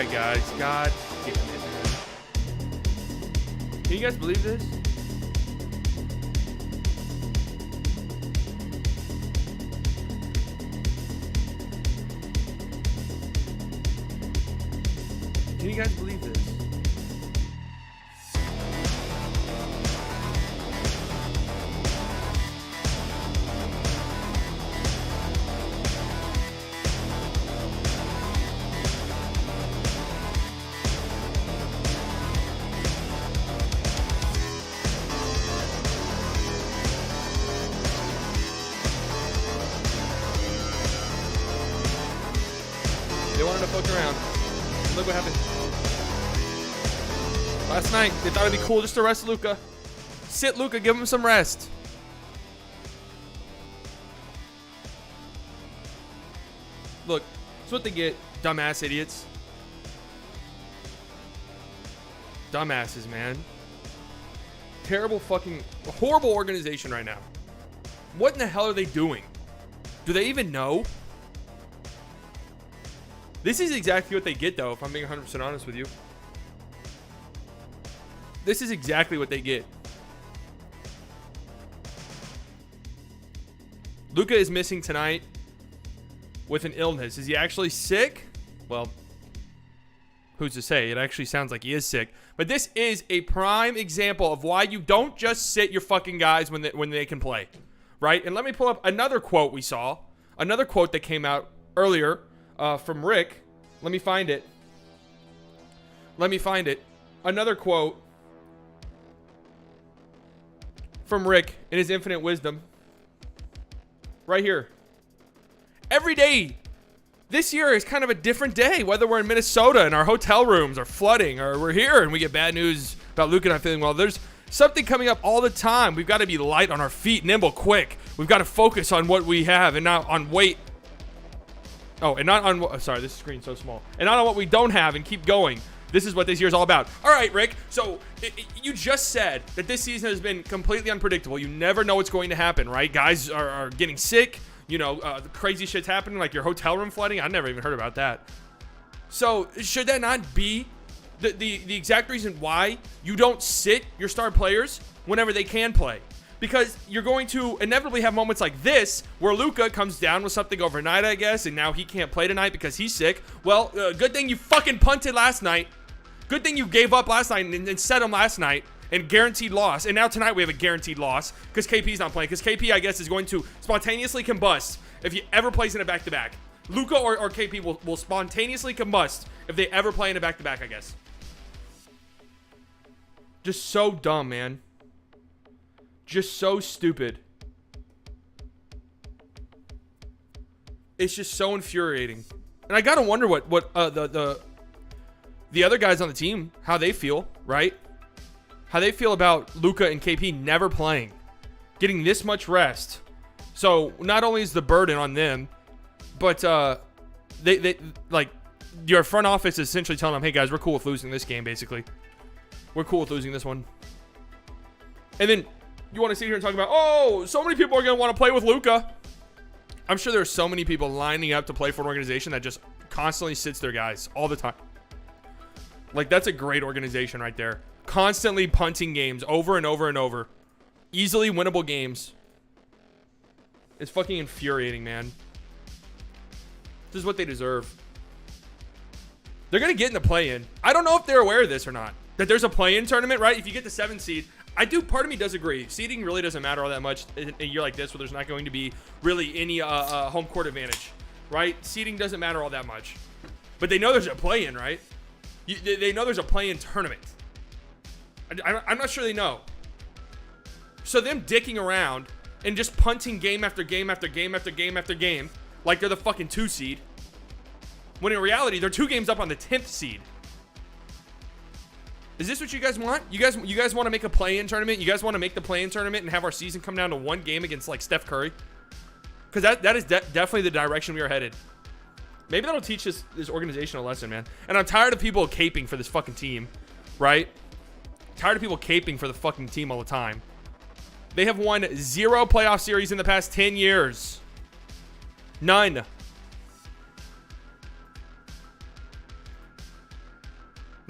right, guys. God damn it, man. Can you guys believe this? Can you guys believe this? They wanted to fuck around. Look what happened. Last night, they thought it'd be cool just to rest Luka. Sit Luka, give him some rest. Look, that's what they get, dumbass idiots. Dumbasses, man. Terrible fucking, horrible organization right now. What in the hell are they doing? Do they even know? This is exactly what they get, though, if I'm being 100% honest with you. This is exactly what they get. Luka is missing tonight with an illness. Is he actually sick? Well, who's to say? It actually sounds like he is sick. But this is a prime example of why you don't just sit your fucking guys when they can play, right? And let me pull up another quote we saw. Another quote that came out earlier from Rick. Let me find it. Another quote from Rick in his infinite wisdom. Right here. Every day this year is kind of a different day, whether we're in Minnesota and our hotel rooms are flooding, or we're here and we get bad news about Luka not feeling well. There's something coming up all the time. We've got to be light on our feet, nimble, quick. We've got to focus on what we have and not on weight. Oh, and not on, sorry, this screen's so small. And not on what we don't have, and keep going. This is what this year's all about. All right, Rick, so you just said that this season has been completely unpredictable. You never know what's going to happen, right? Guys are getting sick. You know, the crazy shit's happening, like your hotel room flooding. I never even heard about that. So should that not be the exact reason why you don't sit your star players whenever they can play? Because you're going to inevitably have moments like this where Luka comes down with something overnight, I guess, and now he can't play tonight because he's sick. Well, good thing you fucking punted last night. Good thing you gave up last night and set him last night and guaranteed loss. And now tonight we have a guaranteed loss because KP's not playing. Because KP, I guess, is going to spontaneously combust if he ever plays in a back-to-back. Luka or KP will spontaneously combust if they ever play in a back-to-back, I guess. Just so dumb, man. Just so stupid. It's just so infuriating. And I gotta wonder what the other guys on the team, how they feel, right? How they feel about Luka and KP never playing, getting this much rest. So not only is the burden on them, but they like your front office is essentially telling them, hey guys, we're cool with losing this game. Basically, we're cool with losing this one. And then you want to sit here and talk about, oh, so many people are going to want to play with Luka. I'm sure there's so many people lining up to play for an organization that just constantly sits their guys all the time. Like, that's a great organization right there. Constantly punting games over and over and over. Easily winnable games. It's fucking infuriating, man. This is what they deserve. They're going to get in the play-in. I don't know if they're aware of this or not. That there's a play-in tournament, right? If you get the 7th seed, part of me does agree. Seeding really doesn't matter all that much in a year like this where there's not going to be really any home court advantage, right? Seeding doesn't matter all that much. But they know there's a play-in, right? They know there's a play-in tournament. I'm not sure they know. So them dicking around and just punting game after game after game after game after game like they're the fucking 2 seed, when in reality, they're 2 games up on the 10th seed. Is this what you guys want? You guys want to make a play-in tournament? You guys want to make the play-in tournament and have our season come down to 1 game against like Steph Curry? Because that is definitely the direction we are headed. Maybe that'll teach this organization a lesson, man. And I'm tired of people caping for this fucking team, right? Tired of people caping for the fucking team all the time. They have won 0 playoff series in the past 10 years. None.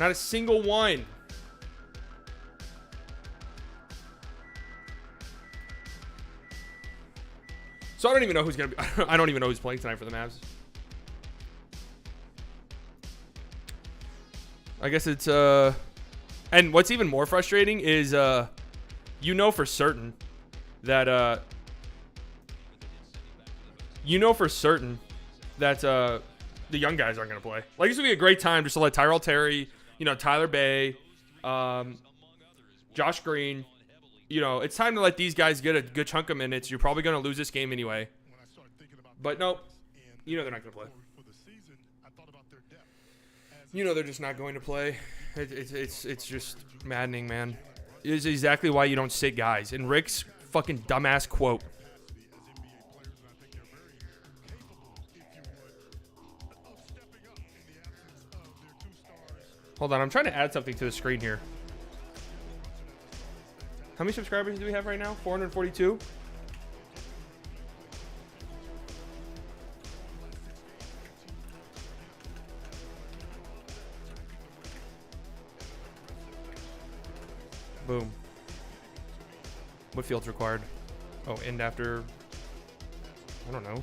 Not a single one. So I don't even know who's going to be. I don't even know who's playing tonight for the Mavs. I guess it's and what's even more frustrating is you know for certain that the young guys aren't going to play. Like, this would be a great time just to let Tyrell Terry, Tyler Bay, Josh Green, it's time to let these guys get a good chunk of minutes. You're probably going to lose this game anyway. But no, they're not going to play. They're just not going to play. It's just maddening, man. It is exactly why you don't sit guys. And Rick's fucking dumbass quote. Hold on, I'm trying to add something to the screen here. How many subscribers do we have right now? 442? Boom. What field's required? Oh, end after... I don't know.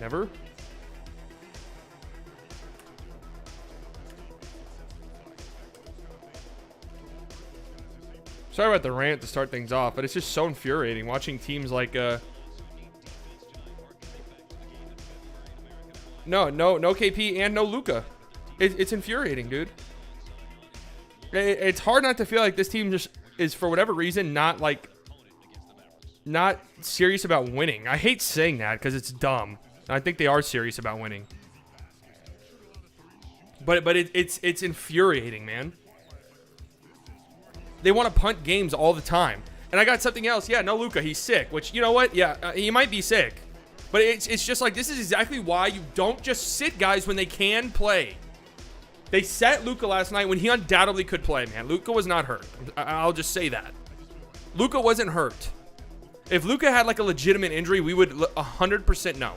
Never? Sorry about the rant to start things off, but it's just so infuriating watching teams like... No KP and no Luka. It's infuriating, dude. It's hard not to feel like this team just is, for whatever reason, not serious about winning. I hate saying that because it's dumb. I think they are serious about winning. But it's infuriating, man. They want to punt games all the time. And I got something else. Yeah, no Luka, he's sick. Which, you know what? Yeah, he might be sick. But it's just like, this is exactly why you don't just sit guys when they can play. They sat Luka last night when he undoubtedly could play, man. Luka was not hurt. I'll just say that. Luka wasn't hurt. If Luka had like a legitimate injury, we would 100% know.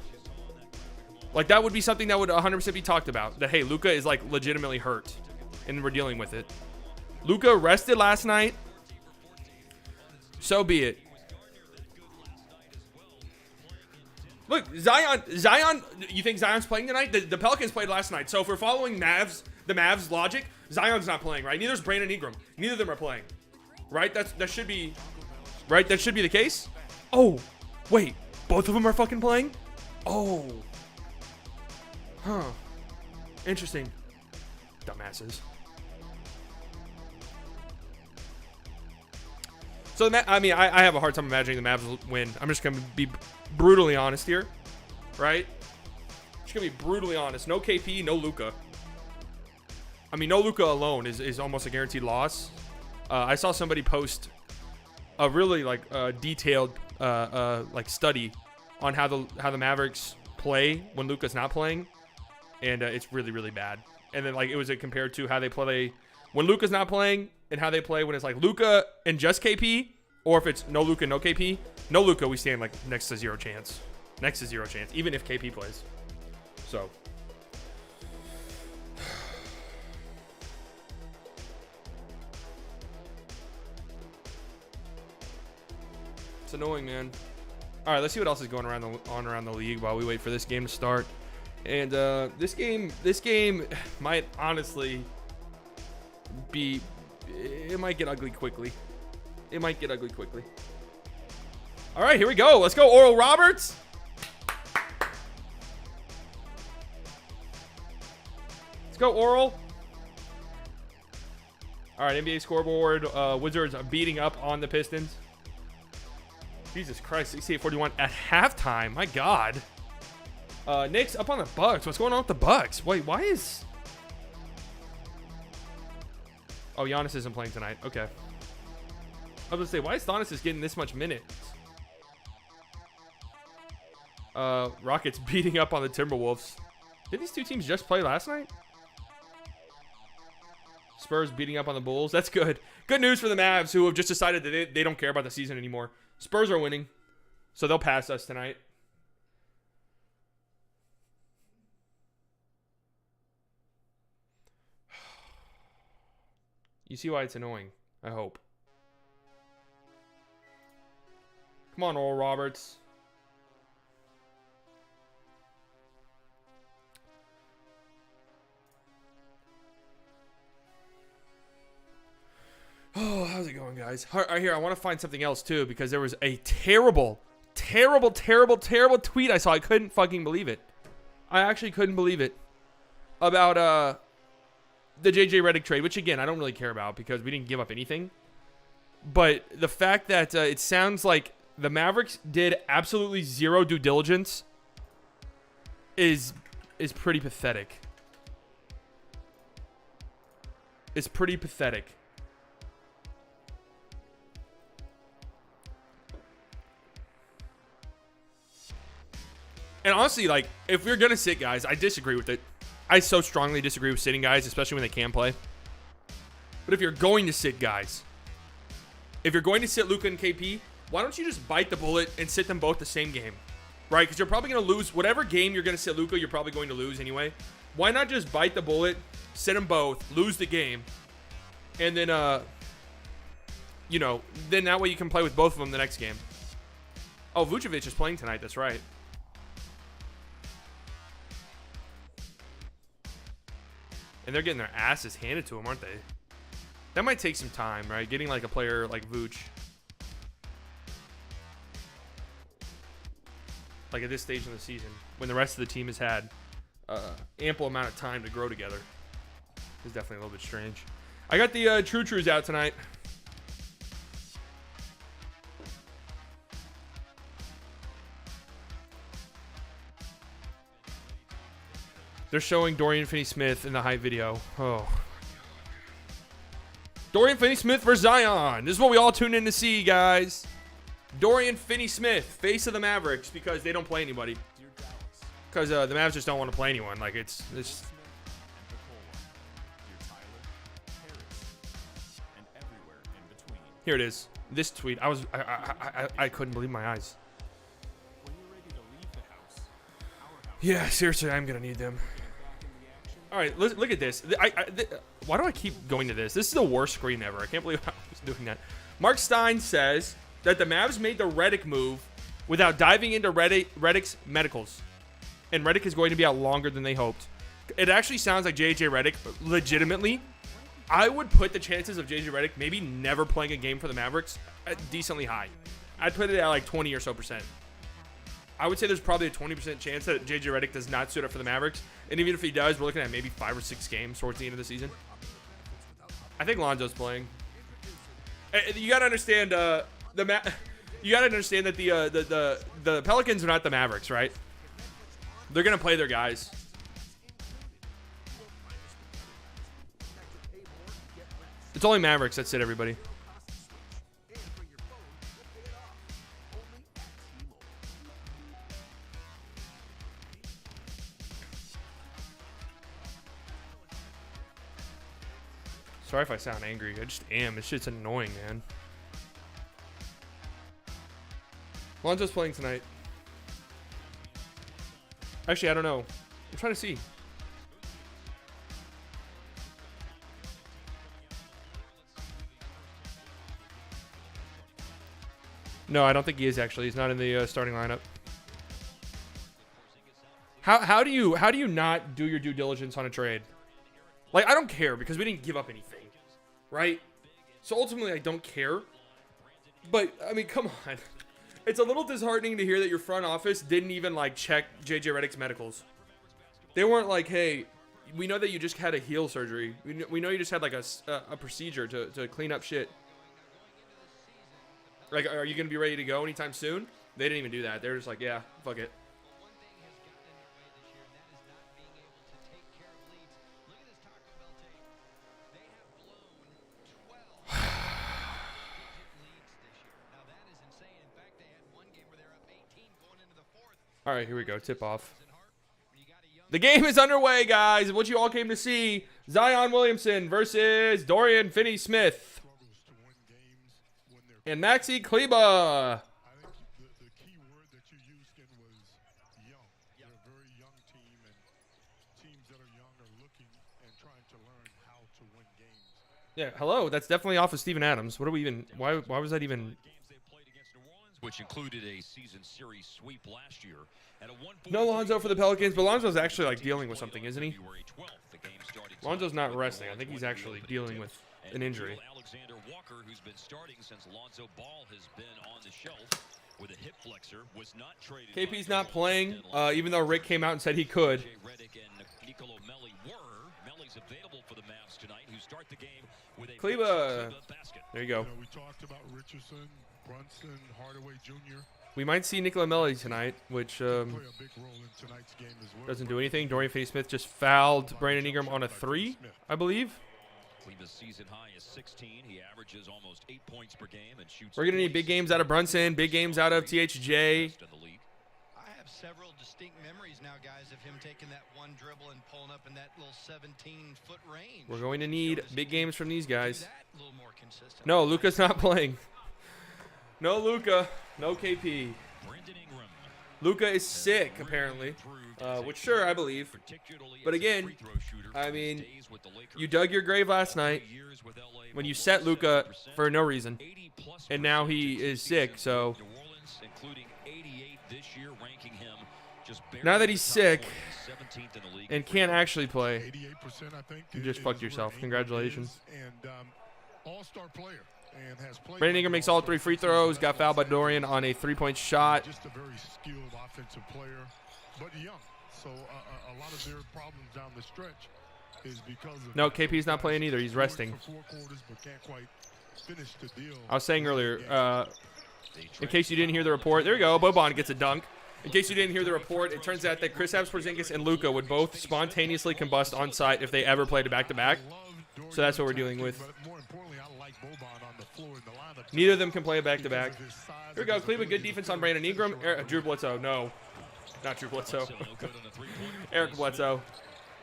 Like, that would be something that would 100% be talked about. That, hey, Luka is like legitimately hurt and we're dealing with it. Luka rested last night. So be it. Look, Zion, you think Zion's playing tonight? The Pelicans played last night. So if we're following the Mavs logic, Zion's not playing, right? Neither's Brandon Ingram. Neither of them are playing. Right? That should be right? That should be the case. Oh, wait. Both of them are fucking playing? Oh. Huh. Interesting. Dumbasses. So, I mean, I have a hard time imagining the Mavs will win. I'm just going to be brutally honest here, right? Just going to be brutally honest. No KP, no Luka. I mean, no Luka alone is almost a guaranteed loss. I saw somebody post a really, detailed, study on how the Mavericks play when Luka's not playing. And it's really, really bad. And then, it was compared to how they play when Luka's not playing and how they play when it's like Luka and just KP, or if it's no Luka, no KP. No Luka, we stand next to zero chance. Next to zero chance, even if KP plays. So. It's annoying, man. All right, let's see what else is going around the league while we wait for this game to start. And this game might honestly be... It might get ugly quickly. It might get ugly quickly. All right, here we go. Let's go, Oral Roberts. Let's go, Oral. All right, NBA scoreboard. Wizards are beating up on the Pistons. Jesus Christ, 68-41 at halftime. My God. Knicks up on the Bucks. What's going on with the Bucks? Wait, why is... Oh, Giannis isn't playing tonight. Okay. I was going to say, why is Giannis getting this much minutes? Rockets beating up on the Timberwolves. Did these two teams just play last night? Spurs beating up on the Bulls. That's good. Good news for the Mavs, who have just decided that they don't care about the season anymore. Spurs are winning, so they'll pass us tonight. You see why it's annoying, I hope. Come on, Oral Roberts. Oh, how's it going, guys? All right, here, I want to find something else, too, because there was a terrible tweet I saw. I couldn't fucking believe it. I actually couldn't believe it. About, the JJ Redick trade, which, again, I don't really care about because we didn't give up anything. But the fact that it sounds like the Mavericks did absolutely zero due diligence is pretty pathetic. It's pretty pathetic. And honestly, like, if we're going to sit guys, I disagree with it. I so strongly disagree with sitting guys, especially when they can play. But if you're going to sit guys, if you're going to sit Luka and KP, why don't you just bite the bullet and sit them both the same game? Right? Because you're probably going to lose. Whatever game you're going to sit Luka, you're probably going to lose anyway. Why not just bite the bullet, sit them both, lose the game, and then, you know, then that way you can play with both of them the next game. Oh, Vucevic is playing tonight. That's right. And they're getting their asses handed to them, aren't they? That might take some time, right? Getting like a player like Vooch. Like at this stage in the season, when the rest of the team has had ample amount of time to grow together. Is definitely a little bit strange. I got the True Trues out tonight. They're showing Dorian Finney-Smith in the hype video. Oh. Dorian Finney-Smith for Zion. This is what we all tune in to see, guys. Dorian Finney-Smith, face of the Mavericks, because they don't play anybody. Because the Mavs just don't want to play anyone. Like, it's here it is. This tweet. I couldn't believe my eyes. Yeah, seriously, I'm going to need them. All right, look at this. Why do I keep going to this? This is the worst screen ever. I can't believe I was doing that. Mark Stein says that the Mavs made the Redick move without diving into Redick's medicals. And Redick is going to be out longer than they hoped. It actually sounds like JJ Redick, legitimately, I would put the chances of JJ Redick maybe never playing a game for the Mavericks at decently high. I'd put it at like 20 or so %. I would say there's probably a 20% chance that JJ Redick does not suit up for the Mavericks. And even if he does, we're looking at maybe 5 or 6 games towards the end of the season. I think Lonzo's playing. You got to understand you got to understand that the Pelicans are not the Mavericks, right? They're going to play their guys. It's only Mavericks that sit everybody. Sorry if I sound angry. I just am. This shit's annoying, man. Lonzo's playing tonight. Actually, I don't know. I'm trying to see. No, I don't think he is actually. He's not in the starting lineup. How do you not do your due diligence on a trade? Like, I don't care because we didn't give up anything, right? So ultimately, I don't care. But I mean, come on. It's a little disheartening to hear that your front office didn't even like check JJ Redick's medicals. They weren't like, hey, we know that you just had a heel surgery. We know you just had like a procedure to clean up shit. Like, are you going to be ready to go anytime soon? They didn't even do that. They were just like, yeah, fuck it. All right, here we go. Tip off. The game is underway, guys. What you all came to see. Zion Williamson versus Dorian Finney-Smith. And Maxi Kleba. The key word that you used was young. They're a very young team, and teams that are young are looking and trying to learn how to win games. Yeah, hello. That's definitely off of Steven Adams. What are we even? Why was that even? Games they played against New Orleans, which included a season series sweep last year. At a 143 No Lonzo for the Pelicans, but Lonzo's actually like dealing with something, isn't he? February 12th, the game started Lonzo's tonight not with resting. I Orleans think he's winning the actually opening dealing tip. with And an injury. Alexander Walker, who's been starting since Lonzo Ball has been on the shelf with a hip flexor, was not traded. KP's not playing, even though Rick came out and said he could. J. Redick and Nicolo Melli were. Melli's available for the Mavs tonight, who start the game with a Kleba. basket. There you go. You know, we talked about Richardson, Brunson, Hardaway Jr. We might see Nicola Melli tonight, which Play a big role in tonight's game as well. doesn't do anything. Dorian Finney-Smith just fouled Brandon Ingram on a 3, I believe. Kleba's season high is 16. He averages almost 8 points per game and shoots. We're gonna need big games out of Brunson, big games out of THJ. I have several distinct memories now, guys, of him taking that one dribble and pulling up in that little 17-foot range. We're going to need big games from these guys. Do that a little more consistent. No, Luka's not playing. No Luka, no KP. Brandon Ingram. Luka is sick, apparently. Which, sure, I believe. But again, I mean, you dug your grave last night when you set Luka for no reason. And now he is sick, so now that he's sick and can't actually play, 88%, I think. you just fucked yourself. Ingram Congratulations. is an all-star player and has played Brandon like Ingram an makes all all-star 3 free since he was throws, got drafted fouled by second. Dorian on a 3-point shot. Just a very skilled offensive player, but young. So a lot of their problems down the stretch is because of No, KP's not playing either. He's scored resting. for 4 quarters, but can't quite finish the deal. I was saying earlier, in case you didn't hear the report, there you go. Boban gets a dunk. In case you didn't hear the report, it turns out that Kristaps Porzingis and Luka would both spontaneously combust on site if they ever played a back-to-back. So that's what we're dealing with. But more importantly, I like Boban on the floor in the lineup. Neither of them can play a back-to-back. Because of his size Here we and go. his Cleveland, good ability to defense on finish Brandon Ingram. Drew Bledsoe, no. Not Drew Bledsoe. Eric Bledsoe.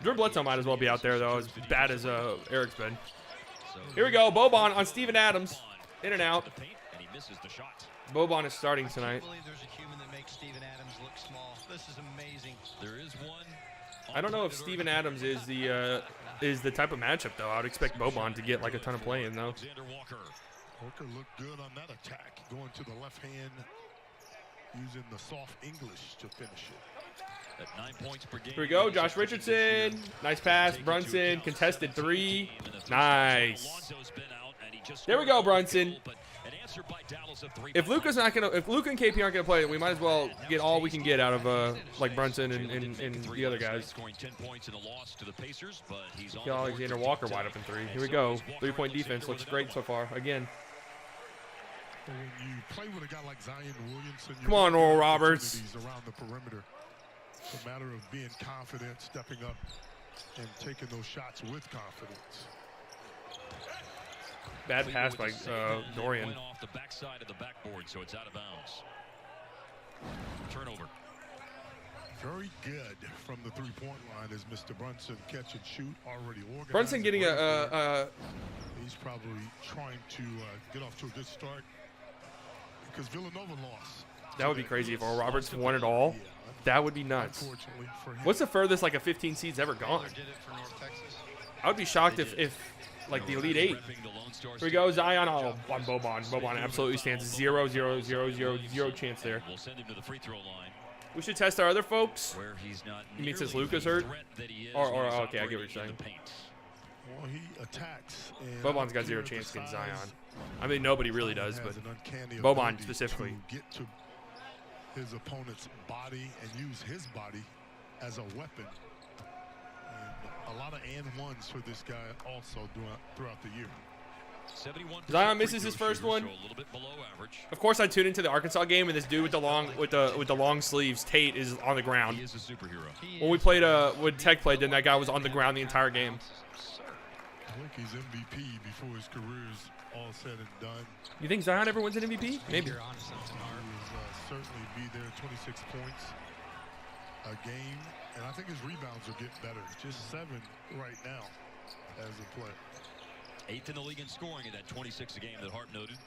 Drew Bledsoe might as well be out there, though, as bad as Eric's been. Here we go. Boban on Steven Adams. In and out. Boban is starting I tonight. can't believe there's a human that makes Steven Adams look small. This is amazing. There is one. I don't know if Steven Adams is the type of matchup, though. I would expect Boban to get like a ton of play in, though. Alexander Walker. Walker looked good on that attack, going to the left hand, using the soft English to finish it. At 9 points per game. Here we go. Josh Richardson. Nice pass. Brunson. Contested 3. Nice. There we go, Brunson. If Luka and KP aren't gonna play, we might as well get all we can get out of like Brunson and the other guys. Scoring 10 points in a loss to the Pacers, but he's on Get Alexander Walker wide open 3. Here we go. 3-point defense looks great so far. Again. But when you play with a guy like Zion Williamson, Come on, Oral Roberts. opportunities around the perimeter. It's a matter of being confident, stepping up, and taking those shots with confidence. Bad pass by Dorian. Went off the backside of the backboard, so it's out of bounds. Turnover. Very good from the three-point line is Mr. Brunson. Catch and shoot, already organized. Brunson getting He's probably trying to get off to a good start because Villanova lost. that would be crazy if Oral Roberts won it all. That would be nuts. Unfortunately for him. What's the furthest like a 15 seed's ever gone? Did it for North Texas. I would be shocked if like the Elite 8. Here we go, Zion on Boban. Boban absolutely stands 0 chance there. We'll send him to the free throw line. We should test our other folks. Where he's not You mean since nearly Luka's the hurt? threat that he is Or when he's okay, I get what you're operating in saying. the paint. Well, he attacks. And Boban's got out 0 there, chance the against size, Zion. I mean, nobody really does, has but an uncanny Boban ability specifically. to get to his opponent's body and use his body as a weapon. And a lot of and-ones for this guy also throughout the year. 71% Zion misses free his throw first shooter, one. so a little bit below average. Of course, I tuned into the Arkansas game, and this dude with the long sleeves, Tate, is on the ground. He is a superhero. When we played when Tech played, then that guy was on the ground the entire game. I think he's MVP before his career is all said and done. You think Zion ever wins an MVP? Maybe. You're onto something, He Mark. will certainly be there, 26 points a game, and I think his rebounds will get better. Just 7 right now as a player. 8th in the league in scoring in that 26 a game that Hart noted.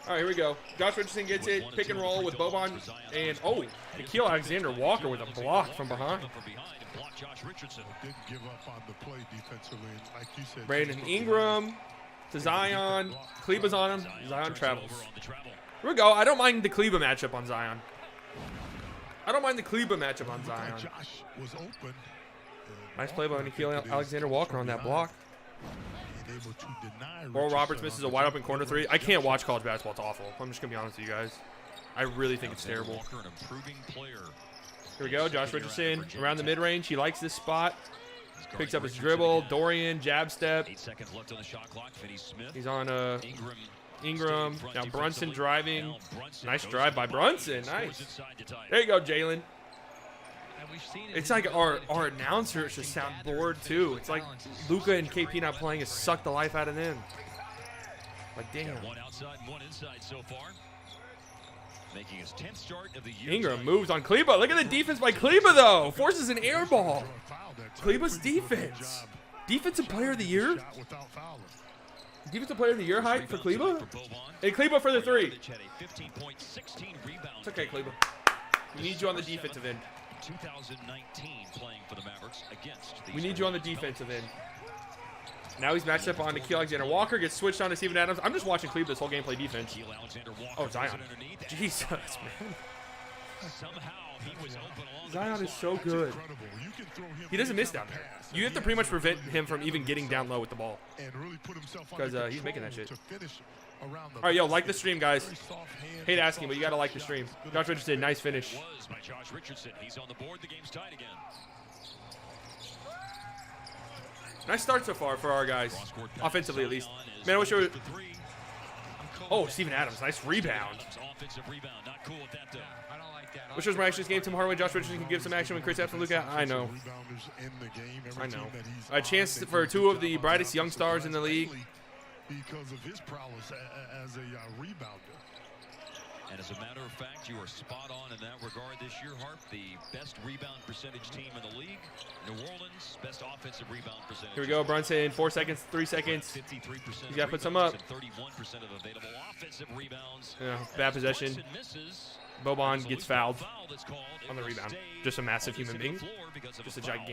All right, here we go. Josh Richardson gets it. Pick and roll with Boban. And, oh, Nikhil Alexander Walker with a block from behind. From behind and block Josh Richardson. Didn't give up on the play defensively, and like you said, Brandon just- Ingram. to Zion. Kleba's on him. Zion travels. Over on the travel. Here we go. I don't mind the Kleba matchup on Zion. I don't mind the Kleba matchup on Zion. Josh was open. Nice play by Nikhil Alexander-Walker on that block. Able to deny Oral Roberts misses a wide open corner three. I can't watch college basketball. It's awful. I'm just going to be honest with you guys. I really think it's terrible. Walker, an improving player. Here we go. Josh Richardson around the mid-range. He likes this spot. Picks up his dribble. Dorian, jab step. 8 seconds left on the shot clock. Finney-Smith. He's on Ingram. Now Brunson driving. Now Brunson Nice goes drive by to Brunson. scores Nice. inside to tie it. There you go, Jalen. And we've seen it It's in like his our ability to announcers just sound gather bored and too. finish It's like balance is Luka and so KP not playing has sucked the life out of them. Like damn. One outside, one inside so far. Making his 10th start of the year. Ingram moves on Kleba. Look at the defense by Kleba though. Forces an air ball. Kleba's defense. Defensive player of the year. Without fouling. Defensive player of the year height for Kleba. For Boban. And Kleba for the three. Had a 15 point, 16 rebound It's okay, game. Kleba. We need you on the defensive end. 2019 playing for the Mavericks against the We need you on the defensive end. Now he's matched up on Nikhil Alexander-Walker. Gets switched on to Steven Adams. I'm just watching Kleba this whole game play defense. Nikhil Alexander-Walker Oh, Zion. was underneath. Jesus, man. Somehow he was open along Zion the is so good. You can throw him He doesn't miss down anytime there. pass, You have to pretty much prevent him from even getting down low with the ball. and really put himself 'Cause, under he's making that control shit. to finish around the All right, yo, basket. like the stream, guys. Very soft hand, Hate asking, but you gotta soft like the shot. stream. Good Josh Richardson, nice finish. was by Josh Richardson. He's on the board. The game's tied again. Nice start so far for our guys, Cross-court pass. offensively at least. Zion is Man, I wish it was. for three. Oh, Steven Adams, nice rebound. Offensive rebound. Not cool with that though. I don't like that. Wish there was more action this game. Tim Hardaway, Josh Richardson can give some action when Chris Epps and Luka. I know. Rebounders in the game. Every I know. team that he's A chance on, they for do a two good of the job on brightest the young offensive stars in the glass, league. mainly because of his prowess as a rebounder. And as a matter of fact, you are spot on in that regard this year, Harp. The best rebound percentage team in the league. New Orleans, best offensive rebound percentage. Here we go, Brunson. 4 seconds, 3 seconds. 53%. You gotta put some up. 31% of available offensive rebounds. Yeah, bad possession. Brunson misses. Boban gets fouled Foul that's called. It on the will rebound. stay Just a massive on the human city being. floor because of Just a foul called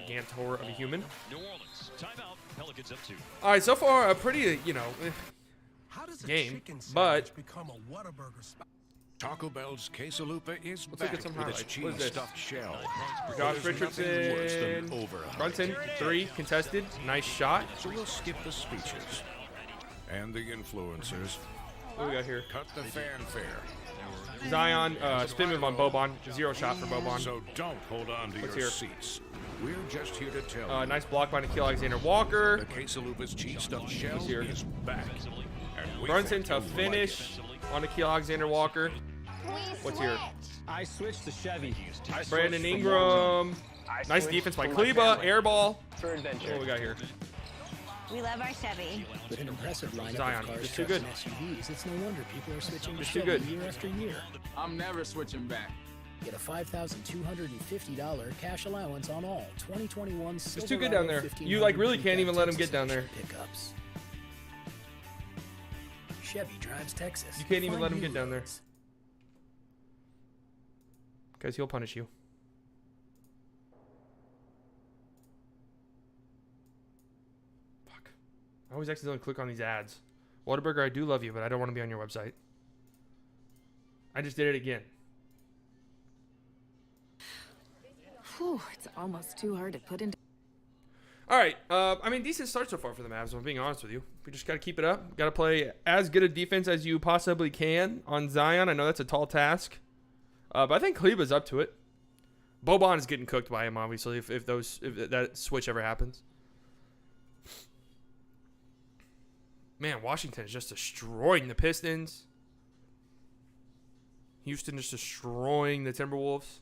gigantor of a human. New Orleans. Timeout. Pelicans up 2. All right, so far a pretty, How does a game, chicken but- sandwich become a Whataburger spot? Taco Bell's quesalupa is Let's look back at some with its highlights. What is cheese this? stuffed shell. Josh There's nothing worse than Richardson. overhyped. Brunson, 3, contested. Nice shot. So we'll skip the speeches and the influencers. What do we got here? Cut the fanfare. Zion, spin move on Boban. 0 shot for Boban. So don't hold on to What's your here? seats. We're just here to tell you Nice block by Nikhil Alexander-Walker. the quesalupa's cheese stuffed shell here? is back. And we Brunson think to you'll like finish on Nikhil Alexander-Walker. What's here? I switched to Chevy. Brandon Ingram. Nice defense by Kleba. Air ball. For What do adventure. we got here? We love our Chevy. With an impressive lineup Zion, of cars, just too trucks, good. and SUVs, it's no wonder people are switching to Just too Chevy good. year after year. I'm never switching back. Get a $5,250 cash allowance on all 2021 It's too good down there. Silverado You, like, really 1500 can't even let him Texas get down there. Pickups. Chevy drives Texas. You can't even Find let him new get down there. roads. Because he'll punish you. Fuck. I always accidentally click on these ads. Whataburger, I do love you, but I don't want to be on your website. I just did it again. Whew, it's almost too hard to put into. All right. I mean, decent start so far for the Mavs, if I'm being honest with you. We just got to keep it up. Got to play as good a defense as you possibly can on Zion. I know that's a tall task. But I think Kleba's up to it. Boban is getting cooked by him, obviously, if that switch ever happens. Man, Washington is just destroying the Pistons. Houston is destroying the Timberwolves.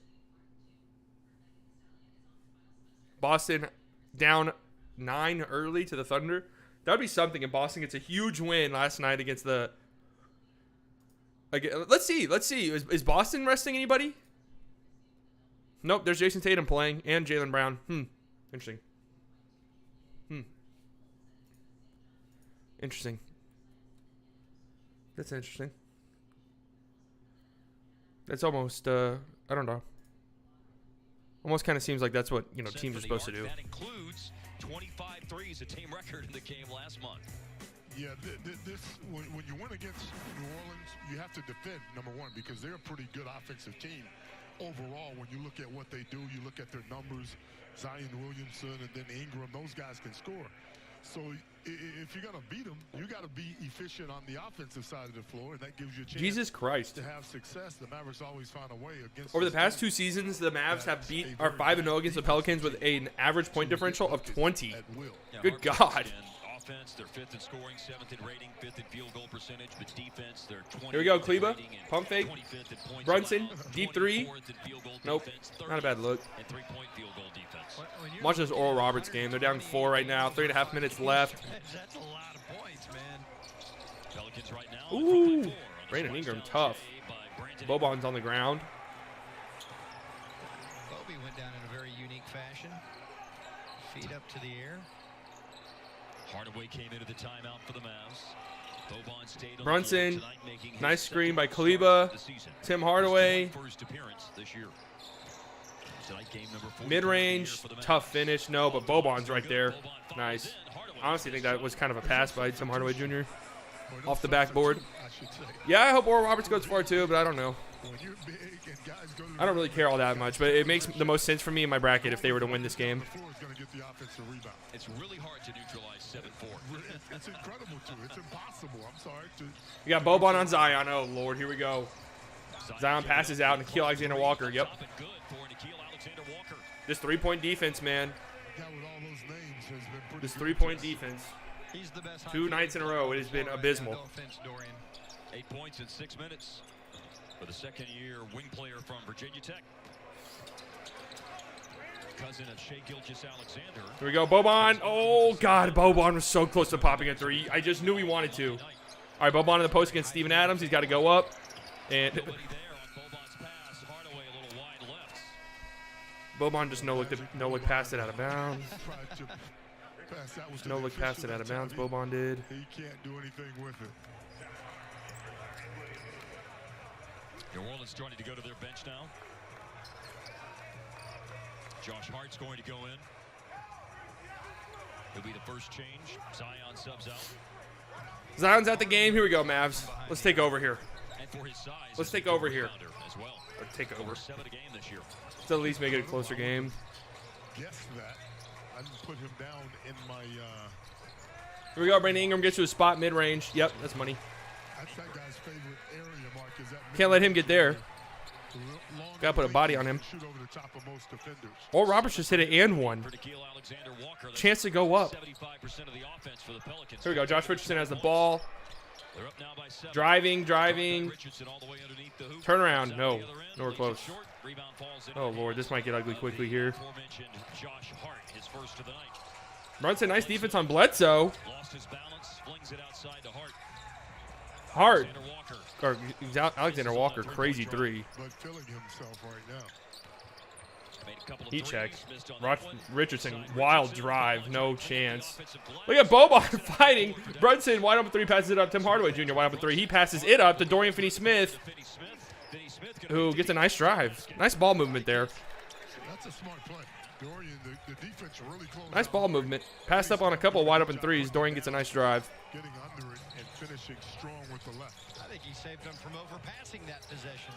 Boston down 9 early to the Thunder. That would be something if Boston gets a huge win last night against the... Let's see. Is Boston resting anybody? Nope, there's Jason Tatum playing and Jaylen Brown. Interesting. Interesting. That's interesting. That's almost, I don't know. Almost kind of seems like that's what, teams are supposed to do. That includes 25 threes, a team record in the game last month. Yeah, when you win against New Orleans, you have to defend, number one, because they're a pretty good offensive team. Overall, when you look at what they do, you look at their numbers, Zion Williamson and then Ingram, those guys can score. So if you're going to beat them, you got to be efficient on the offensive side of the floor, and that gives you a chance Jesus Christ. to have success. The Mavericks always find a way against. Over the past 2 seasons, the Mavs have are 5-0 against the Pelicans with an average point differential of 20. Good God. Offense, they're 5th in scoring, 7th in rating, 5th in field goal percentage, but defense, they're 20th. Here we go, in Kleba. rating and Pump fake. 25th in points Brunson. allowed, Deep 3. 24th in field goal Nope. defense, Not a bad look. and 3-point field goal defense. I'm watching this Oral Roberts game. They're down 4 right now. 3.5 minutes left. That's a lot of points, man. Pelicans right now. Ooh. Brandon Ingram, tough. Boban's on the ground. Bobby went down in a very unique fashion. Feet up to the air. Hardaway came into the timeout for the Mavs. Boban stayed on Brunson, the floor tonight, making his nice screen by second Kleba. of the season. Tim Hardaway. First appearance this year. Tonight, game number 4 Mid-range, for the Mavs. tough finish. No, but Boban's right there. Nice. I honestly think that was kind of a pass by Tim Hardaway Jr. off the backboard. Yeah, I hope Oral Roberts goes far too, but I don't know. I don't really care all that much, but it makes the most sense for me in my bracket if they were to win this game. It's really hard to neutralize 7-4. It's incredible, too. It's impossible. I'm sorry. We got Boban on Zion. Oh, Lord, here we go. Zion passes out, Nikhil Alexander-Walker. Yep. This 3-point defense, man. This 3-point defense. He's the best 2 nights in a row, it has been abysmal. No offense, Dorian. 8 points in 6 minutes for the second-year wing player from Virginia Tech. Cousin of Shai Gilgeous-Alexander. Here we go, Boban. Oh, God, Boban was so close to popping a 3. I just knew he wanted to. All right, Boban in the post against Steven Adams. He's got to go up. And Nobody there on Boban's pass. Hardaway a little wide left. Boban just no-look past it out of bounds. No-look past it out of bounds, Boban did. He can't do anything with it. New Orleans starting to go to their bench now. Josh Hart's going to go in. He'll be the first change. Zion subs out. Zion's at the game. Here we go, Mavs. Let's take over here. And for his size, Let's he's take a good over here. rebounder as well. Or take over. 7 a game this year. Let's at least make it a closer game. Guess that. I didn't put him down in my. Here we go. Brandon Ingram gets to a spot mid-range. Yep, that's money. That's that guy's favorite area, Mark. Is that Can't let him get there. long Gotta put a body on him. shoot over the top of most defenders. Or Roberts just hit it and one. For Nikhil Alexander-Walker, that's Chance to go up. 75% of the offense for the Pelicans. Here we go. Josh Richardson has the ball. They're up now by 7. Driving. Richardson all the way underneath the hoop. Turnaround. Out No. the other end, Nowhere leaves it close. short. Rebound falls into Oh, the Lord. hands This might get ugly quickly here. aforementioned Josh Hart, his first of the night. Brunson, nice defense on Bledsoe. Lost his balance, flings it outside to Hart. Hart. Alexander-Walker Or Alexander-Walker, crazy 3. But killing himself right now. made a couple of Heat threes, check. missed on that one. Richardson, Inside wild Richardson, drive. No Richardson, chance. offensive glass. Look at Boban fighting. Brunson, wide open 3, passes it up. Tim Hardaway Jr., wide open 3. He passes it up to Dorian Finney-Smith, Finney-Smith who gets a nice drive. Nice ball movement there. That's a smart play. Dorian, the defense really close. Nice ball movement. Passed up on a couple wide open 3s. Dorian gets a nice drive. Getting under it and finishing strong with the left. I think he saved them from overpassing that possession.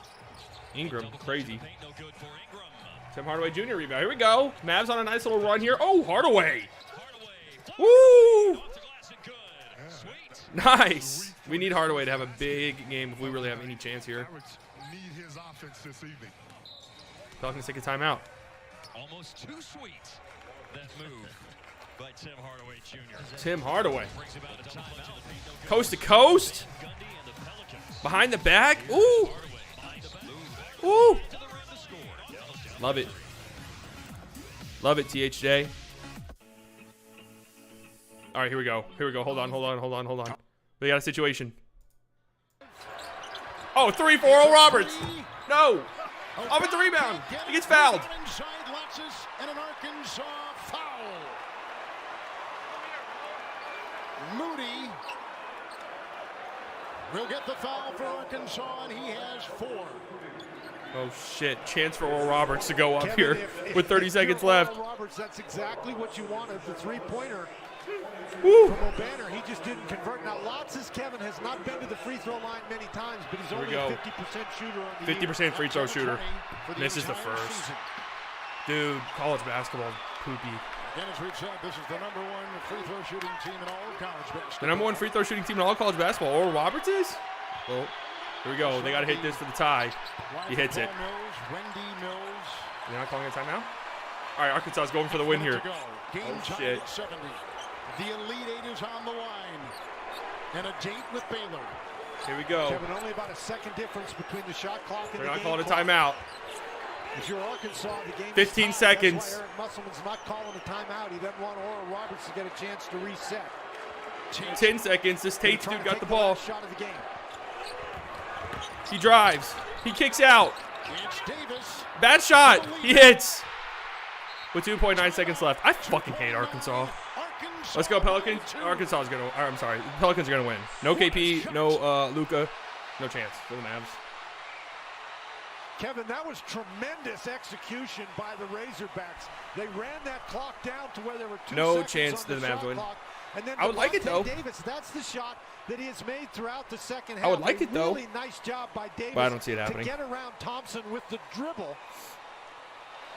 Ingram, crazy. Paint no good for Ingram. Tim Hardaway Jr. rebound. Here we go. Mavs on a nice little run here. Oh, Hardaway. Hardaway. Woo! Off the glass and good. Sweet. Nice. We need Hardaway to have a big game if we really have any chance here. Mavericks need his offense this evening. Pelicans take a timeout. Almost too sweet. That move by Tim Hardaway Jr. Tim Hardaway. Brings about a double clutch in the paint, no good. Coast to coast. Gundy and the Pelicans. Behind the back. Ooh. Hardaway behind the back. Ooh. To the rim to score. Love it. Love it, THJ. All right, here we go. Here we go. Hold on. We got a situation. Oh, 3 for Oral Roberts. No. Offensive rebound. He gets fouled. Inside Lexus and an Arkansas foul. Moody will get the foul for Arkansas, and he has 4. Oh, shit. Chance for Oral Roberts to go up Kevin, here if with 30 you're seconds Oral left. Roberts, that's exactly what you wanted, the three-pointer. Woo. From O'Banner, he just didn't convert. Now, Lots as Kevin has not been to the free throw line many times, but he's Here we only go. a 50% shooter on the 50% free throw shooter. Misses the entire first. season. Dude, college basketball, poopy. Again, as we've said, this is the #1 free throw shooting team in all of college The basketball. #1 free throw shooting team in all college basketball. Oral Roberts is? Well, here we go. They got to hit this for the tie. He hits it. Mills, Wendy Mills. They're not calling a timeout? All right, Arkansas is going for the win here. Game Oh, tied shit. at 70. The Elite Eight is on the line. And a date with Baylor. Here we go. Kevin, only about a second difference between the shot clock and They're the not game calling a clock. timeout. If you're Arkansas, the game 15 is tied. seconds. That's why Eric Musselman's not calling a timeout. He doesn't want Oral Roberts to get a chance to reset. 10 seconds. This Tate's Trying dude to got take the ball. last shot of the game. He drives. He kicks out. It's Davis. Bad shot. He hits. With 2.9 seconds left. I fucking hate Arkansas. Let's go, Pelicans. Arkansas is going to, I'm sorry. The Pelicans are going to win. No KP, no Luka. No chance for the Mavs. Kevin, that was tremendous execution by the Razorbacks. They ran that clock down to where there were 2 No seconds chance on that the Mavs shot win. clock. And then I would like it, though. Davis, that's the shot that he has made throughout the second half. I would like it, though. Really nice job by Davis. But I don't see it happening. To get around Thompson with the dribble.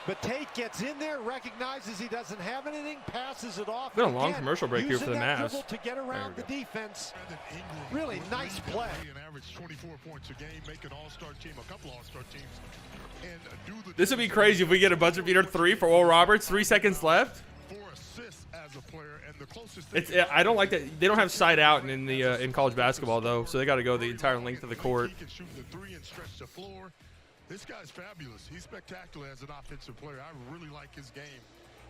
But Tate gets in there, recognizes he doesn't have anything, passes it off. Been a long Again, commercial break here for the using that Mavs. dribble to get around the defense. Really nice play. And average 24 points a game, make an all-star team, a couple all-star teams. And do the This would be crazy if we get a buzzer beater 3 for Oral Roberts. 3 seconds left. 4 assists as a player, and the closest thing It's. I don't like that. They don't have side out in the in college basketball though, so they got to go the entire length of the court. He can shoot the 3 and stretch the floor. This guy's fabulous. He's spectacular as an offensive player. I really like his game,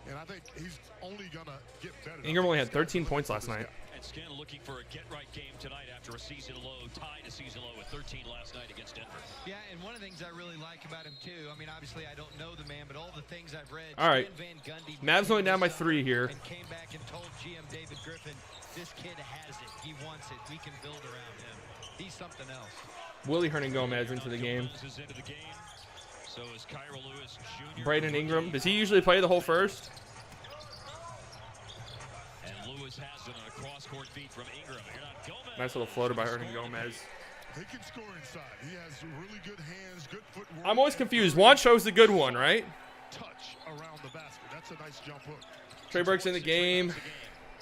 and I think he's only gonna get better. Ingram only had 13 points last night. And Scan looking for a get-right game tonight after a season low, tied a season low at 13 last night against Denver. Yeah, and one of the things I really like about him, too, I mean, obviously I don't know the man, but all the things I've read. All right. Stan Van Gundy Mavs only down by 3 here. And came back and told GM David Griffin, this kid has it. He wants it. We can build around him. He's something else. Willie Hernangomez into the game. Wells is into the game. So is Kyra Lewis Jr. Brayden Ingram. Does he usually play the whole first? And Lewis has it on a cross-court feed from Ingram. Here on Gomez. Nice little floater by Hernangomez. He can score inside. He has really good hands, good footwork. I'm always confused. Juan shows the good one, right? Touch around the basket. That's a nice jump hook. Trey Burke's in the game.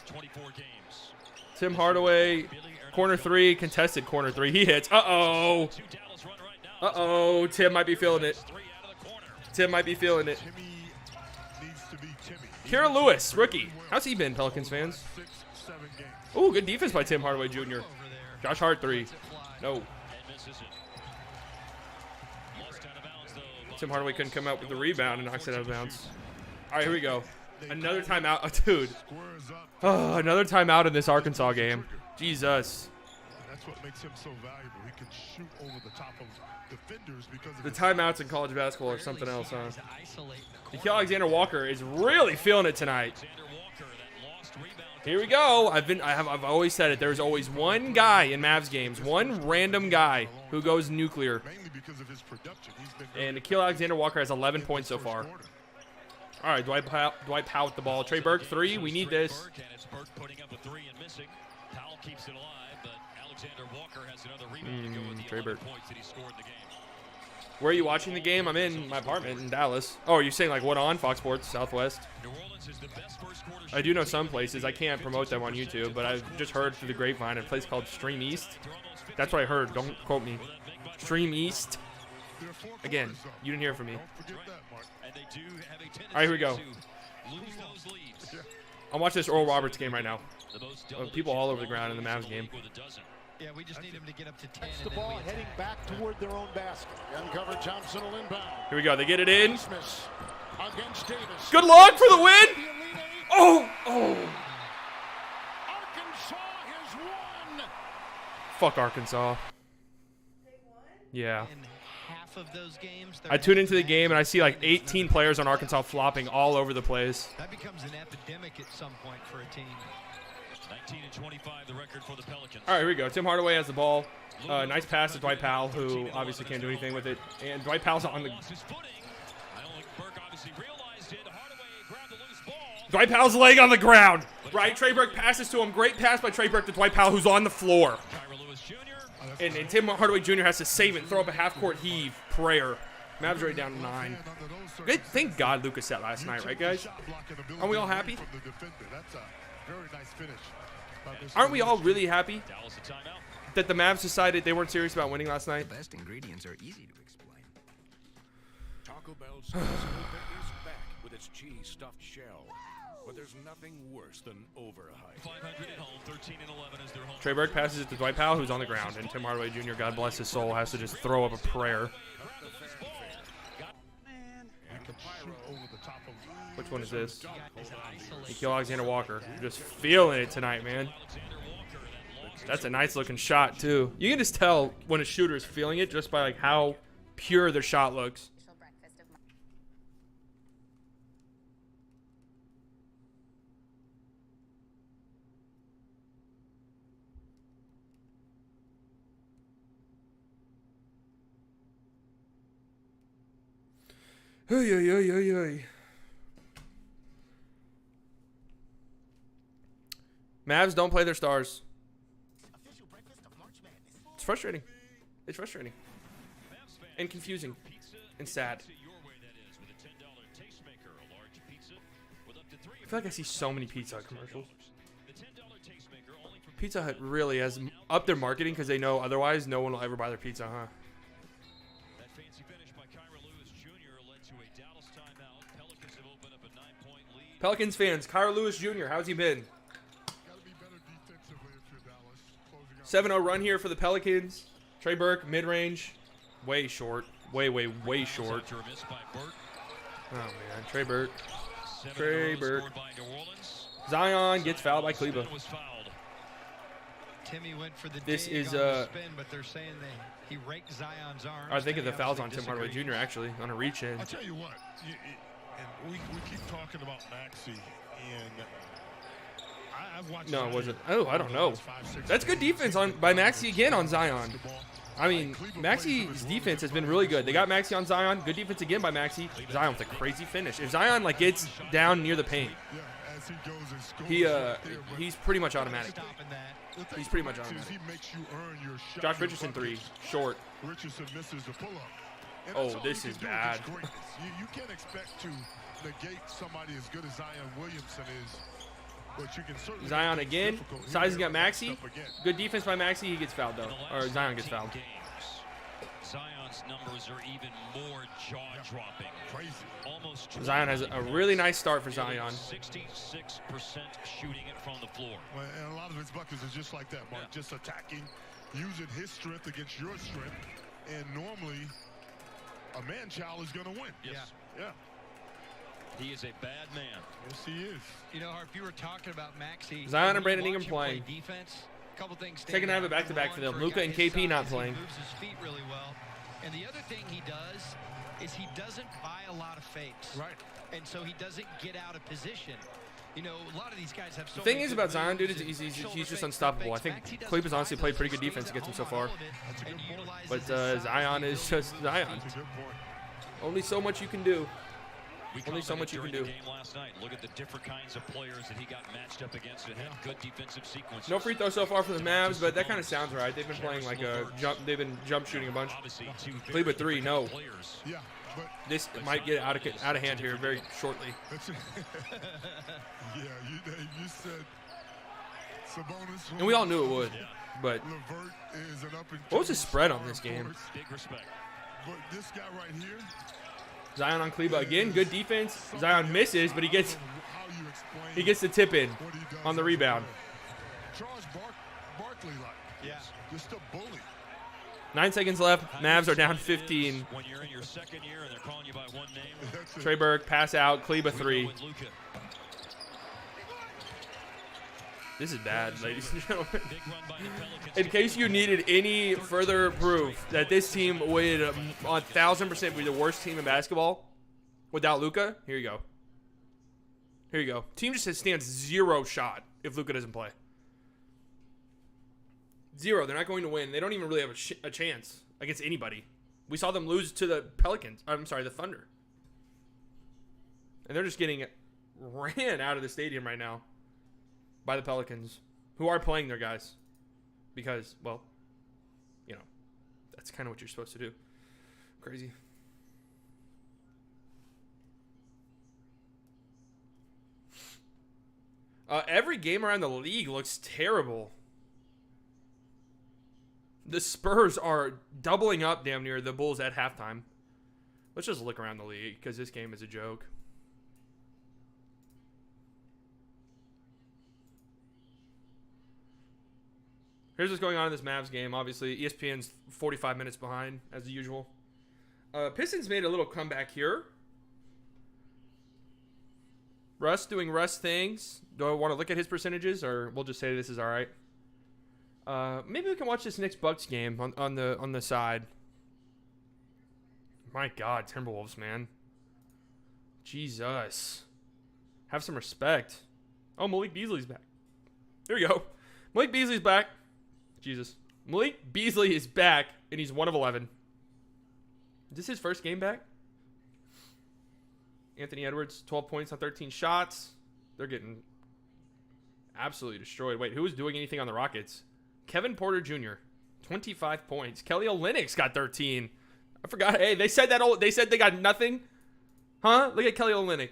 24 games. Tim Hardaway, corner 3, contested corner 3. He hits. Uh-oh. Two Dallas run right now. Uh-oh. Tim might be feeling it. 3 out of the corner. Tim might be feeling it. Timmy needs to be Timmy. Kira Lewis, rookie. How's he been, Pelicans fans? 6, 7 games. Ooh, good defense by Tim Hardaway Jr. Over there. Josh Hart 3. Lets it fly. No. And misses it. Lost out of bounds, though. Tim Hardaway couldn't come out with the rebound and knocks it out of bounds. All right, here we go. Another timeout. Oh, dude. Squares up. Oh, another timeout in this Arkansas game. Jesus. That's what makes him so valuable. He can shoot over the top of defenders because of The his timeouts in college basketball are something Rarely else, see huh? guys isolate in the Nikhil corner. Alexander Walker is really feeling it tonight. Alexander Walker, that lost rebound. Here we go. I've always said it. There's always one guy in Mavs games, one random guy who goes nuclear. mainly because of his production. He's been And Nikhil Alexander Walker has 11 points so first far. quarter. All right, Dwight Powell with the ball. Trey Burke 3. We need this. Burke, and it's Burke putting up a 3 and missing. Powell keeps it alive, but Alexander Walker has another rebound to go with the Trey 11 Burke. points that he scored in the game. Where are you watching the game? I'm in my apartment in Dallas. Oh, are you saying like what on? Fox Sports Southwest? New Orleans is the best first quarter. I do know some places. I can't promote them on YouTube, but I've just heard through the grapevine a place called Stream East. That's what I heard. Don't quote me. Stream East. There are 4 Again, quarters, though. you didn't hear from me. Don't forget that, Mark. And they do have a tendency All right, here we go. to lose those leads. I'm watching this Oral Roberts game right now. The most People all over the ground in the Mavs game. with a dozen. Yeah, we just need him to get up to 10. That's and the then ball we attack. heading back toward their own basket. Uncovered Thompson will inbound. Here we go. They get it in. Smith against Davis. Good luck for the win. The Elite Eight. Oh, oh. Arkansas has won. Fuck Arkansas. Yeah. In half of those games, I tune into the game and I see like 18 players on Arkansas flopping all over the place. That becomes an epidemic at some point for a team. 19 and 25, the record for the Pelicans. All right, here we go. Tim Hardaway has the ball. Nice pass to Dwight Powell, who obviously can't do anything with it. And Dwight Powell's on the. Lost his footing. I don't think Burke obviously realized it. Hardaway grabbed the loose ball. Dwight Powell's leg on the ground. Right, Trey Burke passes to him. Great pass by Trey Burke to Dwight Powell, who's on the floor. And Tim Hardaway Jr. has to save it and throw up a half-court heave prayer. Mavs already down to 9. Good, thank God Luka sat last night, right, guys? Aren't we all happy? Aren't we all really happy that the Mavs decided they weren't serious about winning last night? The best ingredients are easy to explain. Taco Bell's is back with its cheese stuffed shell. But there's nothing worse than overhype. 500 at home, 13 and 11 as their home. Trey Burke passes it to Dwight Powell, who's on the ground, and Tim Hardaway Jr., God bless his soul, has to just throw up a prayer. Which one is this? Nikhil Alexander Walker. Just feeling it tonight, man. That's a nice looking shot too. You can just tell when a shooter is feeling it just by like how pure their shot looks. Hey, hey, hey, hey, hey. Mavs don't play their stars. It's frustrating. It's frustrating. And confusing. And sad. I feel like I see so many Pizza Hut commercials. Pizza Hut really has upped their marketing because they know otherwise no one will ever buy their pizza, huh? Pelicans fans, Kyra Lewis Jr., how's he been? 7-0 run here for the Pelicans. Trey Burke, mid-range. Way short. Way short. Oh, man. Trey Burke. Trey Burke. Zion gets fouled by Kleba. Timmy went for the this is spin, but they're saying he raked Zion's arms. I think of the fouls on Tim Hardaway Jr. actually on a reach in. I'll tell you what, and we keep talking about Maxey, and I've watched. No, was it? Oh, I don't know. That's good defense by Maxey again on Zion. I mean, Maxey's defense has been really good. They got Maxey on Zion. Good defense again by Maxey. Zion with a crazy finish. If Zion like gets down near the paint, he's pretty much automatic. He's pretty much automatic. Josh Richardson 3, short. Richardson misses the pull-up. Oh, this is bad. You can't expect to negate somebody as good as Zion Williamson is. But you can certainly Zion again, sizing up Maxey. Good defense by Maxey. He gets fouled though, or Zion gets fouled. Zion's numbers are even more jaw-dropping. Crazy. Almost Zion has a really nice start for Zion. 66% shooting it from the floor. Well, and a lot of his buckets are just like that, Mark. Just attacking, using his strength against your strength, and normally a man-child is going to win. Yes. Yeah. He is a bad man. Yes, he is. You know, if you were talking about Maxey, Zion and Brandon Ingram playing. Defense, couple things. Second half of back-to-back for them. Luka and KP not playing. He moves his feet really well. And the other thing he does is he doesn't buy a lot of fakes. Right. And so he doesn't get out of position. You know, a lot of these guys have so The thing many is good about Zion, dude, moves is and he's shoulder just fakes, unstoppable. I foot think fakes. Maxey Cleveland's doesn't honestly buy played those pretty good things. defense against him so Stays far. at home all of it and utilizes But his size Zion and is ability just to Zion. That's a good point. Only so much you can do. Only so much you can do. Game last night. Look at the different kinds of players that he got matched up against and had good defensive sequences. No free throw so far for the Mavs, but that kind of sounds right. They've been playing like a jump. They've been jump shooting a bunch. Cleveland 3, no. Yeah, but This might get out of hand here very shortly. yeah, you said Sabonis. And we all knew it would. But LeVert is an up and what was the spread on this game? Big respect. But this guy right here. Zion on Kleba again. Good defense. Zion misses, but he gets the tip in on the rebound. Charles Barkley, just a bully. 9 seconds left. Mavs are down 15. When you're in your second year and they're calling you by one name. Trey Burke, pass out. Kleba 3. This is bad, ladies and gentlemen. In case you needed any further proof that this team would 1,000% be the worst team in basketball without Luka, here you go. Here you go. Team just stands 0 shot if Luka doesn't play. 0. They're not going to win. They don't even really have a chance against anybody. We saw them lose to the Pelicans. I'm sorry, the Thunder. And they're just getting ran out of the stadium right now. by the Pelicans, who are playing their guys. Because, well, you know, that's kind of what you're supposed to do. Crazy. Every game around the league looks terrible. The Spurs are doubling up damn near the Bulls at halftime. Let's just look around the league because this game is a joke. Here's what's going on in this Mavs game. Obviously, ESPN's 45 minutes behind, as usual. Pistons made a little comeback here. Russ doing Russ things. Do I want to look at his percentages, or we'll just say this is all right? Maybe we can watch this Knicks Bucks game on the side. My God, Timberwolves, man. Jesus. Have some respect. Oh, Malik Beasley's back. There you go. Malik Beasley's back. Jesus. Malik Beasley is back, and he's 1 of 11. Is this his first game back? Anthony Edwards, 12 points on 13 shots. They're getting absolutely destroyed. Wait, who was doing anything on the Rockets? Kevin Porter Jr., 25 points. Kelly Olynyk got 13. I forgot. Hey, they said they got nothing. Huh? Look at Kelly Olynyk.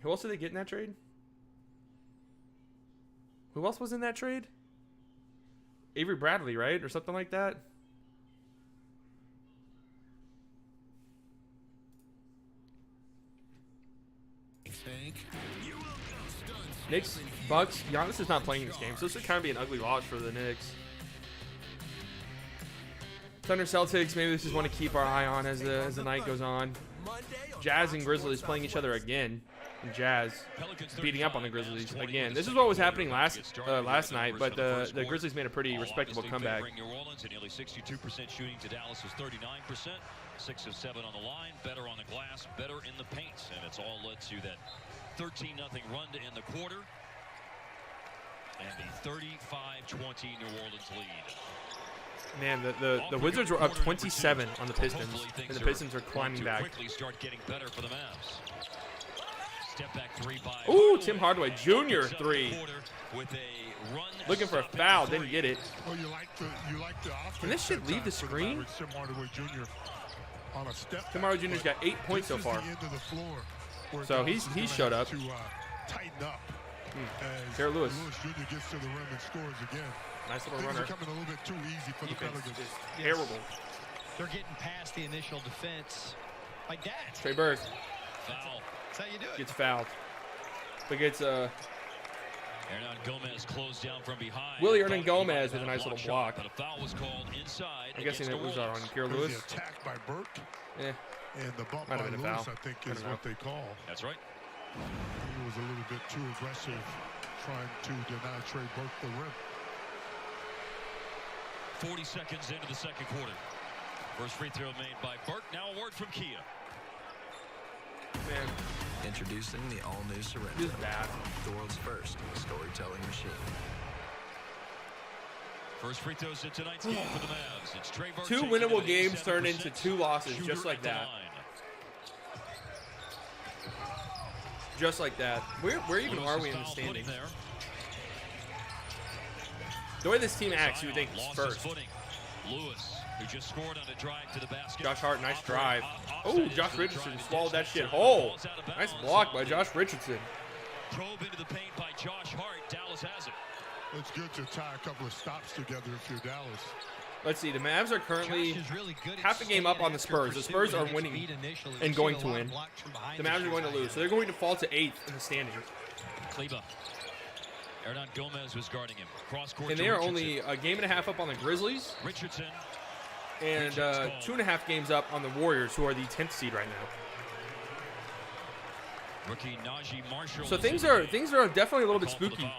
Who else did they get in that trade? Who else was in that trade? Avery Bradley, right? Or something like that. Knicks, Bucks. Giannis is not playing this game, so this would kind of be an ugly loss for the Knicks. Thunder Celtics, maybe this is one to keep our eye on as the night goes on. Jazz and Grizzlies playing each other again. And Jazz beating up on the Grizzlies again. This is what was happening last night, but the Grizzlies made a pretty respectable comeback. New Orleans at nearly 62% shooting to Dallas is 39%. 6 of 7 on the line, better on the glass, better in the paint, and it's all led to that 13-0 run to end the quarter, and the 35-20 New Orleans lead. Man, the Wizards were up 27 on the Pistons, and the Pistons are climbing back. Quickly start getting better for the Mavs. Step back three by Ooh, Tim Hardaway Jr. 3. With a run looking for a foul, didn't get it. Well, you like the offense. Can this shit leave the screen? Tim Hardaway Jr. on a step. Tim Hardaway Jr.'s got 8 points so far. The end of the floor So he's showed up. To tighten up. Jared Lewis. Lewis Jr. gets to the rim and scores again. Nice little Things runner. are coming a little bit too easy for the Pelicans. Terrible. They're getting past the initial defense like that. Trey Burke foul. That's how you do it. gets fouled. But gets Hernan Gomez closed down from behind. Willie Hernan Gomez with a nice little block. But a foul was called inside. I'm guessing it was on Jared Lewis. The attack by Burke. Yeah. And the bump Might by have been a Lewis, foul. I think, is what they call. That's right. He was a little bit too aggressive trying to deny Trey Burke the rim. 40 seconds into the second quarter. First free throw made by Burke. Now a word from Kia. Man, Introducing the all-new Surrender. this is bad. The world's first storytelling machine. First free throws in tonight's game for the Mavs. It's Trey Burke. 2 winnable games turned into 2 losses, just like that. Just like that. Where even are we in the standings? The way this team acts, you would think it's first. Lewis, who just scored on a drive to the basket. Josh Hart, nice drive. Oh, Josh Richardson swallowed that shit whole. Nice block by Josh Richardson. Probe into the paint by Josh Hart. Dallas has it. It's good to tie a couple of stops together if you're Dallas. Let's see. The Mavs are currently half a game up on the Spurs. The Spurs are winning and going to win. The Mavs are going to lose, so they're going to fall to 8th in the standings. Kleba. Hernan Gomez was guarding him. Cross court. And they are only a game and a half up on the Grizzlies. Richardson. And 2.5 games up on the Warriors, who are the 10th seed right now. Rookie Najee Marshall. So things are definitely a little bit spooky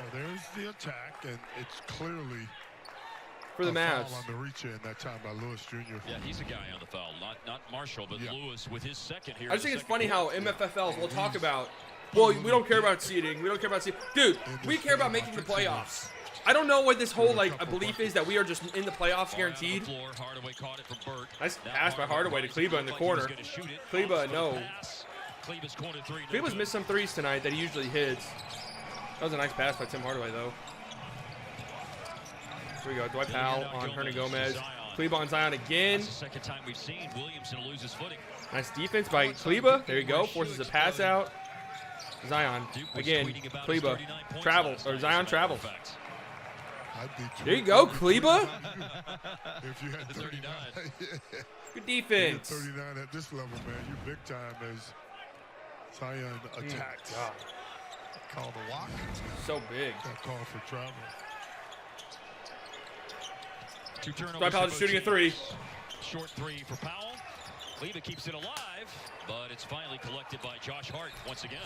Oh, there's the attack, and it's clearly for the a Mavs. foul on the reach in that time by Lewis Jr. Yeah, he's a guy on the foul. Not Marshall, but Lewis with his second here. I just think it's funny how MFFLs will talk about, well, we don't care about seeding. We don't care about seeding. Dude, we care about making the playoffs. I don't know what this whole a belief is that we are just in the playoffs guaranteed. Hardaway caught it from Burke. Nice pass by Hardaway to Kleba in the corner. Kleba, no. Kleba's corner three. Kleba's missed some threes tonight that he usually hits. That was a nice pass by Tim Hardaway, though. Here we go. Dwight Powell on Hernangomez. Kleba on Zion again. That's the second time we've seen Williamson lose his footing. Nice defense by Kleba. There you go. Forces a pass out. Zion again. Kleba travels, or Zion travels. There you go, Kleba. If you had 39. Good defense. 39 at this level, man. You're big time as Zion attacks. Called a walk. So big. That call for travel. 2 turnovers. Dwight Powell shooting a 3. Short 3 for Powell. Kleba keeps it alive, but it's finally collected by Josh Hart once again.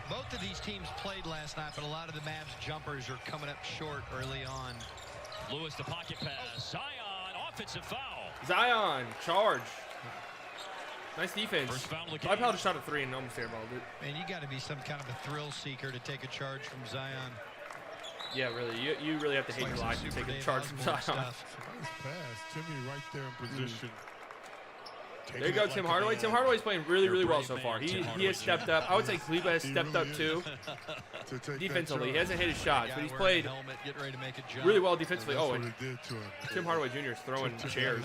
Both of these teams played last night, but a lot of the Mavs jumpers are coming up short early on. Lewis, the pocket pass. Zion, offensive foul. Zion, charge. Nice defense. First foul of the Dwight game. Powell just shot a 3 and almost airballed it. Man, you got to be some kind of a thrill seeker to take a charge from Zion. Yeah, really. You really have to hate your life to take a charge from Zion. Nice pass. Timmy right there in position. There you go, Tim Hardaway. Tim Hardaway's playing really, really well so far. He has stepped up. I would say Kleba has stepped up too. Defensively, he hasn't hit his shots, but he's played really well defensively. Oh, and Tim Hardaway Jr. is throwing chairs.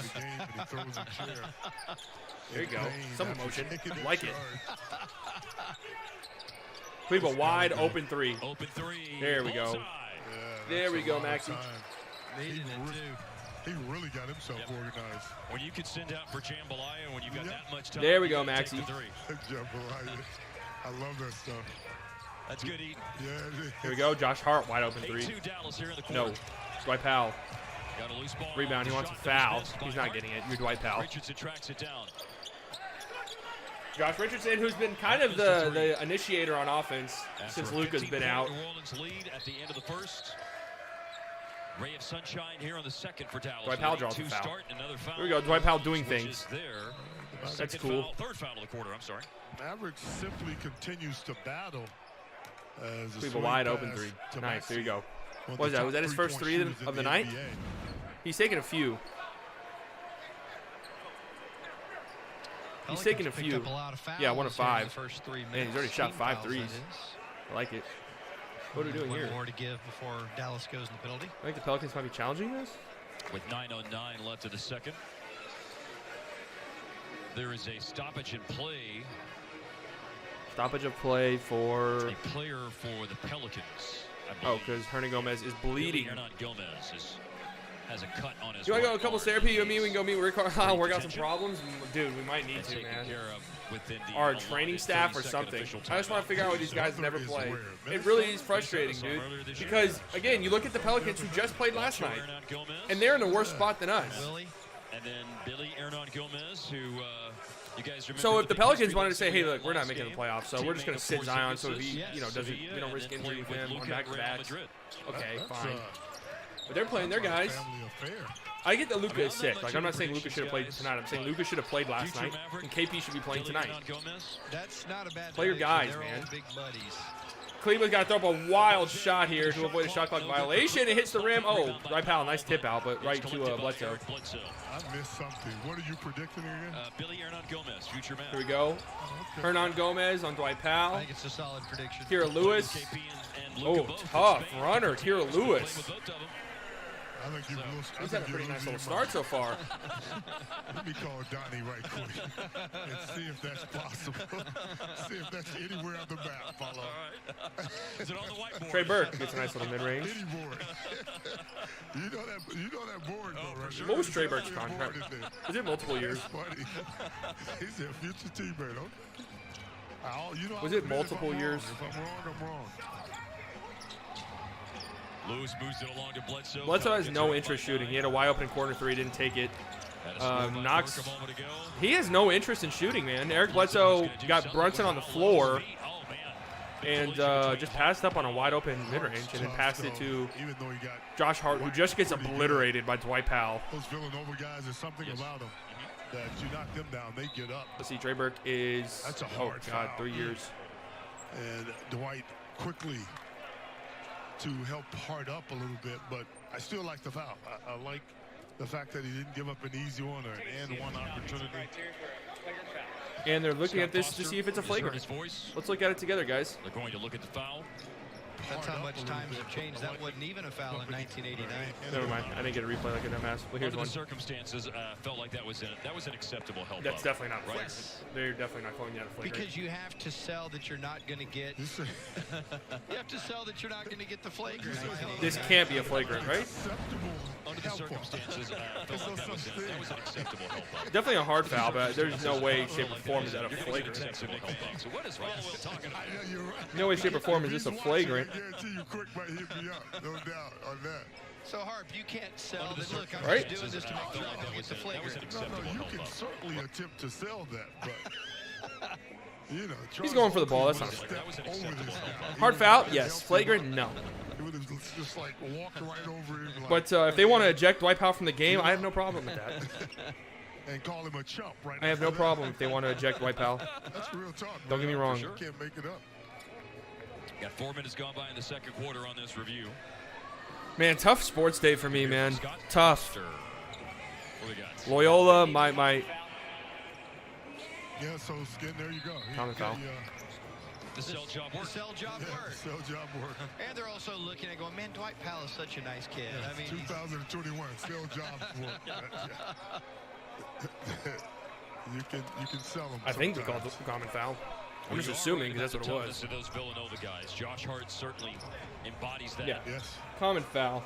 There you go. Some emotion. Like it. Kleba wide open 3. Open 3. There we go. There we go, Maxie. He really got himself organized. When you could send out for Jambalaya, when you got that much time. There we go, Maxie. Jambalaya. I love that stuff. That's good eating. Yeah. Here we go. Josh Hart wide open 3. 8-2 Dallas here in the No. quarter. Dwight Powell. Got a loose ball. Rebound. He wants a foul. He's not getting it. You're Dwight Powell. Richardson tracks it down. Josh Richardson, who's been kind of the initiator on offense since Luka's been out. New Orleans lead at the end of the first. Ray of sunshine here on the second for Dallas. Dwight Powell draws a foul. Start, another foul. Here we go. Dwight Powell doing things. There. That's cool. Foul, third foul of the quarter. I'm sorry. Mavericks simply continues to battle. Kleba wide open 3. Nice. There you go. What was that? Was that his first 3 of the night? He's taking a few. He's taking a few. Yeah, 1 of 5. Man, he's already shot 5 threes. I like it. What are we doing here? More to give before Dallas goes in the penalty. I think the Pelicans might be challenging us. With 9:09 left in the second, there is a stoppage in play. Stoppage of play for a player for the Pelicans. Oh, because Hernangomez is bleeding. Hernangomez has a cut on his. You want to go a couple therapy? You and me? We can go meet Rick Carlisle, work out some problems. Dude, we might need to, man. Our training staff or something. I just want to figure out why these guys never play. It really is frustrating, dude. Because, again, you look at the Pelicans who just played last night, and they're in a worse spot than us. And then Billy Hernangomez, who you guys remember. So if the Pelicans wanted to say, hey, look, we're not making the playoffs, so we're just going to sit Zion so he, doesn't, we don't risk injury with him on back-to-backs. Okay, fine. But they're playing their guys. I get that Luka is sick. Like, I'm not saying Luka should have played tonight. I'm saying Luka should have played last night, and KP should be playing tonight. Play your guys, man. Cleveland's got to throw up a wild shot here to avoid a shot clock violation. It hits the rim. Oh, Dwight Powell, nice tip out, but right to Bledsoe. I missed something. What are you predicting again? Billy Hernangomez, future man. Here we go. Hernangomez on Dwight Powell. I think it's a solid prediction. Kira Lewis. Oh, tough runner, Kira Lewis. He's had a pretty nice little start so far. Let me call Donnie right quick and see if that's possible. See if that's anywhere on the map, follow. All right. Is it on the whiteboard? Trey Burke gets a nice little mid-range. Any board. you know that board, though, right? Sure. What was Trey Burke's contract? Was it multiple years? He said future teammate. Okay. Was it multiple years? If I'm wrong, I'm wrong. Lewis moves it along to Bledsoe. Bledsoe has no interest shooting. He had a wide open corner 3, didn't take it. Knox, he has no interest in shooting, man. Eric Bledsoe got Brunson on the floor and just passed up on a wide open mid-range and then passed it to Josh Hart, who just gets obliterated by Dwight Powell. Those Villanova guys, there's something about them that you knock them down, they get up. Let's see, Trey Burke is, That's a hard foul. 3 years. And Dwight quickly to help Hart up a little bit, but I still like the foul. I like the fact that he didn't give up an easy one or an and one opportunity. And they're looking at this to see if it's a flagrant. Let's look at it together, guys. They're going to look at the foul. That's how much times have changed. That wasn't even a foul in 1989. Never mind. I didn't get a replay like a dumbass. But here's Under one. the circumstances, felt like that was an acceptable help. That's definitely not right. flagrant. They're definitely not calling that a flagrant. Because you have to sell that you're not going to get. You have to sell that you're not going to get the flagrant. This can't be a flagrant, right? Under the circumstances, felt like that was an acceptable help. Definitely a hard foul, but there's no way, shape, or form is that a flagrant. So what is Roswell talking about? No way, shape, or form is this a flagrant. I guarantee you, Quick might hit me up. No doubt on that. So, Harp, you can't sell that. Look, I'm Right? just doing this to make sure I don't get the flagrant. No, you can certainly attempt to sell that, but you know, He's going for the ball. That's not a step flagrant. over this guy. Hard foul? Yes. Flagrant? No. He would have just like walked right over him. Like, But if they want to eject Dwight Powell from the game, I have no problem with that. and call him a chump, right? I have no after that. problem if they want to eject Dwight Powell. That's real talk. Don't get me wrong. You can't make it up. Got 4 minutes gone by in the second quarter on this review. Man, tough sports day for me, man. Tough. What do we got? Loyola, my Yeah, so Skin, there you go. Common foul. The sell job work. Sell job work. Sell job work. And they're also looking at going, man, Dwight Powell is such a nice kid. I mean, 2021, sell job work. You can sell them. I think they called the common foul. I'm just assuming because that's what it was. To those Villanova guys. Josh Hart certainly embodies that. Yeah. Yes. Common foul.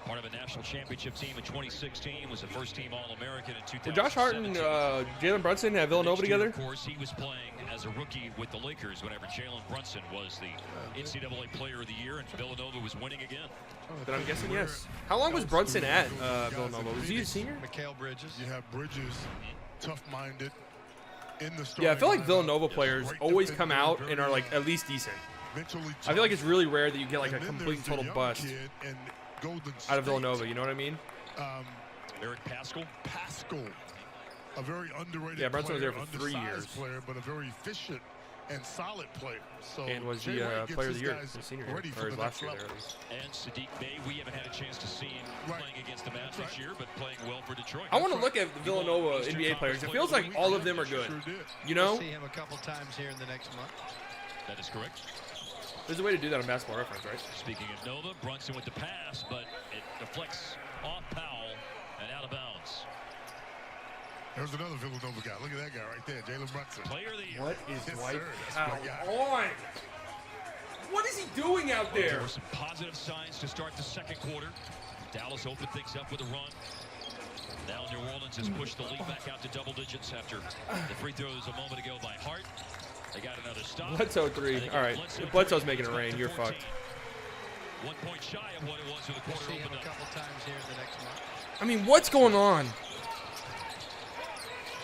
Part of a national championship team in 2016, was a first-team All-American in 2017. Were Josh Hart and Jalen Brunson at Villanova together? Of course, he was playing as a rookie with the Lakers whenever Jalen Brunson was the NCAA Player of the Year, and Villanova was winning again. Then I'm guessing yes. How long was Brunson at Villanova? Was he a senior? Mikal Bridges. You have Bridges, tough-minded. Yeah, I feel like Villanova players always come out and are like at least decent. I feel like it's really rare that you get like a complete and total bust out of Villanova. You know what I mean? Eric Paschal. A very underrated Yeah, Brunson was there player, for 3 years. undersized player, but a very efficient and solid player. So And was Jay the Wright gets player of the his year, guys his senior ready year, for or his the last next year there level. at least. And Sadiq Bey, we haven't had a chance to see him playing against the Mavs this year, but playing well for Detroit. I want to look at the Villanova NBA players. It feels like all of them are good. You know? We'll see him a couple times here in the next month. That is correct. There's a way to do that on Basketball Reference, right? Speaking of Nova, Brunson with the pass, but it deflects off Powell and out of bounds. There's another Villanova guy. Look at that guy right there, Jalen Brunson. Player of the year. What is Yes, Dwight sir. That's my guy. Powell on? What is he doing out there? There were some positive signs to start the second quarter. Dallas opened things up with a run. Now New Orleans has pushed the lead back out to double digits after the free throws a moment ago by Hart. They got another stop. Bledsoe 3. All right. If Bledsoe's making it rain, you're fucked. 1 point shy of what it was with the We'll quarter see him opened a up. couple times here in the next month. I mean, what's going on?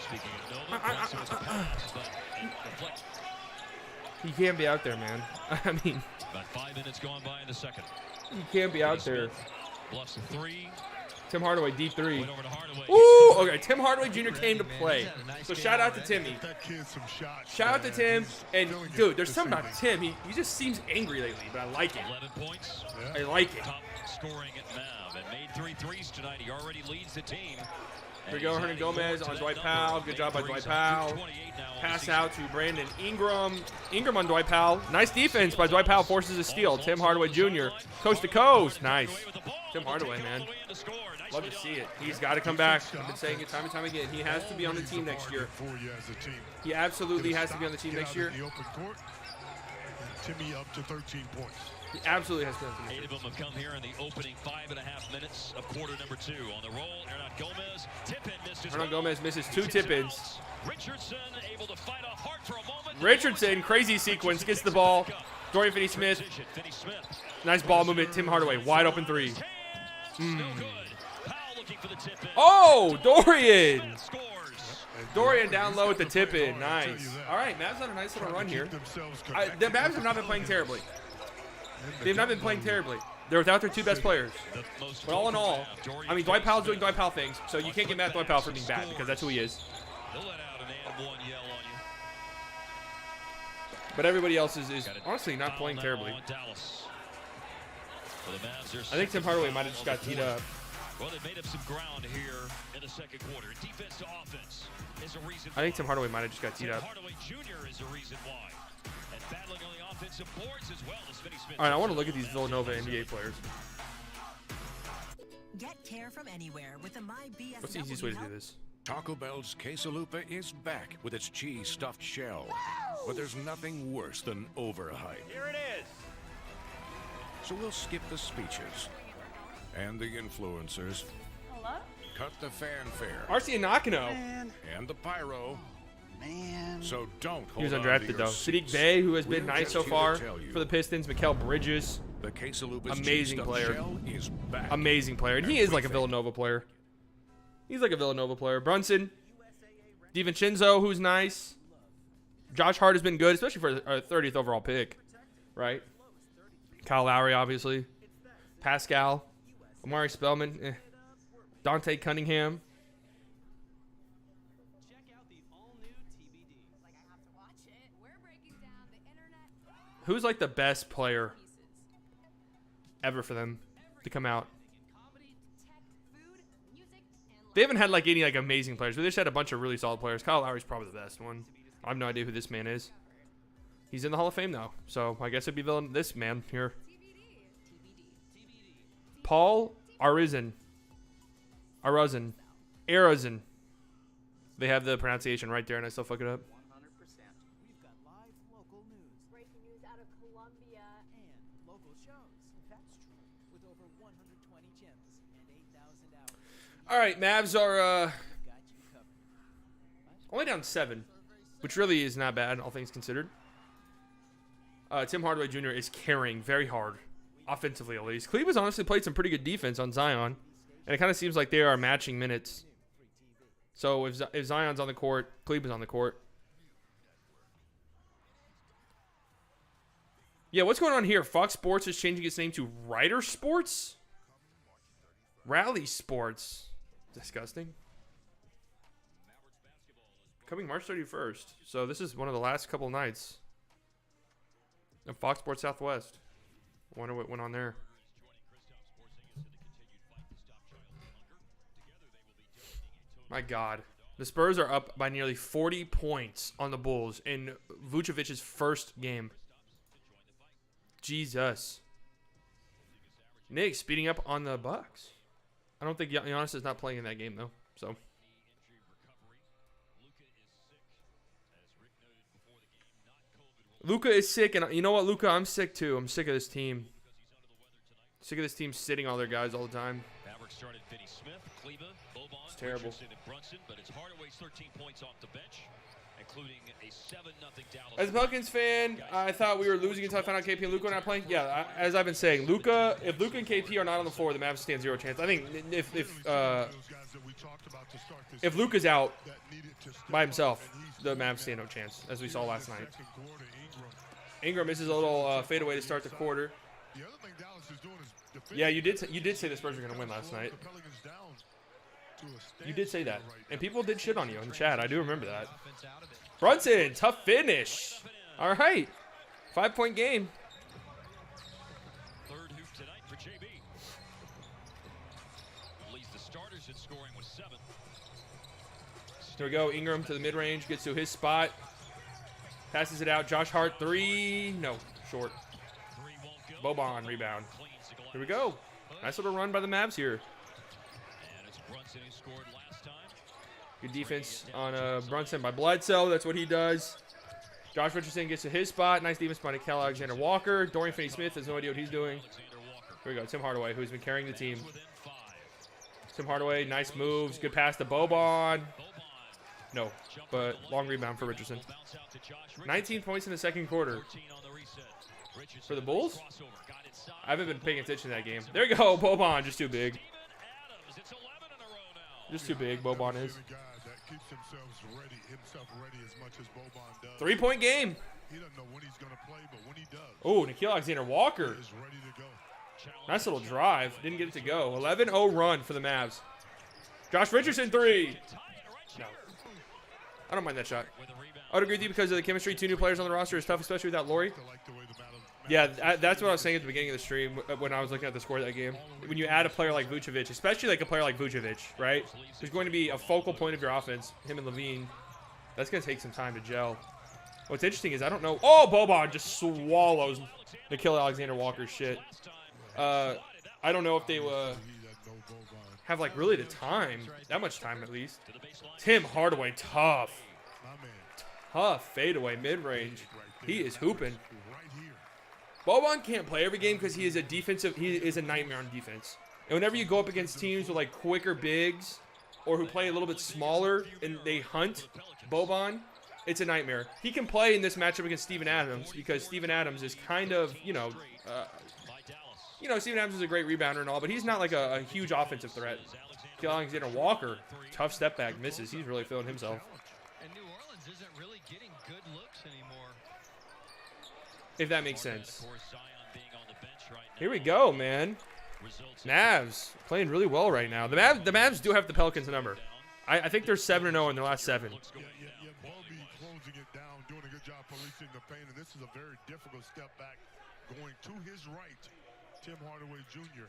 Speaking of Nova, Brunson with the pass, but deflect. He can't be out there, man. I mean, About 5 minutes gone by in the second. he can't be out there. Bluffs a three. Tim Hardaway, D3. Went over to Hardaway. Ooh, okay. Tim Hardaway Jr. came to play. So shout out to Timmy. That kid some shots. Shout out to man. Tim. He's And killing it dude, there's this something about evening. Tim. He just seems angry lately, but I like it. 11 points. I like it. Top scoring at Mav, and made 3 threes tonight. He already leads the team. Here we go, Hernan Gomez on Dwight Powell. Good job by Dwight Powell. Pass out to Brandon Ingram. Ingram on Dwight Powell. Nice defense by Dwight Powell. Forces a steal. Tim Hardaway Jr. Coast to coast. Nice. Tim Hardaway, man. Love to see it. He's got to come back. I've been saying it time and time again. He has to be on the team next year. For you as a team. He absolutely has to be on the team Get next out year. in the open court. And Timmy up to 13 points. He absolutely has to be on the team 8 next of them have come here in the opening 5.5 minutes of quarter number 2. On the roll, Hernan Gomez. Tip-in missed his Hernan ball. Gomez misses 2 tip-ins. Richardson able to fight off Hart for a moment. Richardson, crazy sequence, gets the ball. Dorian Finney-Smith. Finney-Smith. Nice ball movement. Tim Hardaway, wide open 3. No good. Powell looking for the tip-in. Oh, Dorian. Scores. Dorian down low at the tip-in. Nice. All right, Mavs on a nice little run here. The Mavs have not been playing terribly. They've not been playing terribly. They're without their 2 best players. But all in all, I mean, Dwight Powell's doing Dwight Powell things, so you can't get mad at Dwight Powell for being bad because that's who he is. They'll let out an and one yell on you. But everybody else is honestly not Foul playing now terribly. on Dallas. For the Mavs, they're I think Tim second Hardaway foul might have just on got the teed quarter. up. Well, they made up some ground here in the second quarter. Defense to offense is a reason I think why. Tim Hardaway might have just got teed Tim up. Hardaway Jr. is the reason why. And battling on the offensive boards as well as Finney Smith. All right, I want to look at these Villanova NBA players. Get care from anywhere with the MyBSW. What's the easiest way to do this? Taco Bell's quesalupa is back with its cheese stuffed shell. But there's nothing worse than overhype. Here it is. So we'll skip the speeches and the influencers. Hello? Cut the fanfare Arcia Nakano. and the pyro. Man. So don't He was hold on to undrafted your though. seats. Sadiq Bey, who has been We're nice just so here to far tell you for the Pistons. Mikal Bridges, the quesalupa's amazing cheese-stuffed player. shell is back. amazing player, and he is like a Villanova player. He's like a Villanova player. Brunson, DiVincenzo, who's nice. Josh Hart has been good, especially for a 30th overall pick, right? Kyle Lowry, obviously. Pascal, Amari Spellman, Dante Cunningham. Who's like the best player ever for them to come out? They haven't had like any like amazing players, but they just had a bunch of really solid players. Kyle Lowry's probably the best one. I have no idea who this man is. He's in the Hall of Fame though, so I guess it'd be this man here. Paul Arizin. They have the pronunciation right there, and I still fuck it up. All right, Mavs are only down 7, which really is not bad, all things considered. Tim Hardaway Jr. is carrying very hard, offensively at least. Cleveland's honestly played some pretty good defense on Zion, and it kind of seems like they are matching minutes. So if Zion's on the court, Cleveland's on the court. Yeah, what's going on here? Fox Sports is changing its name to Ryder Sports? Rally Sports. Disgusting. Coming March 31st. So this is one of the last couple nights of Fox Sports Southwest. I wonder what went on there. My God. The Spurs are up by nearly 40 points on the Bulls in Vucevic's first game. Jesus. Nick speeding up on the Bucks. I don't think Giannis is not playing in that game, though. So. Luka is sick, and you know what, Luka? I'm sick, too. I'm sick of this team. Sick of this team sitting all their guys all the time. Mavericks started Finney Smith, Kleba, Boban, It's terrible. Richardson, and Brunson, but it's Hardaway's 13 points off the bench, including a 7-0 Dallas. As a Pelicans fan, I thought we were losing until I found out KP and Luka are not playing. Yeah, as I've been saying, if Luka and KP are not on the floor, the Mavs stand 0 chance. I think if Luka's out by himself, the Mavs stand no chance, as we saw last night. Ingram misses a little fadeaway to start the quarter. Yeah, you did say the Spurs were going to win last night. You did say that. And people did shit on you in the chat. I do remember that. Brunson, tough finish. All right. 5-point game. Third hoop tonight for JB. Leads the starters in scoring with 7. There we go. Ingram to the mid-range. Gets to his spot. Passes it out. Josh Hart, 3. No, short. Boban, rebound. Here we go. Nice little run by the Mavs here. And it's Brunson who scored last time. Good defense on Brunson by Bledsoe. That's what he does. Josh Richardson gets to his spot. Nice defense by Nickel Alexander-Walker. Dorian Finney-Smith has no idea what he's doing. Here we go. Tim Hardaway, who's been carrying the team. Tim Hardaway, nice moves. Good pass to Boban. No, but long rebound for Richardson. 19 points in the second quarter. For the Bulls? I haven't been paying attention to that game. There you go, Boban, just too big. Just too big, Boban is. 3-point game. Oh, Nickel Alexander-Walker. Nice little drive. Didn't get it to go. 11-0 run for the Mavs. Josh Richardson, 3. No. I don't mind that shot. I would agree with you because of the chemistry. 2 new players on the roster is tough, especially without Laurie. Yeah, that's what I was saying at the beginning of the stream when I was looking at the score of that game. When you add a player like Vucevic, especially like a player like Vucevic, right? Who's going to be a focal point of your offense, him and Levine. That's going to take some time to gel. What's interesting is I don't know. Oh, Boban just swallows Nickeil Alexander-Walker's shit. I don't know if they have like really the time, that much time at least. Tim Hardaway, tough fadeaway mid-range. He is hooping. Boban can't play every game because he is a nightmare on defense. And whenever you go up against teams with like quicker bigs or who play a little bit smaller and they hunt Boban, it's a nightmare. He can play in this matchup against Steven Adams because Steven Adams is kind of, Steven Adams is a great rebounder and all, but he's not like a huge offensive threat. Alexander Walker, tough step back, misses. He's really feeling himself. And New Orleans isn't really getting good looks anymore. If that makes sense. Here we go, man. Mavs playing really well right now. The Mavs do have the Pelicans number. I think they're 7-0 in their last 7. Bobby closing it down, doing a good job policing the paint, and this is a very difficult step back going to his right. Tim Hardaway Jr.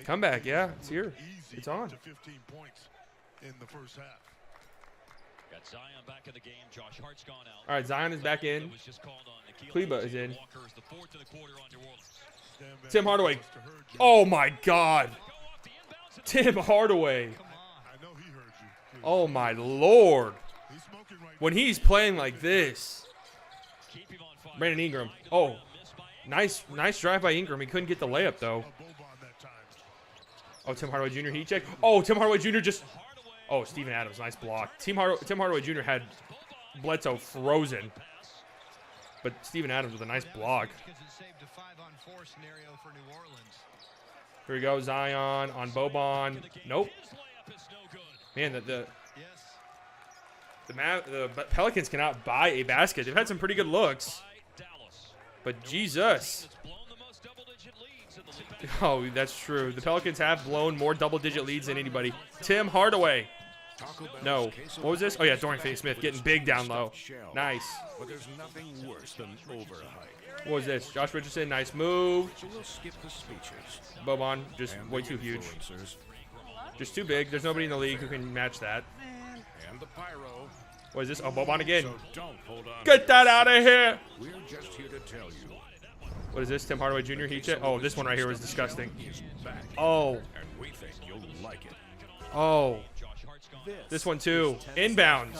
Comeback, yeah, it's here. It's on. To 15 points in the first half. Got Zion back in the game. Josh Hart's gone out. All right, Zion is back in. Kleba is in. Tim Hardaway. Oh my God. Tim Hardaway. Oh my Lord. When he's playing like this. Brandon Ingram. Oh, nice drive by Ingram. He couldn't get the layup though. Oh, Tim Hardaway Jr. heat check. Oh, Tim Hardaway Jr. just. Oh, Steven Adams, nice block. Tim Hardaway Jr. had Bledsoe frozen. But Steven Adams with a nice block. Here we go, Zion on Boban. Nope. Man, the Pelicans cannot buy a basket. They've had some pretty good looks. But Jesus. Oh, that's true. The Pelicans have blown more double-digit leads than anybody. Tim Hardaway. No. What was this? Oh, yeah, Dorian Finney-Smith getting big down low. Nice. But there's nothing worse than overhype. What was this? Josh Richardson, nice move. Boban, just way too huge. Just too big. There's nobody in the league who can match that. And the pyro. What is this? Oh, Boban again. So don't hold on. Get that out of here. We're just here to tell you. What is this? Tim Hardaway Jr. heat check? Oh, this one right here was disgusting. Oh. And we think you'll like it. Oh. This one too. Inbounds.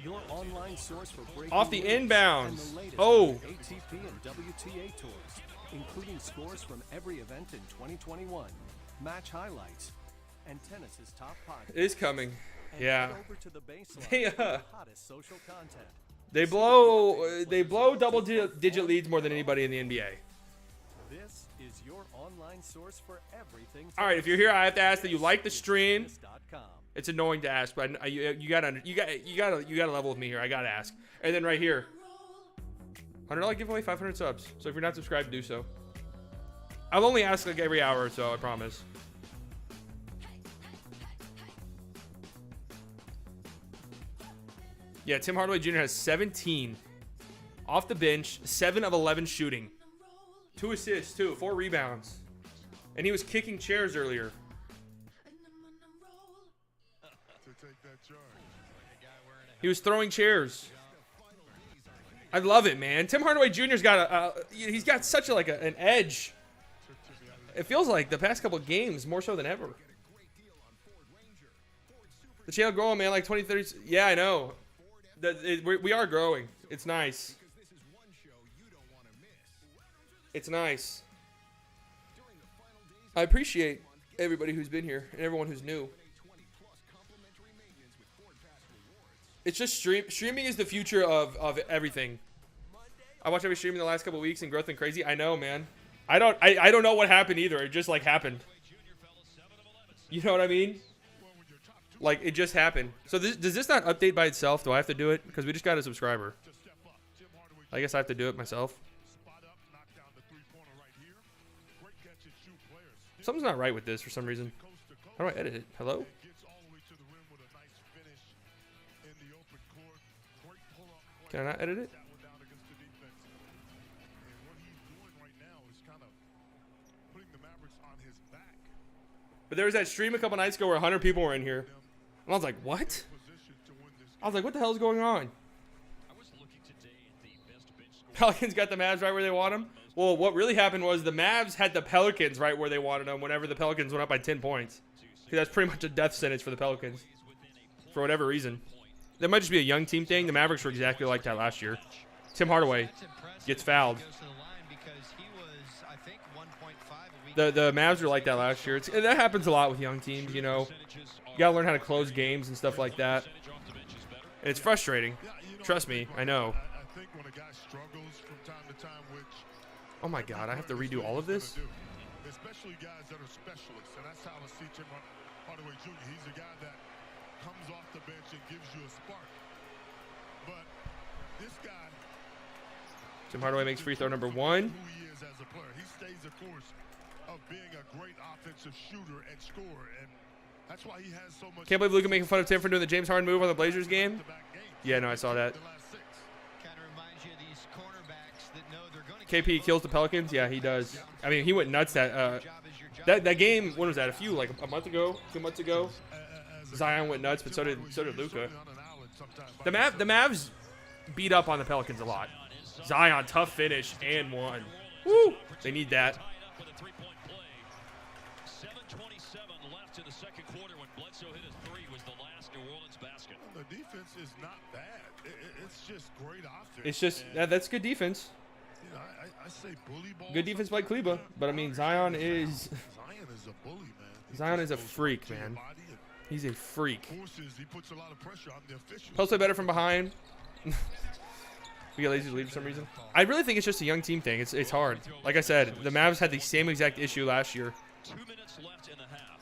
Your online source for off the inbounds. Oh. ATP and WTA tours, including scores from every event in 2021, match highlights, and tennis's top podcast. It is coming. Yeah. Hottest social content. They blow double-digit leads more than anybody in the NBA. This is your online source for everything. All right, if you're here, I have to ask that you like the stream. It's annoying to ask, but you gotta level with me here. I gotta ask. And then right here, $100 giveaway, 500 subs. So if you're not subscribed, do so. I'll only ask like every hour or so, I promise. Yeah, Tim Hardaway Jr. has 17 off the bench, 7 of 11 shooting, 2 assists, 4 rebounds, and he was kicking chairs earlier. He was throwing chairs. I love it, man. Tim Hardaway Jr.'s got he's got such an edge. It feels like the past couple of games more so than ever. The channel growing, man, like 20, 30. Yeah, I know. We are growing. It's nice. It's nice. I appreciate everybody who's been here and everyone who's new. It's just streaming is the future of everything. I watched every stream in the last couple of weeks and growth and crazy. I know, man. I don't know what happened either. It just like happened. You know what I mean? Like it just happened. So does this not update by itself? Do I have to do it? Because we just got a subscriber. I guess I have to do it myself. Something's not right with this for some reason. How do I edit it? Hello? Can I not edit it? But there was that stream a couple nights ago where 100 people were in here. And I was like, what? I was like, what the hell is going on? I was looking today at the Pelicans got the Mavs right where they want them. Well, what really happened was the Mavs had the Pelicans right where they wanted them whenever the Pelicans went up by 10 points. Because that's pretty much a death sentence for the Pelicans. For whatever reason. That might just be a young team thing. The Mavericks were exactly like that last year. Tim Hardaway gets fouled. The Mavs were like that last year. That happens a lot with young teams, you know. You got to learn how to close games and stuff like that. And it's frustrating. Trust me, I know. Oh my God, I have to redo all of this? Especially guys that are specialists, and that's how I see Tim Hardaway Jr. He's a guy that comes off the bench and gives you a spark. But this guy, Tim Hardaway makes free throw number 1. who he is as a player, he stays the course of being a great offensive shooter and scorer, and that's why he has so much. Can't believe Luka making fun of Tim for doing the James Harden move on the Blazers game. Yeah, no, I saw that. KP kills the Pelicans. Yeah, he does. I mean, he went nuts that game. When was that? A month ago, 2 months ago. Zion went nuts, but so did Luka. The Mavs beat up on the Pelicans a lot. Zion, tough finish and one. Woo! They need that. 7:27 left in the second quarter when Bledsoe hit his three was the last New Orleans basket. The defense is not bad. It's just great offense. It's just that's good defense. You know, I say bully ball. Good defense by Kleba, but I mean Zion is a bully, man. Zion is a freak, man. He's a freak. He puts a lot of pressure on the officials. Post play better from behind. We get lazy to lead for some reason. I really think it's just a young team thing. It's hard. Like I said, the Mavs had the same exact issue last year. 2 minutes left in the half.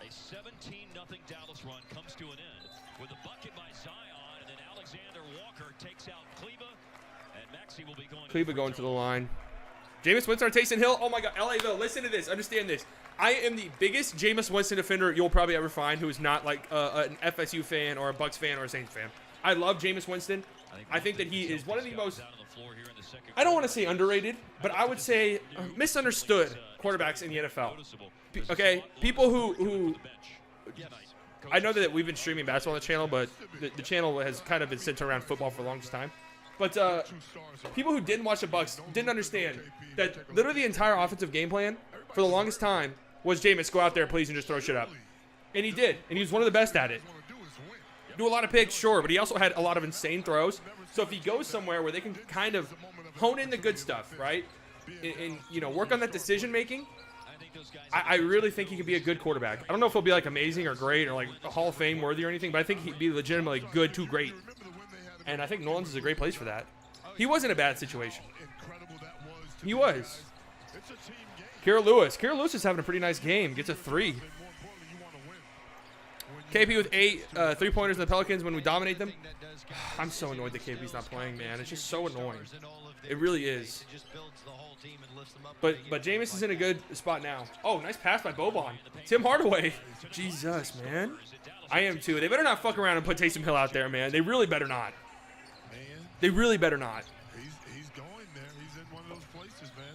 A 17-0 Dallas run comes to an end with a bucket by Zion, and then Alexander Walker takes out Kleba, and Maxey will be going. Kleba going to the line. Jameis Winston, Taysom Hill. Oh my God, LAville. Listen to this. Understand this. I am the biggest Jameis Winston defender you'll probably ever find, who is not like an FSU fan or a Bucks fan or a Saints fan. I love Jameis Winston. I think that he is one of the most, I don't want to say underrated, but I would say misunderstood quarterbacks in the NFL. Okay, people who I know that we've been streaming basketball on the channel, but the channel has kind of been centered around football for the longest time. But people who didn't watch the Bucks didn't understand that literally the entire offensive game plan for the longest time was Jameis, go out there, please, and just throw shit up. And he did, and he was one of the best at it. Do a lot of picks, sure, but he also had a lot of insane throws. So if he goes somewhere where they can kind of hone in the good stuff, right, and you know, work on that decision making, I really think he could be a good quarterback. I don't know if he'll be like amazing or great or like a Hall of Fame worthy or anything, but I think he'd be legitimately good to great. And I think New Orleans is a great place for that. He was in a bad situation. He was. Kira Lewis is having a pretty nice game. Gets a 3. KP with 8 3-pointers in the Pelicans when we dominate them. I'm so annoyed that KP's not playing, man. It's just so annoying. It really is. But Jameis is in a good spot now. Oh, nice pass by Boban. Tim Hardaway. Jesus, man. I am too. They better not fuck around and put Taysom Hill out there, man. They really better not. They really better not. He's going there. He's in one of those places, man.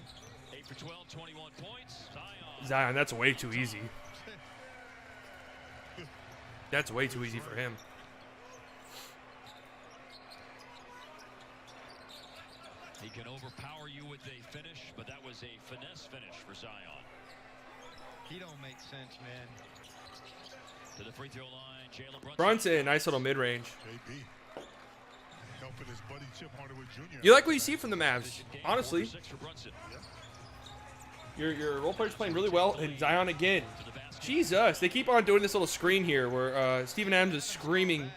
8 for 12, 21 points. Zion, that's way too easy. That's way too easy for him. He can overpower you with a finish, but that was a finesse finish for Zion. He don't make sense, man. To the free throw line, Jalen Brunson, nice little mid-range. Helping his buddy Tim Hardaway Jr. You like what you see from the Mavs, honestly. Your role player's playing really well, and Zion again. Jesus, they keep on doing this little screen here where Steven Adams is screening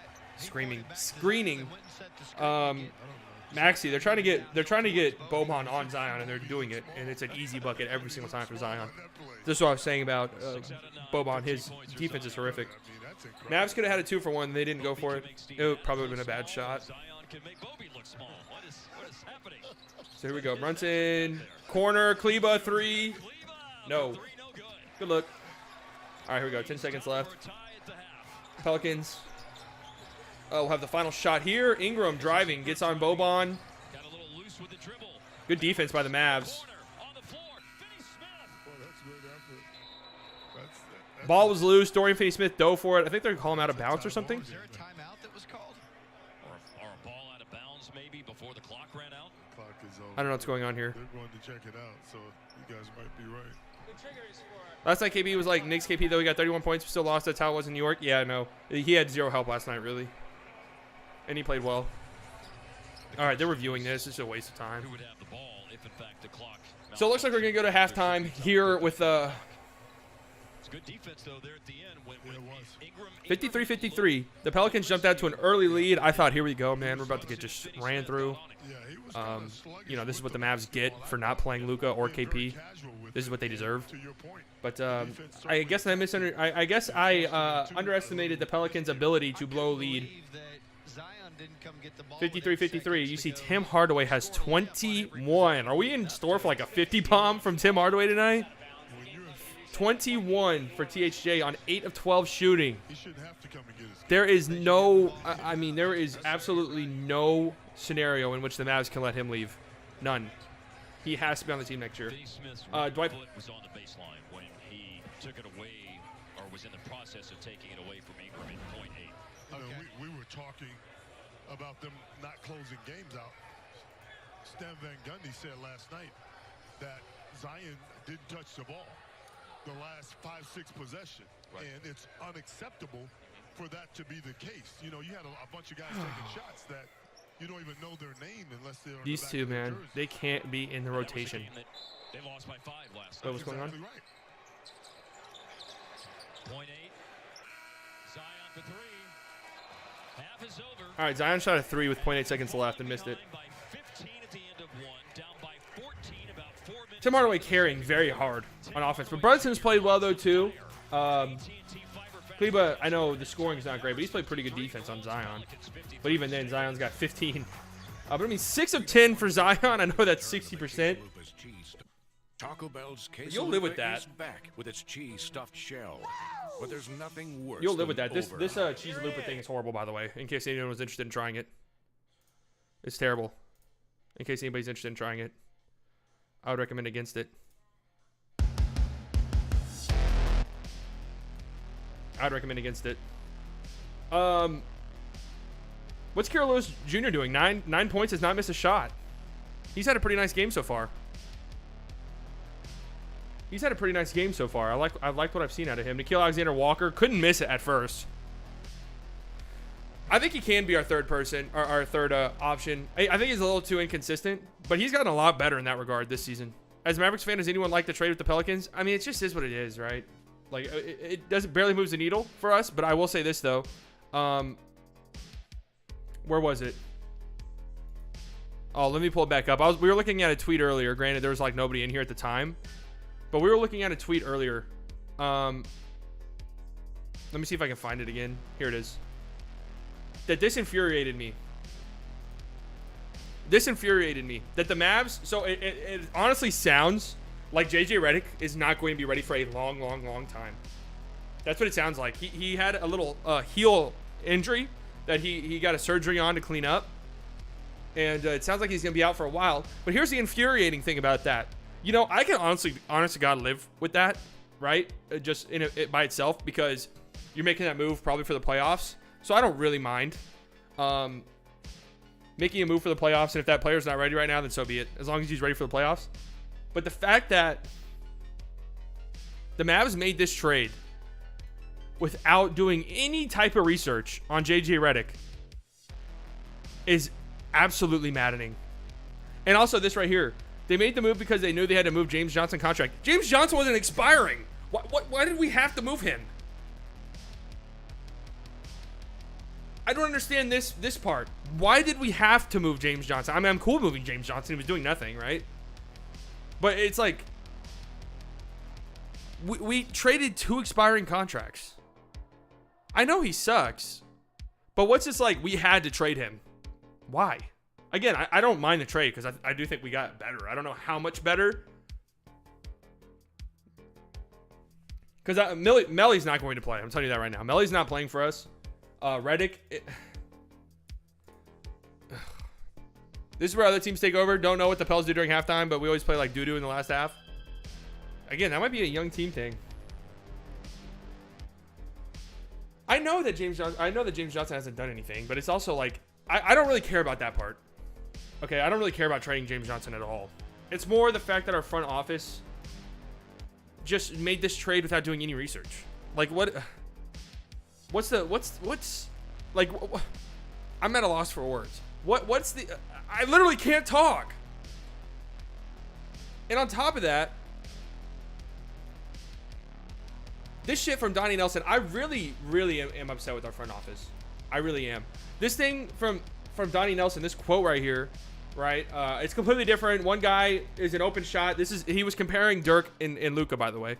Maxey. They're trying to get Boban on Zion, and they're doing it, and it's an easy bucket every single time for Zion. This is what I was saying about Boban. His defense is horrific. Mavs could have had a 2-for-1. They didn't go for it. It probably would have been a bad shot. So here we go. Brunson, corner, Kleba, 3. No. Good look. All right, here we go. 10 seconds left. Pelicans. Oh, we'll have the final shot here. Ingram driving, gets on Boban. Good defense by the Mavs. Ball was loose. Dorian Finney-Smith dove for it. I think they're calling him out of bounds or something. Was there a timeout that was called? Or a ball out of bounds maybe before the clock ran out? Clock So I don't know what's going on here. They're going to check it out, so you guys might be right. Last night KB was like, Knicks KP, though he got 31 points, still lost. That's how it was in New York. Yeah, no. He had zero help last night, really. And he played well. All right, they're reviewing this. This is a waste of time. Who would have the ball if, in fact, the clock. So it looks like we're going to go to halftime here with It's good defense, though, there at the end. When 53-53. The Pelicans jumped out to an early lead. I thought, here we go, man. We're about to get just ran through. You know, this is what the Mavs get for not playing Luka or KP. This is what they deserve. But I guess I underestimated the Pelicans' ability to blow a lead. 53-53. You see Tim Hardaway has 21. Are we in store for like a 50 bomb from Tim Hardaway tonight? 21 for THJ on 8 of 12 shooting. There is no, I mean, there is absolutely no scenario in which the Mavs can let him leave. None. He has to be on the team next year. Dwight was on the baseline when he took it away, or was in the process of taking it away from Ingram in point 8. You know, we were talking about them not closing games out. Stan Van Gundy said last night that Zion didn't touch the ball the last 5-6 possessions, and it's unacceptable for that to be the case. You know, you had a bunch of guys taking shots that you don't even know their name unless they're on these the back two, of their man, jersey. they can't be in the rotation. They lost by 5 last What's going on? Exactly right. Point 8. Zion for 3. Half is over. All right, Zion shot a 3 with 0.8 seconds left and missed it. By 15 at the end of 1, down by 14 about 4 minutes. Tim Hardaway carrying very hard on offense. But Brunson's played well, though, too. Kleba, I know the scoring's not great, but he's played pretty good defense on Zion. But even then, Zion's got 15. But I mean, 6 of 10 for Zion. I know that's 60%. Taco Bell's queso You'll live with that. is back with its cheese stuffed shell. But there's nothing worse. You'll live with than that. This cheese lupa thing is horrible, by the way, in case anyone was interested in trying it. It's terrible. In case anybody's interested in trying it, I would recommend against it. I'd recommend against it. What's Kira Lewis Jr. doing? 9 points, has not missed a shot. He's had a pretty nice game so far. He's had a pretty nice game so far. I like what I've seen out of him. Nikhil Alexander-Walker couldn't miss it at first. I think he can be our third person, or our third option. I think he's a little too inconsistent, but he's gotten a lot better in that regard this season. As a Mavericks fan, does anyone like to trade with the Pelicans? I mean, it just is what it is, right? Like, it doesn't barely moves the needle for us, but I will say this, though. Where was it? Oh, let me pull it back up. We were looking at a tweet earlier. Granted, there was, like, nobody in here at the time. But we were looking at a tweet earlier. Let me see if I can find it again. Here it is. That this infuriated me. This infuriated me. That the Mavs... So, it honestly sounds like JJ Redick is not going to be ready for a long, long, long time. That's what it sounds like. He had a little heel injury that he got a surgery on to clean up. And it sounds like he's going to be out for a while. But here's the infuriating thing about that. You know, I can honest to God live with that, right? Just it by itself, because you're making that move probably for the playoffs. So I don't really mind making a move for the playoffs. And if that player's not ready right now, then so be it. As long as he's ready for the playoffs. But the fact that the Mavs made this trade without doing any type of research on JJ Redick is absolutely maddening. And also this right here. They made the move because they knew they had to move James Johnson contract. James Johnson wasn't expiring. Why did we have to move him? I don't understand this part. Why did we have to move James Johnson? I mean, I'm cool moving James Johnson. He was doing nothing, right? But it's like we traded 2 expiring contracts. I know he sucks. But what's this like? We had to trade him. Why? Again, I don't mind the trade because I do think we got better. I don't know how much better. Because Melly's not going to play. I'm telling you that right now. Melly's not playing for us. Redick. This is where other teams take over. Don't know what the Pels do during halftime, but we always play like doo-doo in the last half. Again, that might be a young team thing. I know that James Johnson hasn't done anything, but it's also like I don't really care about that part. Okay, I don't really care about trading James Johnson at all. It's more the fact that our front office just made this trade without doing any research. Like, what's like, I'm at a loss for words. What's the, I literally can't talk. And on top of that, this shit from Donnie Nelson, I really am upset with our front office. I really am. This thing from Donnie Nelson, this quote right here, right? It's completely different. One guy is an open shot. He was comparing Dirk and Luka, by the way.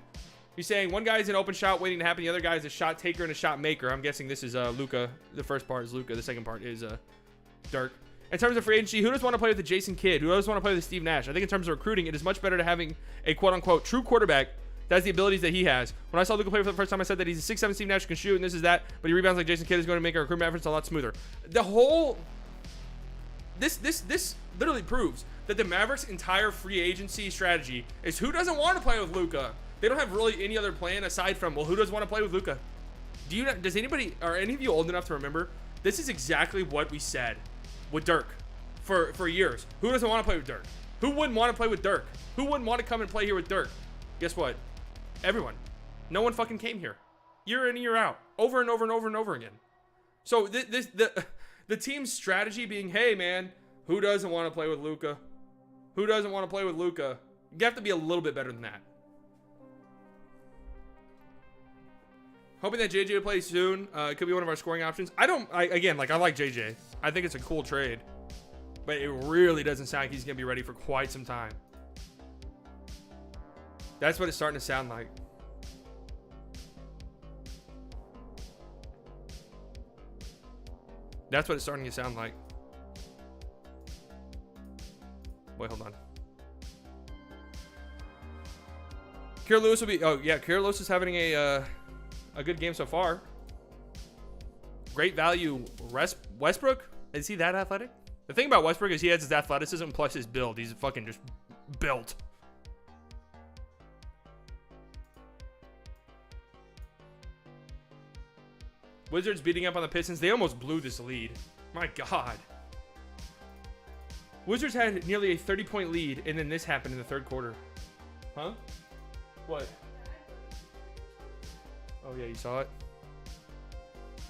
He's saying one guy is an open shot waiting to happen. The other guy is a shot taker and a shot maker. I'm guessing this is Luka. The first part is Luka. The second part is Dirk. In terms of free agency, who does want to play with the Jason Kidd? Who does want to play with Steve Nash? I think in terms of recruiting, it is much better to having a quote-unquote true quarterback that has the abilities that he has. When I saw Luka play for the first time, I said that he's a 6'7" Steve Nash, can shoot, and this is that, but he rebounds like Jason Kidd is going to make a recruitment efforts a lot smoother. The whole... This literally proves that the Mavericks' entire free agency strategy is who doesn't want to play with Luka. They don't have really any other plan aside from, well, who does want to play with Luka? Does anybody, or any of you old enough to remember, this is exactly what we said with Dirk for years. Who doesn't want to play with Dirk? Who wouldn't want to play with Dirk? Who wouldn't want to come and play here with Dirk? Guess what? Everyone. No one fucking came here. Year in, year out. Over and over and over and over again. So the team's strategy being, hey man, who doesn't want to play with Luka? Who doesn't want to play with Luka? You have to be a little bit better than that. Hoping that JJ will play soon. It could be one of our scoring options. I like JJ. I think it's a cool trade. But it really doesn't sound like he's going to be ready for quite some time. That's what it's starting to sound like. That's what it's starting to sound like. Wait, hold on. Kira Lewis will be... Oh, yeah. Kira Lewis is having a good game so far. Great value. Westbrook? Is he that athletic? The thing about Westbrook is he has his athleticism plus his build. He's fucking just built. Wizards beating up on the Pistons. They almost blew this lead. My God. Wizards had nearly a 30-point lead, and then this happened in the third quarter. Huh? What? Oh, yeah, you saw it?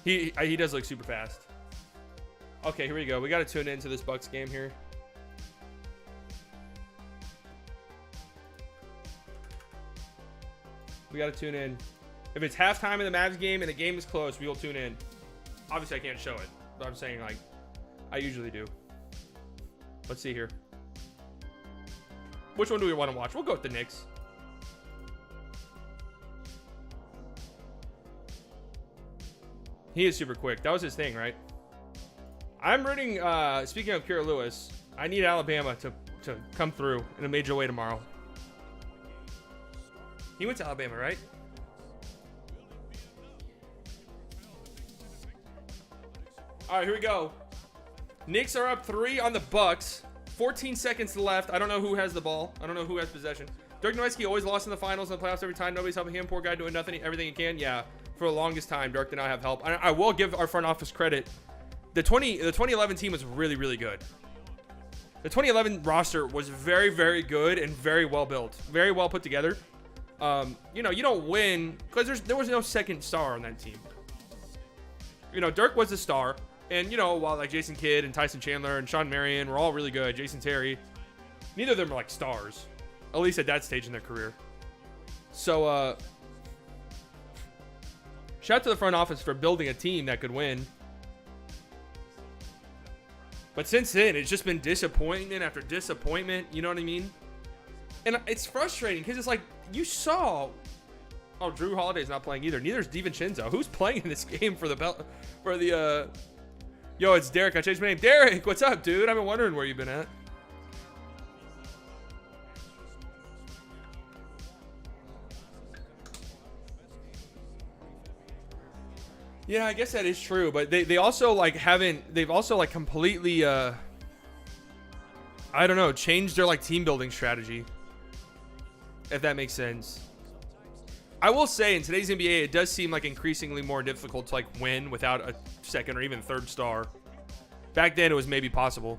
He does look super fast. Okay, here we go. We got to tune into this Bucks game here. We got to tune in. If it's halftime in the Mavs game and the game is close, we will tune in. Obviously, I can't show it, but I'm saying, like, I usually do. Let's see here. Which one do we want to watch? We'll go with the Knicks. He is super quick. That was his thing, right? I'm rooting, speaking of Kira Lewis, I need Alabama to come through in a major way tomorrow. He went to Alabama, right? All right, here we go. Knicks are up 3 on the Bucks. 14 seconds left. I don't know who has the ball. I don't know who has possession. Dirk Nowitzki always lost in the finals and the playoffs every time. Nobody's helping him. Poor guy doing nothing, everything he can. Yeah, for the longest time, Dirk did not have help. I will give our front office credit. The 2011 team was really, really good. The 2011 roster was very, very good and very well built. Very well put together. You know, you don't win because there was no second star on that team. You know, Dirk was the star. And, you know, while like Jason Kidd and Tyson Chandler and Sean Marion were all really good, Jason Terry, neither of them were like stars, at least at that stage in their career. So, shout out to the front office for building a team that could win. But since then, it's just been disappointment after disappointment. You know what I mean? And it's frustrating because it's like you saw. Oh, Drew Holiday's not playing either. Neither is DiVincenzo. Who's playing in this game for the Yo, it's Derek. I changed my name. Derek, what's up, dude? I've been wondering where you've been at. Yeah, I guess that is true, but they also like they've also like completely I don't know, changed their like team building strategy. If that makes sense. I will say in today's NBA, it does seem like increasingly more difficult to like win without a second or even third star. Back then, it was maybe possible.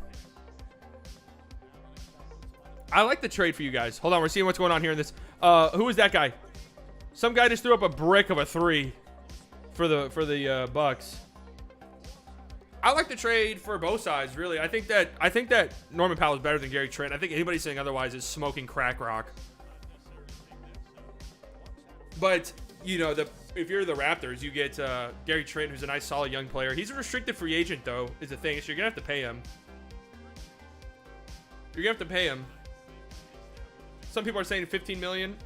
I like the trade for you guys. Hold on, we're seeing what's going on here in this. Who is that guy? Some guy just threw up a brick of a 3 for the Bucks. I like the trade for both sides, really. I think that Norman Powell is better than Gary Trent. I think anybody saying otherwise is smoking crack rock. But you know, if you're the Raptors, you get Gary Trent, who's a nice, solid young player. He's a restricted free agent, though, is the thing. So you're gonna have to pay him. You're gonna have to pay him. Some people are saying 15 million.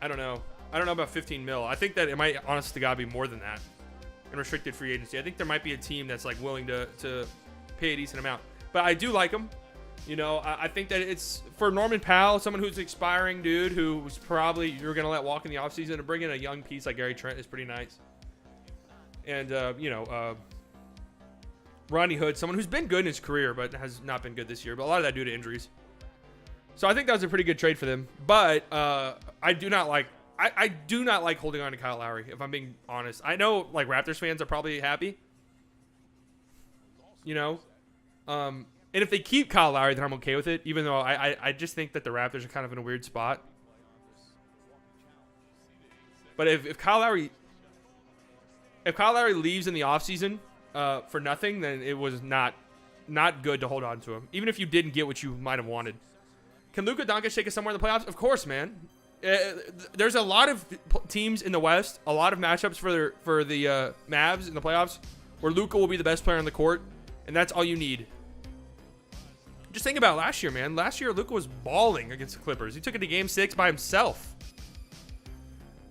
I don't know. I don't know about 15 mil. I think that it might, honest to God, be more than that in restricted free agency. I think there might be a team that's like willing to pay a decent amount. But I do like him. You know, I think that it's for Norman Powell, someone who's expiring dude who's probably you're going to let walk in the offseason, to bring in a young piece like Gary Trent is pretty nice. And, Rodney Hood, someone who's been good in his career but has not been good this year. But a lot of that due to injuries. So I think that was a pretty good trade for them. But I do not like holding on to Kyle Lowry, if I'm being honest. I know, like, Raptors fans are probably happy. You know? And if they keep Kyle Lowry, then I'm okay with it, even though I just think that the Raptors are kind of in a weird spot. But if Kyle Lowry leaves in the offseason for nothing, then it was not good to hold on to him, even if you didn't get what you might have wanted. Can Luka Doncic take us somewhere in the playoffs? Of course, man. There's a lot of teams in the West, a lot of matchups for the Mavs in the playoffs where Luka will be the best player on the court, and that's all you need. Just think about last year, man. Last year, Luka was balling against the Clippers. He took it to Game 6 by himself.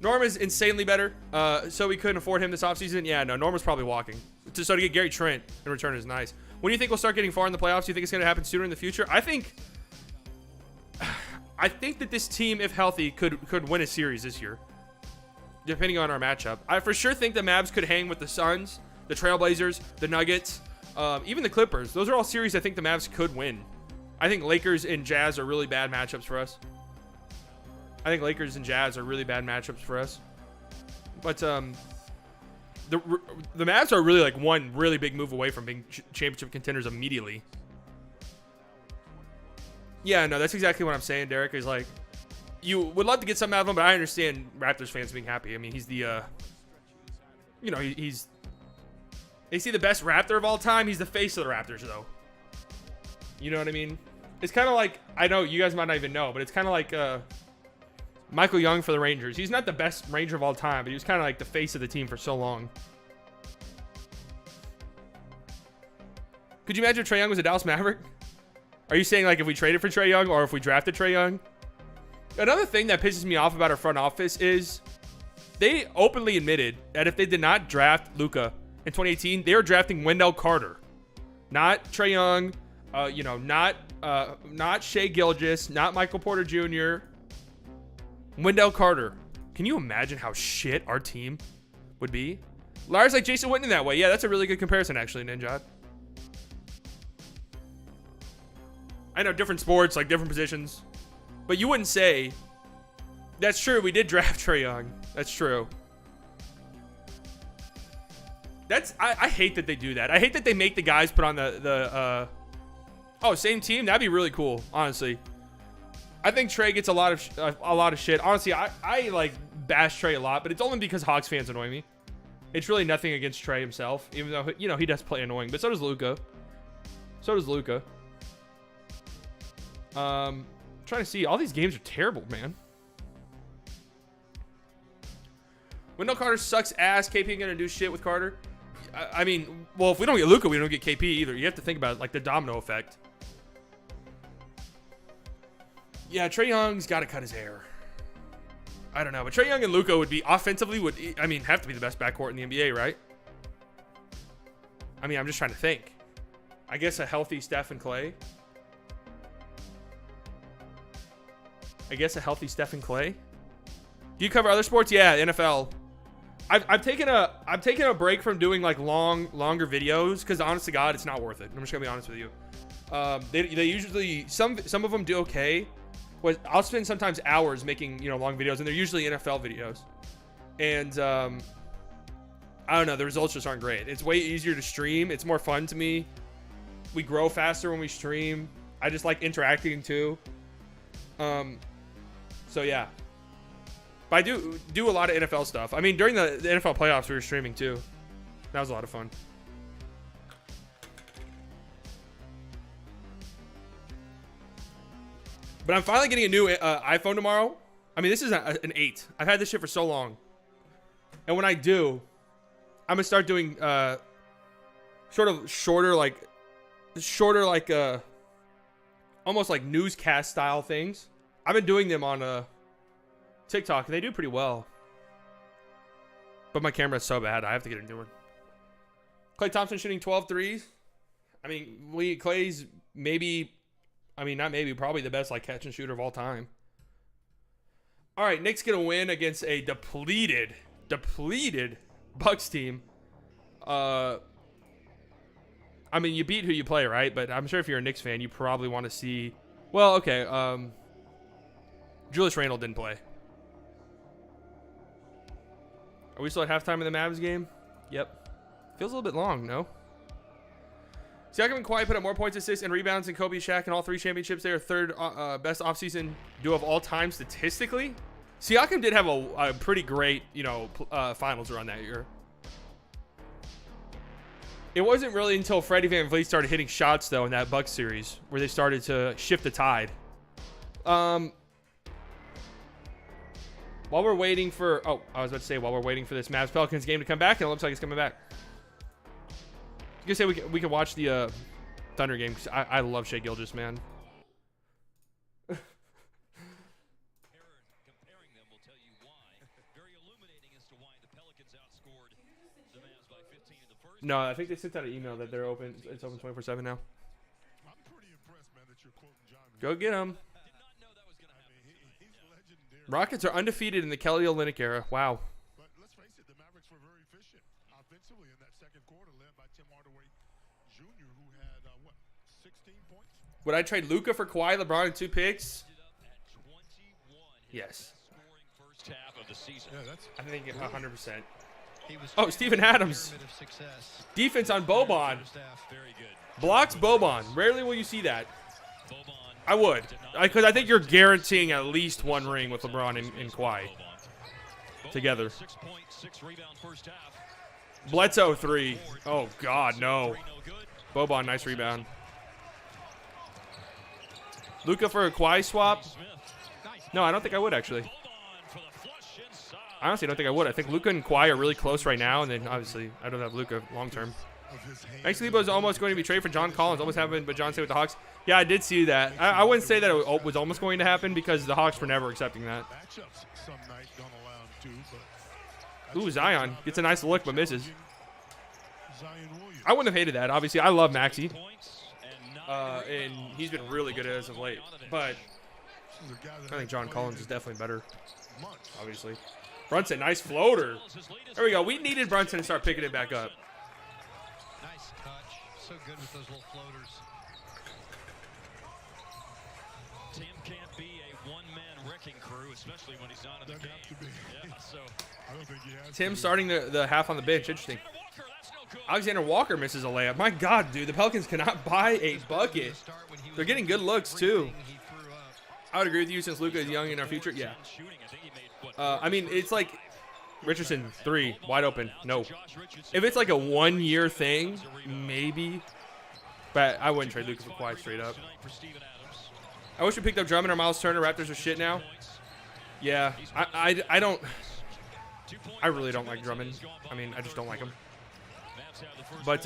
Norm is insanely better, so we couldn't afford him this offseason. Yeah, no, Norm was probably walking. So to get Gary Trent in return is nice. When do you think we'll start getting far in the playoffs? Do you think it's going to happen sooner in the future? I think that this team, if healthy, could win a series this year, depending on our matchup. I for sure think the Mavs could hang with the Suns, the Trailblazers, the Nuggets, even the Clippers. Those are all series I think the Mavs could win. I think Lakers and Jazz are really bad matchups for us. But the Mavs are really like one really big move away from being championship contenders immediately. Yeah, no, that's exactly what I'm saying, Derek, is like, you would love to get something out of him, but I understand Raptors fans being happy. I mean, he's the, they see the best Raptor of all time. He's the face of the Raptors, though. You know what I mean? It's kind of like, I know you guys might not even know, but it's kind of like Michael Young for the Rangers. He's not the best Ranger of all time, but he was kind of like the face of the team for so long. Could you imagine if Trae Young was a Dallas Maverick? Are you saying, like, if we traded for Trae Young or if we drafted Trae Young? Another thing that pisses me off about our front office is they openly admitted that if they did not draft Luka in 2018, they were drafting Wendell Carter. Not Trae Young, not Shai Gilgeous, not Michael Porter Jr., Wendell Carter. Can you imagine how shit our team would be? Larry's like Jason Witten in that way. Yeah, that's a really good comparison, actually, Ninja. I know different sports, like different positions, but you wouldn't say that's true. We did draft Trae Young. That's true. I hate that they do that. I hate that they make the guys put on same team. That'd be really cool, honestly. I think Trae gets a lot of shit. Honestly, I like bash Trae a lot, but it's only because Hawks fans annoy me. It's really nothing against Trae himself, even though he does play annoying, but so does Luka. Trying to see. All these games are terrible, man. Wendell Carter sucks ass. KP ain't gonna do shit with Carter. I mean, well, if we don't get Luka, we don't get KP either. You have to think about it, like the domino effect. Yeah, Trae Young's got to cut his hair. I don't know, but Trae Young and Luka would have to be the best backcourt in the NBA, right? I mean, I'm just trying to think. I guess a healthy Steph and Clay. Do you cover other sports? Yeah, NFL. I've taken a break from doing like longer videos because honest to God, it's not worth it. I'm just gonna be honest with you. They usually some of them do okay. But I'll spend sometimes hours making long videos, and they're usually NFL videos. And I don't know, the results just aren't great. It's way easier to stream. It's more fun to me. We grow faster when we stream. I just like interacting too. So yeah. But I do a lot of NFL stuff. I mean, during the NFL playoffs, we were streaming too. That was a lot of fun. But I'm finally getting a new iPhone tomorrow. I mean, this is an 8. I've had this shit for so long. And when I do, I'm going to start doing shorter almost like newscast style things. I've been doing them on TikTok, and they do pretty well. But my camera's so bad, I have to get a new one. Klay Thompson shooting 12 threes. I mean, Klay's maybe... I mean, not maybe, probably the best like catch and shooter of all time. All right, Knicks gonna win against a depleted Bucks team. I mean, you beat who you play, right? But I'm sure if you're a Knicks fan, you probably want to see. Well, okay. Julius Randle didn't play. Are we still at halftime in the Mavs game? Yep. Feels a little bit long, no? Siakam and Kawhi put up more points, assists, and rebounds than Kobe, Shaq, and all 3 championships. They are third best offseason duo of all time statistically. Siakam did have a pretty great, finals run that year. It wasn't really until Freddie VanVleet started hitting shots, though, in that Bucks series where they started to shift the tide. While we're waiting for... Oh, I was about to say, while we're waiting for this Mavs-Pelicans game to come back, and it looks like it's coming back. I was gonna say we can watch the Thunder game because I love Shai Gilgeous, man. Comparing them will tell you why. Very illuminating as to why the Pelicans outscored the Mavs by 15 in the first. No, I think they sent out an email that they're open. It's open 24/7 now. I'm pretty impressed, man, that you're quoting John. Go get him. Did not know that was going to happen. He's legendary. Rockets are undefeated in the Kelly Olynyk era. Wow. But let's face it, the Mavericks were very efficient offensively in that second quarter, led by Tim Hardaway Jr., who had 16 points. Would I trade Luka for Kawhi, LeBron, and 2 picks? Yes. First half of the season. Yeah, that's I think 100%. Oh, Steven Adams. Defense on Boban. Very good. Blocks Boban. Rarely will you see that. I would. Because I think you're guaranteeing at least 1 ring with LeBron and Kawhi together. 6.6 rebounds first half. Bledsoe 3. Oh, God, no. Boban, nice rebound. Luka for a Kawhi swap? No, I don't think I would, actually. I honestly don't think I would. I think Luka and Kawhi are really close right now, and then obviously I don't have Luka long term. Max Lebo is almost going to be traded for John Collins. Almost happened, but John stayed with the Hawks. Yeah, I did see that. I wouldn't say that it was almost going to happen because the Hawks were never accepting that. Ooh, Zion gets a nice look but misses. I wouldn't have hated that. Obviously, I love Maxey, and he's been really good as of late. But I think John Collins is definitely better. Obviously. Brunson, nice floater. There we go. We needed Brunson to start picking it back up. Nice touch. So good with those little floaters. Tim can't be a one-man wrecking crew, especially when he's not in the game. Yeah, so I don't think he has. Tim starting the half on the bench. Interesting. Alexander Walker misses a layup. My God, dude. The Pelicans cannot buy a bucket. They're getting good looks, too. I would agree with you since Luka is young in our future. Yeah. I mean, it's like Richardson 3 wide open. No. If it's like a 1-year thing, maybe. But I wouldn't trade Luka for Kawhi straight up. I wish we picked up Drummond or Miles Turner. Raptors are shit now. Yeah. I don't. I really don't like Drummond. I mean, I just don't like him. But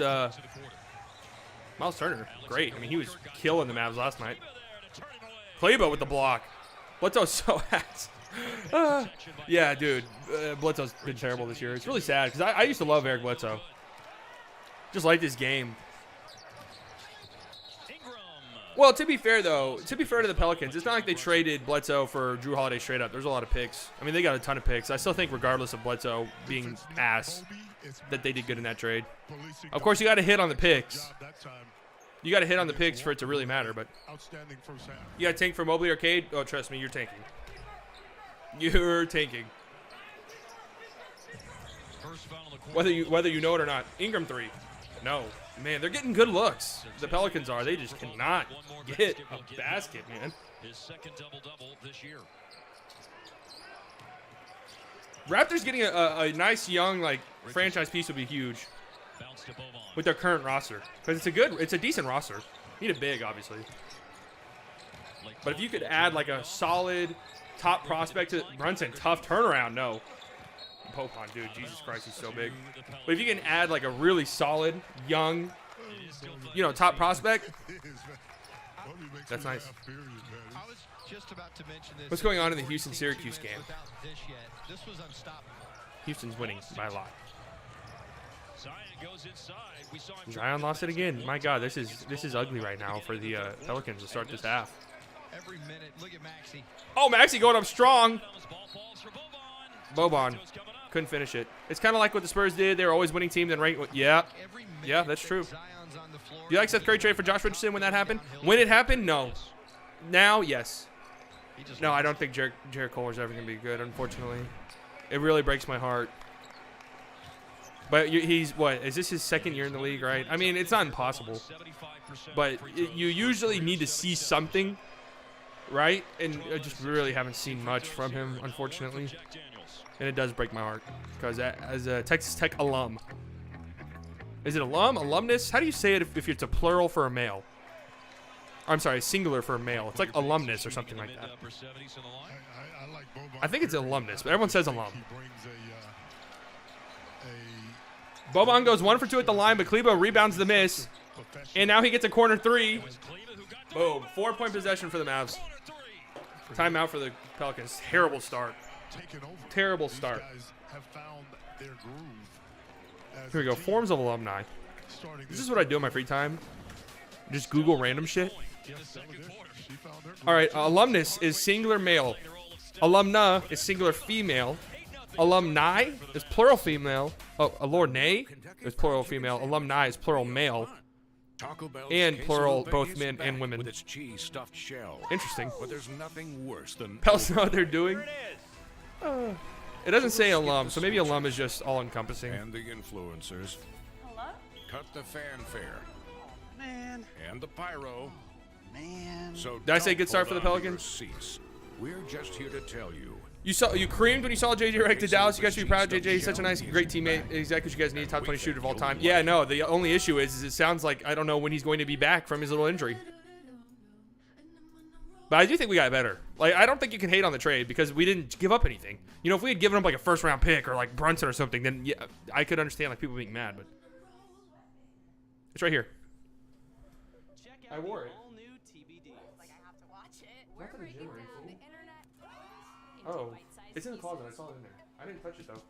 Miles Turner, great. I mean, he was killing the Mavs last night. Klebo with the block. Bledsoe's so ass. Yeah, dude. Bledsoe's been terrible this year. It's really sad because I used to love Eric Bledsoe. Just like this game. Well, to be fair, though, to the Pelicans, it's not like they traded Bledsoe for Drew Holiday straight up. There's a lot of picks. I mean, they got a ton of picks. I still think, regardless of Bledsoe being ass, that they did good in that trade. Of course, you got to hit on the picks. You got to hit on the picks for it to really matter, but you got to tank for Mobley Arcade? Oh, trust me, you're tanking. You're tanking. Whether you know it or not. Ingram 3. No. Man, they're getting good looks. The Pelicans are. They just cannot get a basket, man. His second double-double this year. Raptors getting a nice young like franchise piece would be huge with their current roster because it's a decent roster. Need a big, obviously, but if you could add like a solid top prospect to Brunson, tough turnaround. No, Popon, dude, Jesus Christ, he's so big. But if you can add like a really solid young, top prospect, that's nice. Just about to mention this. What's going on in the Houston-Syracuse game? This was unstoppable. Houston's winning by a lot. Zion goes inside. We saw Zion lost it again. My God, this is ugly right now for the Pelicans to start this half. Every minute, look at Maxey. Oh, Maxey going up strong. Boban couldn't finish it. It's kind of like what the Spurs did. They were always winning teams and ranked. Yeah, that's true. Do you like Seth Curry trade for Josh Richardson when that happened? When it happened, no. Now, yes. No, I don't think Jarrett Culver's ever going to be good, unfortunately. It really breaks my heart. But he's, what, is this his second year in the league, right? I mean, it's not impossible. But you usually need to see something, right? And I just really haven't seen much from him, unfortunately. And it does break my heart because as a Texas Tech alum. Is it alum? Alumnus? How do you say it if it's a plural for a male? I'm sorry, singular for a male. It's like alumnus or something like that. I think it's alumnus, but everyone says alum. Boban goes 1 for 2 at the line, but Kleba rebounds the miss. And now he gets a corner 3. Boom. 4-point possession for the Mavs. Timeout for the Pelicans. Terrible start. Terrible start. Here we go. Forms of alumni. This is what I do in my free time. Just Google random shit. All right, alumnus is singular male. Alumna is singular female. Alumni is plural female. Oh, alumnae is plural female. Alumni is plural male. And plural both men and women. With its cheese stuffed shell. Interesting. But there's nothing worse than Pels know what they're doing. It doesn't say alum, so maybe alum is just all-encompassing. And the influencers. Hello? Cut the fanfare. Man. And the pyro. Man. So did I say good start for the Pelicans? Seats. We're just here to tell you. You creamed when you saw JJ Redick to Dallas. You guys should be proud. JJ, he's such a nice, great teammate. Exactly what you guys need. Top 20 shooter of all time. Yeah, no. The only issue is it sounds like I don't know when he's going to be back from his little injury. But I do think we got better. Like, I don't think you can hate on the trade because we didn't give up anything. You know, if we had given up like a first-round pick or like Brunson or something, then yeah, I could understand like people being mad. But it's right here. I wore it. Oh, it's in the closet. I saw it in there. I didn't touch it though.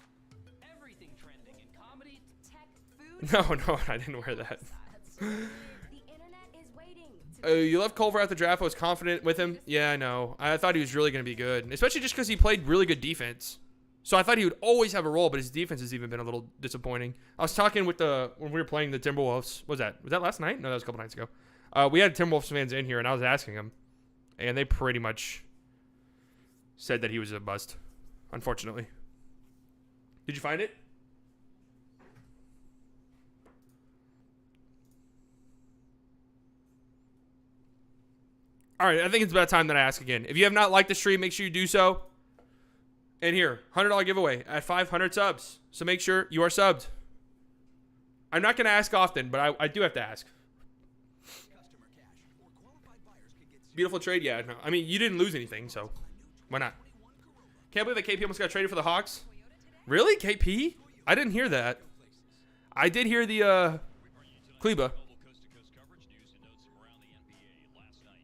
Everything trending in comedy, tech, food. No, I didn't wear that. You left Culver at the draft. I was confident with him. Yeah, I know. I thought he was really going to be good, especially just because he played really good defense. So I thought he would always have a role, but his defense has even been a little disappointing. I was talking with when we were playing the Timberwolves. Was that last night? No, that was a couple nights ago. We had Timberwolves fans in here, and I was asking them, and they pretty much said that he was a bust, unfortunately. Did you find it? All right, I think it's about time that I ask again. If you have not liked the stream, make sure you do so. And here, $100 giveaway at 500 subs. So make sure you are subbed. I'm not going to ask often, but I do have to ask. Beautiful trade, yeah. No, I mean, you didn't lose anything, so why not? Can't believe that KP almost got traded for the Hawks. Really, KP? I didn't hear that. I did hear the Kleba.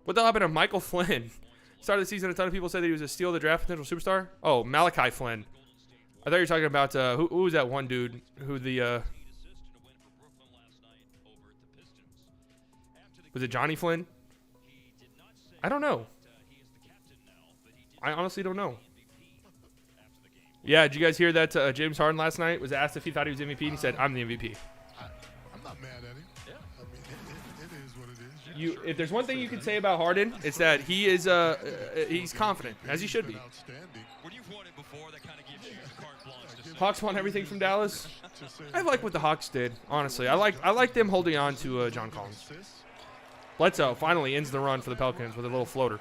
What the hell happened to Michael Flynn? Start of the season, a ton of people said that he was a steal of the draft potential superstar. Oh, Malachi Flynn. I thought you were talking about who was that one dude who the was it Johnny Flynn? I don't know. I honestly don't know. Yeah, did you guys hear that James Harden last night was asked if he thought he was MVP, and he said, "I'm the MVP." I'm not mad at him. Yeah. I mean, it is what it is. If there's one thing you can say about Harden, it's that he is he's confident, as he should be. Hawks want everything from Dallas. I like what the Hawks did, honestly. I like them holding on to John Collins. Bledsoe finally ends the run for the Pelicans with a little floater.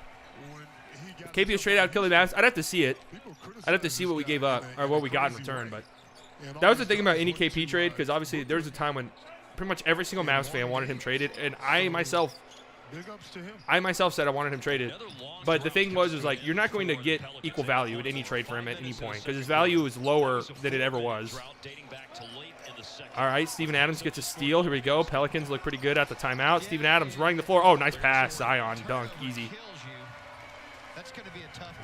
If KP was straight out killing Mavs, I'd have to see it. I'd have to see what we gave up or what we got in return. But that was the thing about any KP trade, because obviously there was a time when pretty much every single Mavs fan wanted him traded, and I myself said I wanted him traded. But the thing was like, you're not going to get equal value in any trade for him at any point, because his value is lower than it ever was. All right, Steven Adams gets a steal. Here we go. Pelicans look pretty good at the timeout. Steven Adams running the floor. Oh, nice pass. Zion, dunk, easy.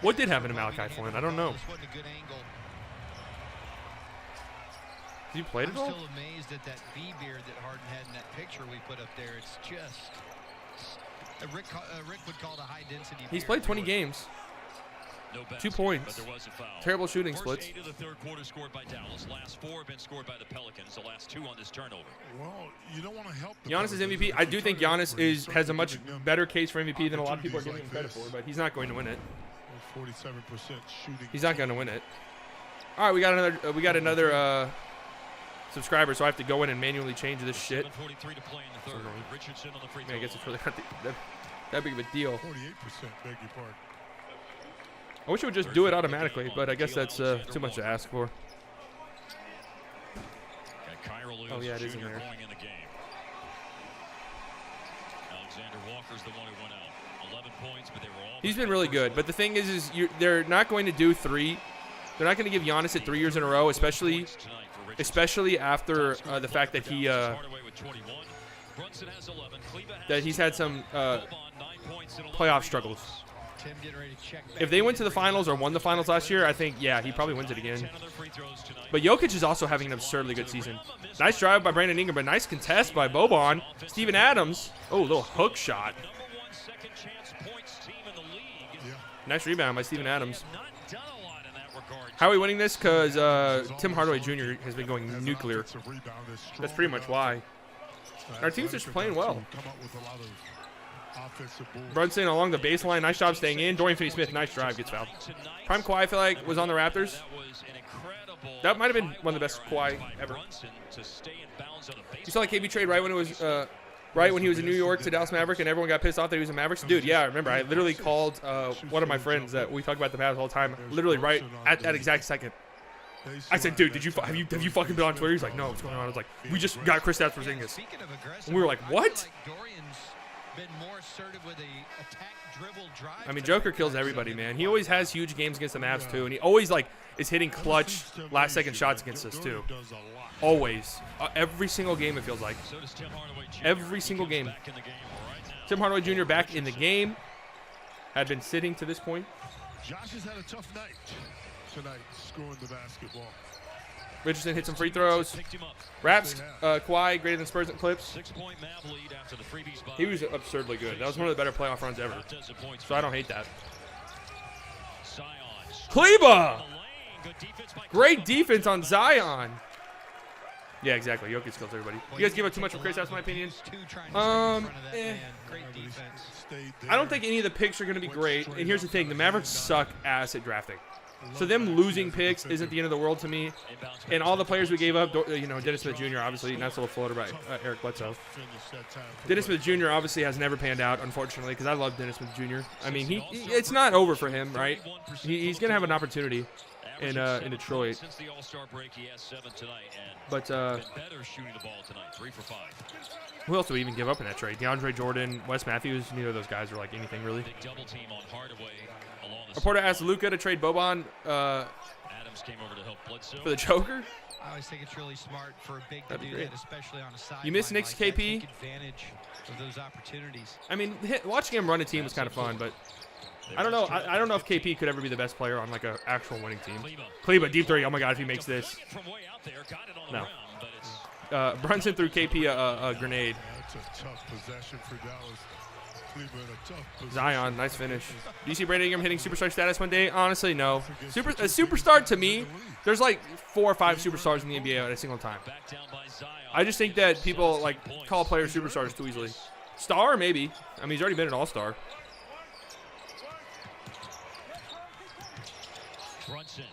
What did happen to Malachi Flynn? I don't know. Did you play it at all? I'm still amazed at that beard that Harden had in that picture we put up there. It's just Rick would call it a high density. He's played 20 games. 2 points. Terrible shooting splits. 8 of the third quarter scored by Dallas. Last 4 have been scored by the Pelicans. The last 2 on this turnover. Well, you don't want to help. Giannis is MVP. I do think Giannis has a much better case for MVP than a lot of people are giving him credit for, but he's not going to win it. 47% shooting. He's not going to win it. All right, we got another subscriber, so I have to go in and manually change this shit. 7:43 to play in the third. Richardson on the free throw. I guess it's really not that big of a deal. 48%, beg your pardon. I wish it would just do it automatically, but I guess that's too much to ask for. Oh yeah, it is in there. Alexander Walker's the one who went out. 11 points, but they were all. He's been really good, but the thing is they're not going to do 3. They're not going to give Giannis it 3 years in a row, especially after the fact that he's had some playoff struggles. If they went to the finals or won the finals last year, I think, yeah, he probably wins it again. But Jokic is also having an absurdly good season. Nice drive by Brandon Ingram, but nice contest by Boban. Steven Adams. Oh, little hook shot. Nice rebound by Steven Adams. How are we winning this? Because Tim Hardaway Jr. has been going nuclear. That's pretty much why. Our team's just playing well. Brunson along the baseline. Nice job staying in. Dorian Finney-Smith, nice drive, gets fouled. Prime Kawhi, I feel like, was on the Raptors. That might have been one of the best Kawhi ever. You saw the KB trade right when it was right when he was in New York to Dallas Maverick and everyone got pissed off that he was a Mavericks? Dude, yeah, I remember. I literally called one of my friends that we talk about the Mavs all the time, literally right at that exact second. I said, dude, have you fucking been on Twitter? He's like, no, what's going on? I was like, we just got Kristaps Porzingis. And we were like, what? I mean, Joker kills everybody, man. He always has huge games against the Mavs too, and he always is hitting clutch last-second shots against us too. Always, every single game it feels like. Every single game. Tim Hardaway Jr. back in the game. Had been sitting to this point. Josh has had a tough night tonight, scoring the basketball. Richardson hit some free throws. Raps, Kawhi, greater than Spurs and Clips. He was absurdly good. That was one of the better playoff runs ever. So I don't hate that. Kleba! Great defense on Zion. Yeah, exactly. Jokic kills everybody. You guys give up too much for Chris, that's my opinion. I don't think any of the picks are going to be great. And here's the thing. The Mavericks suck ass at drafting. So them losing picks isn't the end of the world to me. And all the players we gave up, Dennis Smith Jr., obviously, nice little floater by Eric Bledsoe. Dennis Smith Jr. obviously has never panned out, unfortunately, because I love Dennis Smith Jr. I mean, it's not over for him, right? He's going to have an opportunity in Detroit. But who else do we even give up in that trade? DeAndre Jordan, Wes Matthews, neither of those guys are like anything really. Reporter asked Luka to trade Boban for the Joker. I always think it's really smart for a big to do that, especially on a side. You miss Knicks KP? Take advantage of those opportunities. I mean, watching him run a team was kind of fun, but I don't know. I don't know if KP could ever be the best player on like an actual winning team. Kleba, deep three. Oh my God, if he makes this. No. Brunson threw KP a grenade. That's a tough possession for Dallas. Zion, nice finish. Do you see Brandon Ingram hitting superstar status one day? Honestly, no. A superstar to me, there's like 4 or 5 superstars in the NBA at a single time. I just think that people like call players superstars too easily. Star, maybe. I mean, he's already been an all-star.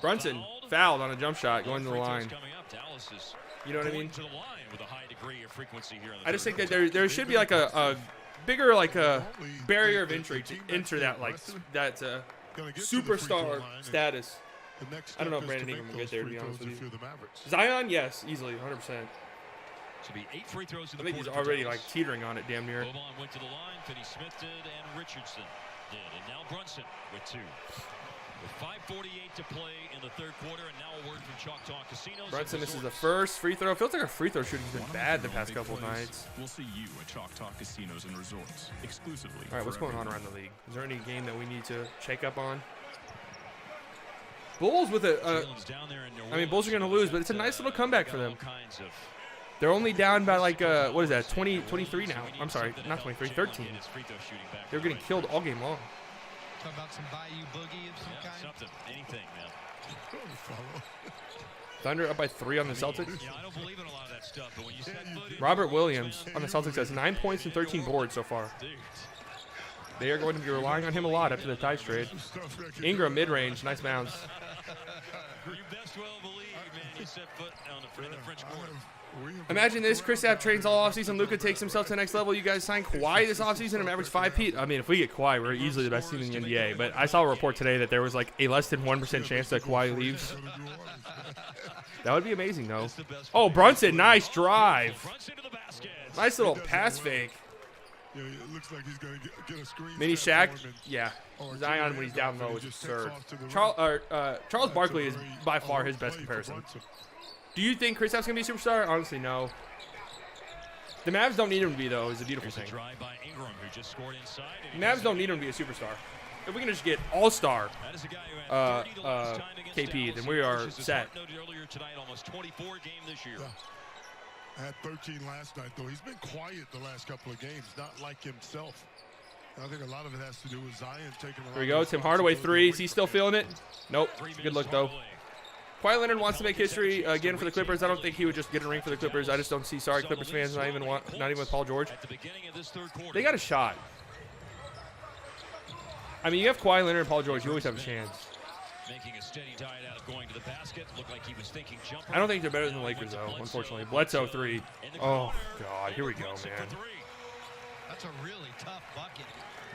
Brunson fouled on a jump shot going to the line. You know what I mean? To the line with a high degree of frequency here in the I just third think that there should be like a bigger like a barrier of entry to enter that like that superstar status. I don't know if Brandon Ingram will get there, to be honest with you. Zion, yes, easily, 100%. To be 8 free throws in the I think he's quarter for already Dallas. like teetering on it, damn near. Boban went to the line, Finney-Smith did, and Richardson did. And now Brunson with 2. With 5:48 to play in the third quarter, and now a word from Choctaw Casinos. Brunson, this is the first free throw. Feels like our free throw shooting's been bad the past couple of nights. We'll see you at Choctaw Casinos and Resorts exclusively. All right, what's going on around the league? Is there any game that we need to shake up on? Bulls with a, I mean, Bulls are going to lose, but it's a nice little comeback for them. They're only down by like, what is that, 23 now. I'm sorry, not 23, 13. They're getting killed all game long. Talk about some Bayou Boogie of some kind. Something, anything, man. Thunder up by 3 on the Celtics. Yeah, I don't believe in a lot of that stuff, but when you said Robert Williams on the Celtics has 9 points and 13 boards so far. They are going to be relying on him a lot after the Tice trade. Ingram mid-range, nice bounce. You best well believe, man, he set foot on the French Quarter. Imagine this: Kristaps trains all offseason. Luka takes himself to the next level. You guys sign Kawhi this offseason and average 5 feet. I mean, if we get Kawhi, we're easily the best team in the NBA. But I saw a report today that there was like a less than 1% chance that Kawhi leaves. That would be amazing, though. Oh, Brunson, nice drive. Nice little pass fake. Yeah, it looks like he's going to get a screen. Mini Shaq, yeah. Zion when he's down low is absurd. Charles Barkley is by far his best comparison. Do you think Kristaps going to be a superstar? Honestly, no. The Mavs don't need him to be, though, is a beautiful thing. Mavs don't need him to be a superstar. If we can just get all-star KP, then we are set. Had 13 last night, though. He's been quiet the last couple of games, not like himself. I think a lot of it has to do with Zion taking a lot. Here we go. Tim Hardaway 3. Is he still feeling it? Nope. Good look, though. Kawhi Leonard wants to make history again for the Clippers. I don't think he would just get a ring for the Clippers. I just don't see. Sorry, Clippers fans. Not even with Paul George. They got a shot. I mean, you have Kawhi Leonard and Paul George. You always have a chance. Making a steady diet out of going to the basket. Looked like he was thinking jumper. I don't think they're better than the Lakers, though, unfortunately. Bledsoe 3. Oh, God. Here we go, man. That's a really tough bucket.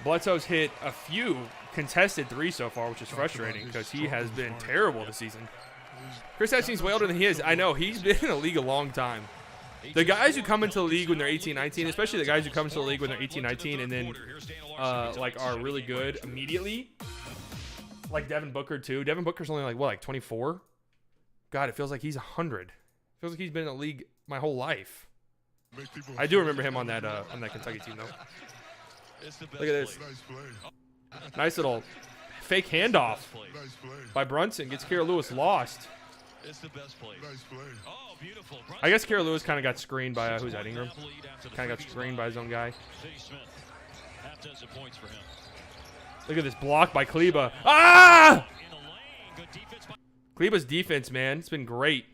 Bledsoe's hit a few contested 3s so far, which is frustrating because he has been terrible this season. Kristaps seems way older than he is. I know. He's been in the league a long time. The guys who come into the league when they're 18, 19, especially the guys who come into the league when they're 18, 19 and then like are really good immediately, like Devin Booker too. Devin Booker's only like, what, like 24? God, it feels like he's 100. Feels like he's been in the league my whole life. I do remember him on that Kentucky team, though. Look at this. Nice little fake handoff by Brunson. Gets Kira Lewis lost. It's the best play. Oh, beautiful. I guess Kira Lewis kind of got screened by, who's that, Ingram? Kind of got screened by his own guy. Half dozen points for him. Look at this block by Kleba. Ah! Kleba's defense, man. It's been great.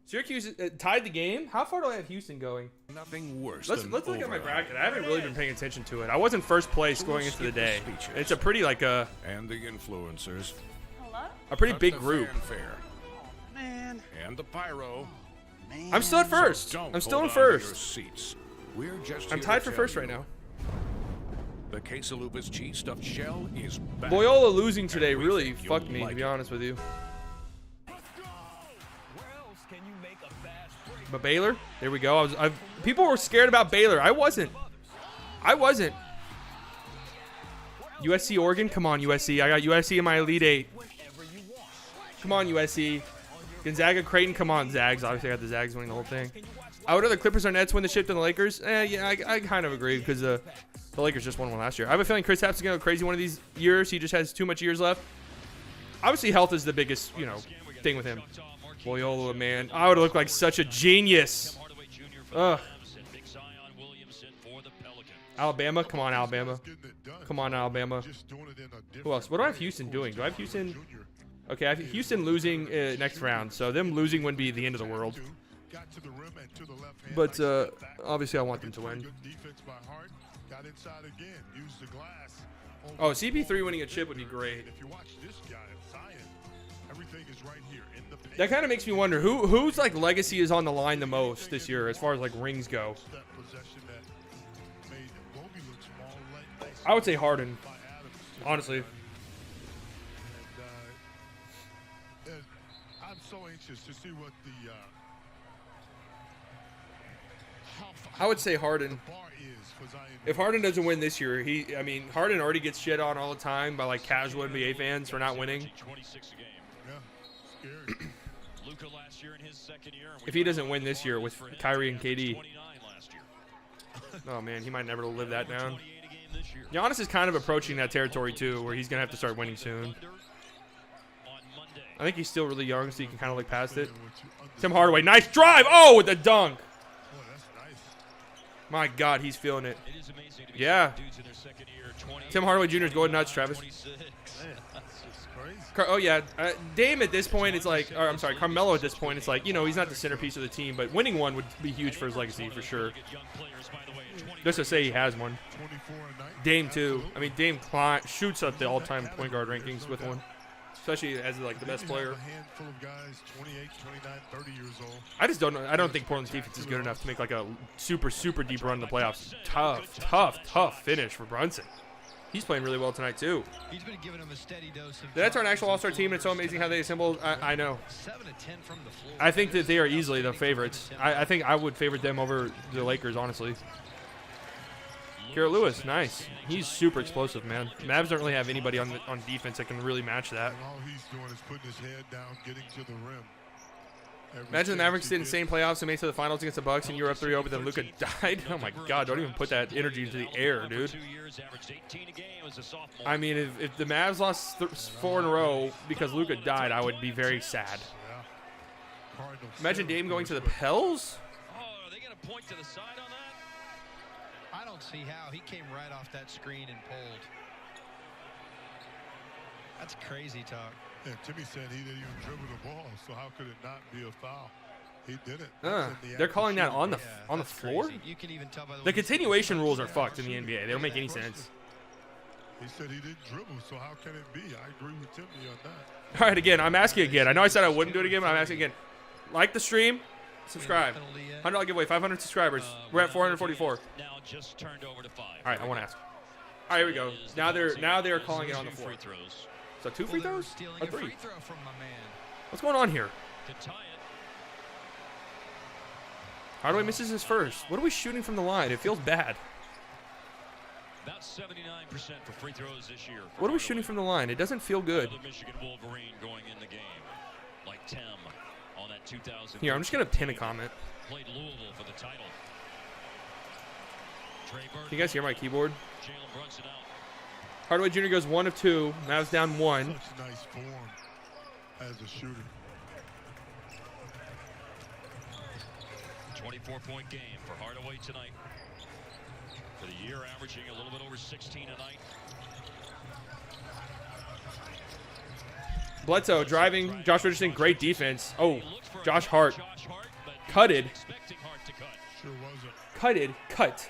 Syracuse tied the game. How far do I have Houston going? Nothing worse. Let's look at my bracket. I haven't really been paying attention to it. I wasn't first place going into the day. It's a pretty like a and the influencers. A pretty big group. Man. And the pyro. Man. I'm still at first. I'm still in first. We're just I'm tied for first right now. The quesalupa's cheese stuffed shell is back. Loyola losing today really fucked me, to be honest with you. But Baylor, there we go. People were scared about Baylor. I wasn't. USC, Oregon. Come on, USC. I got USC in my Elite 8. Come on, USC. Gonzaga, Creighton. Come on, Zags. Obviously, I got the Zags winning the whole thing. I would rather Clippers or Nets win the ship than the Lakers. Yeah, I kind of agree because the Lakers just won one last year. I have a feeling Kristaps is going to go crazy one of these years. He just has too much years left. Obviously, health is the biggest, thing with him. Loyola, man. I would look like such a genius. Ugh. Alabama. Come on, Alabama. Come on, Alabama. Who else? What do I have Houston doing? Do I have Houston? Okay, I have Houston losing next round. So them losing wouldn't be the end of the world. But obviously I want them to win. Oh, CP3 winning a chip would be great. Everything is right here in the paint. That kind of makes me wonder whose like legacy is on the line the most this year as far as like rings go. That possession that made Bogey look small. I would say Harden, honestly. And I'm so anxious to see what the I would say Harden. the bar is for Zion. If Harden doesn't win this year, I mean, Harden already gets shit on all the time by like casual NBA fans for not winning. 26 a game. Yeah, scary. Luka last year in his second year. If he doesn't win this year with Kyrie and KD, 29 last year. oh man, he might never live that down. 28 a game this year. Giannis is kind of approaching that territory too, where he's gonna have to start winning soon. I think he's still really young, so he can kind of look past it. Tim Hardaway, nice drive! Oh, with the dunk! Boy, that's nice. My God, he's feeling it. It is amazing to be Yeah. dudes in their second year. 20, Tim Hardaway Jr. is going nuts, Travis. 26. That's just crazy. Oh yeah, Dame at this point, it's like, or I'm sorry, Carmelo at this point, it's like, you know, he's not the centerpiece of the team, but winning one would be huge for his legacy for sure. Just to say he has one. 24 a night. Dame too. I mean, Dame shoots up the all-time point guard rankings with one, especially as like the best player. A handful of guys, 28, 29, 30 years old. I just don't know. I don't think Portland's defense is good enough to make like a super deep run in the playoffs. Tough finish for Brunson. He's playing really well tonight too. He's been giving him a steady dose of That's our actual All-Star team, and it's so amazing how they assembled. I know. 7 of 10 from the floor. I think that they are easily the favorites. I think I would favorite them over the Lakers, honestly. Garrett Lewis, nice. He's super explosive, man. Mavs don't really have anybody on defense that can really match that. And all he's doing is putting his head down, getting to the rim. Imagine the Mavericks did insane playoffs and made it to the finals against the Bucks, and you're up 3-0, but then Luka died. Oh my God! Don't even put that energy into the air, dude. I mean, if the Mavs lost 4 in a row because Luka died, I would be very sad. Imagine Dame going to the Pels. Oh, are they going to point to the side on that? I don't see how. He came right off that screen and pulled. That's crazy talk. Yeah, Timmy said he didn't even dribble the ball, so how could it not be a foul? He did it. They're calling that on the Yeah, that's floor. crazy. You can even tell by the The way he continuation stepped rules are up. fucked in the NBA. They don't make any sense. He said he didn't dribble, so how can it be? I agree with Timmy on that. All right, again, I'm asking again. I know I said I wouldn't do it again, but I'm asking again. Like the stream, subscribe. $100 giveaway, 500 subscribers. We're at 444. Now just turned over to 5. All right, I want to ask. All right, here we go. Now they're calling it on the floor. Free throws. So 2 Well, free they were throws? stealing Or a 3? free throw from my man. What's going on here? To tie it. Hardaway misses his first. What are we shooting from the line? It feels bad. About 79% for free throws this year. What are we shooting from the line? It doesn't feel good. Another Michigan Wolverine going in the game. Like Tim on that 2000. Here, I'm just going to pin a comment. Played Louisville for the title. Trey Burke. Can you guys hear my keyboard? Jalen Brunson out. Hardaway Jr. goes 1 of 2. Mavs down 1. Such nice form as a shooter. 24-point game for Hardaway tonight. For the year, averaging a little bit over 16 a night. Bledsoe driving. Josh Richardson, great defense. Oh, Josh Hart. Cutted. Sure wasn't. Cut.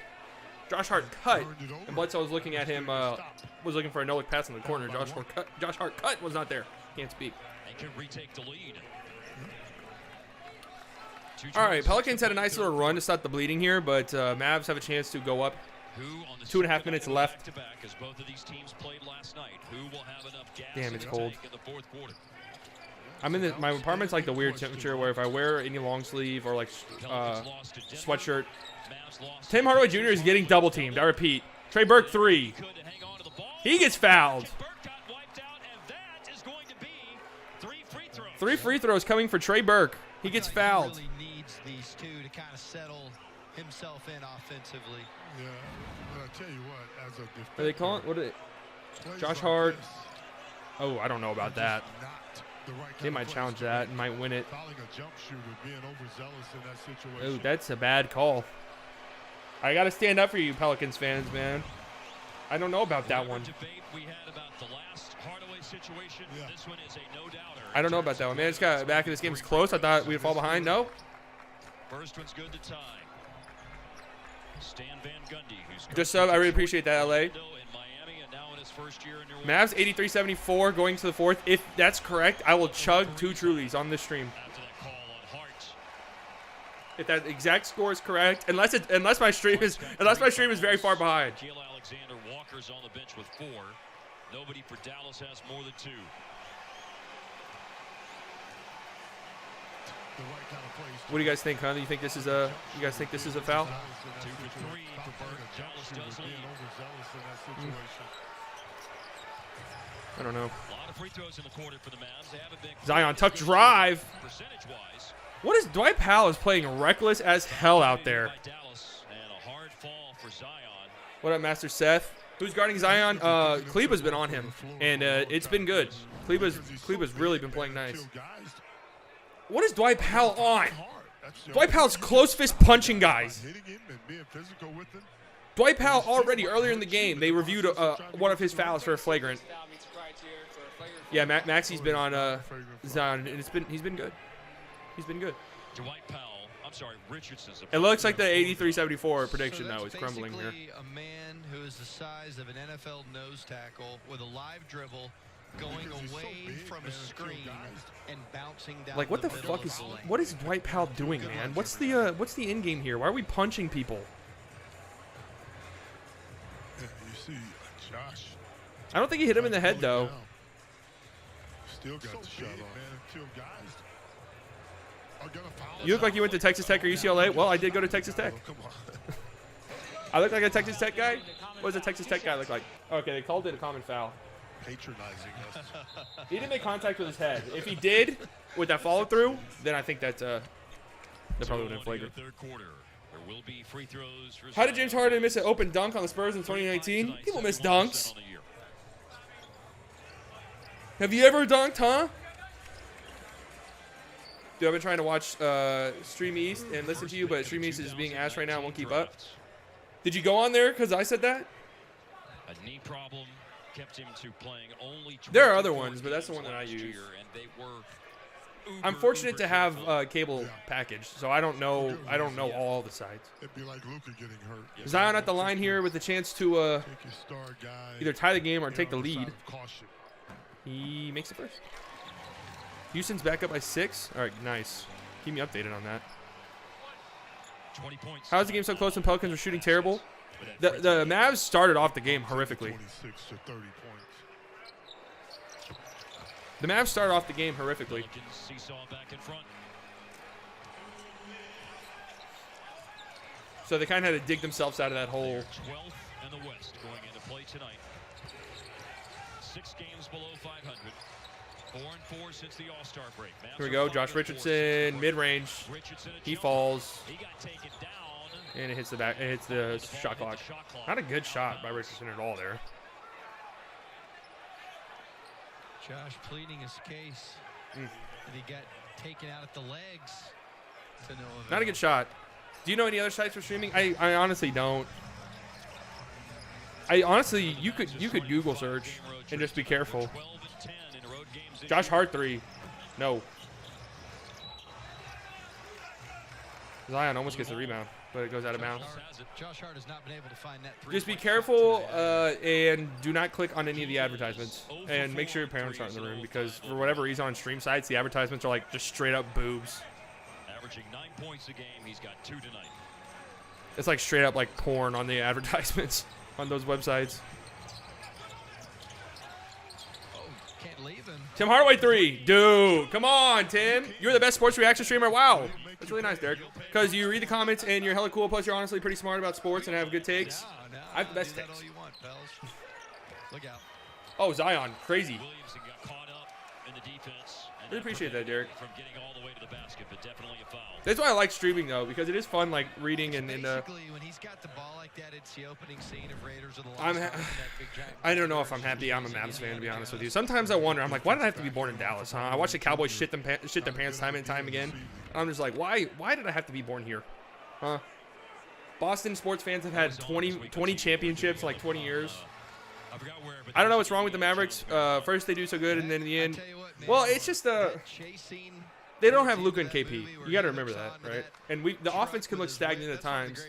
Josh Hart cut. And Bledsoe was looking at him, was looking for a no-look pass in the corner. Josh Hart cut was not there. Can't speak. They could retake the lead. All right, Pelicans had a nice little run to stop the bleeding here, but Mavs have a chance to go up. 2.5 minutes left. As both of these teams played last night. Who will have enough gas Damn, in it's the cold. tank in the fourth quarter? I'm in my apartment's like the weird temperature where if I wear any long sleeve or like sweatshirt. Tim Hardaway Jr. is getting double teamed. I repeat. Trey Burke 3. He gets fouled. 3 free throws coming for Trey Burke. He gets fouled. He really needs these two to kind of settle himself in offensively. Yeah, but I tell you what, as a defender, Are they calling? What are they? plays Josh like Hart. this Oh, I don't know about are that. just not the right They kind might of challenge plays. that and might win it. Fouling a jump shooter, being overzealous in that situation. Oh, that's a bad call. I got to stand up for you Pelicans fans, man. I don't know about that one. Debate we had about the last Hardaway situation. This one is a no-doubter. I don't know about that one, man. I just got back in this game is close. I thought we'd fall behind. No. First one's good to tie. Stan Van Gundy, who's Just sub. I really appreciate that, LA. in Miami and now in his Mavs 83-74 going to the fourth. If that's correct, I will chug 2 Trulies on this stream. If that exact score is correct, unless my stream is very far behind. Alexander Walker's on the bench with 4. Nobody for Dallas has more than 2. What do you guys think, huh? Do you think this is a? You guys think this is a foul? 2 for 3. Dallas does lead. I don't know. A lot of free throws in the quarter for the Mavs. They haven't been Zion, tough drive. Percentage-wise. What is Dwight Powell is playing reckless as hell out there. Dallas and a hard fall for Zion. What up, Master Seth? Who's guarding Zion? Kleba's been on him, and it's been good. Kleba's really been playing nice. What is Dwight Powell on? Dwight Powell's close fist punching guys. Dwight Powell already earlier in the game, they reviewed one of his fouls for a flagrant. Yeah, Maxi's been on Zion, and he's been good. He's been good. Dwight Powell, I'm sorry, Richardson's. It looks like the 83-74 prediction now is crumbling here. A man who is the size of an NFL nose tackle with a live dribble, going away from a screen and bouncing down. Like, what the fuck is Dwight Powell doing, man? What's the end game here? Why are we punching people? You see, Josh. I don't think he hit him in the head though. Still got the shot off. You look like you went to Texas Tech or UCLA. Well, I did go to Texas Tech. I look like a Texas Tech guy. What does a Texas Tech guy look like? Okay, they called it a common foul. Patronizing us. He didn't make contact with his head. If he did, with that follow through, then I think that probably would have been flagrant. How did James Harden miss an open dunk on the Spurs in 2019? People miss dunks. Have you ever dunked, huh? Dude, I've been trying to watch Stream East and listen to you, but Stream East is being asked right now and won't keep up. Did you go on there because I said that? A knee problem kept him to playing only. There are other ones, but that's the one that I use. I'm fortunate to have a cable package, so I don't know all the sites. It'd be like Luka getting hurt. Zion at the line here with the chance to either tie the game or take the lead. He makes it first. Houston's back up by 6. All right, nice. Keep me updated on that. 20 points. How's the game so close and Pelicans are shooting terrible? The Mavs started off the game horrifically. 26 to 30 points. The Mavs started off the game horrifically. Back in front. So they kind of had to dig themselves out of that hole. 12th in the West going into play tonight. 6 games below 500. 4-4 since the All-Star break. Here we go. Josh Richardson, mid-range. He falls. He got taken down. And it hits the back. It hits the shot clock. Not a good shot by Richardson at all there. Josh pleading his case that he got taken out at the legs. To no avail. Not a good shot. Do you know any other sites for streaming? I honestly don't. You could Google search and just be careful. Josh Hart 3. No. Zion almost gets the rebound, but it goes out of bounds. Josh Hart has not been able to find that three. Just be careful and do not click on any of the advertisements. And make sure your parents aren't in the room because for whatever reason on stream sites, the advertisements are like just straight up boobs. Averaging 9 points a game. He's got 2 tonight. It's like straight up like porn on the advertisements on those websites. Can't leave him. Tim Hardaway 3. Dude, come on, Tim. You're the best sports reaction streamer. Wow. That's really nice, Derek. Because you read the comments and you're hella cool. Plus, you're honestly pretty smart about sports and have good takes. No, I have the best takes. all you want, pals. Look out. Oh, Zion. Crazy. Williamson got caught up in the defense. Really appreciate that, Derek. From getting all the way to the basket, but definitely a foul. That's why I like streaming, though, because it is fun, like, reading and Basically, when he's got the ball like that, it's the opening scene of Raiders of the Lost Ark. I don't know if I'm happy I'm a Mavs fan, to be honest with you. Sometimes I wonder, I'm like, why did I have to be born in Dallas, huh? I watch the Cowboys shit their pants time and time again. And I'm just like, why did I have to be born here? Huh? Boston sports fans have had 20 championships in like 20 years. I don't know what's wrong with the Mavericks. First they do so good, and then in the end, well, it's just They don't have Luka and KP. You got to remember that, right? And the offense can look stagnant at times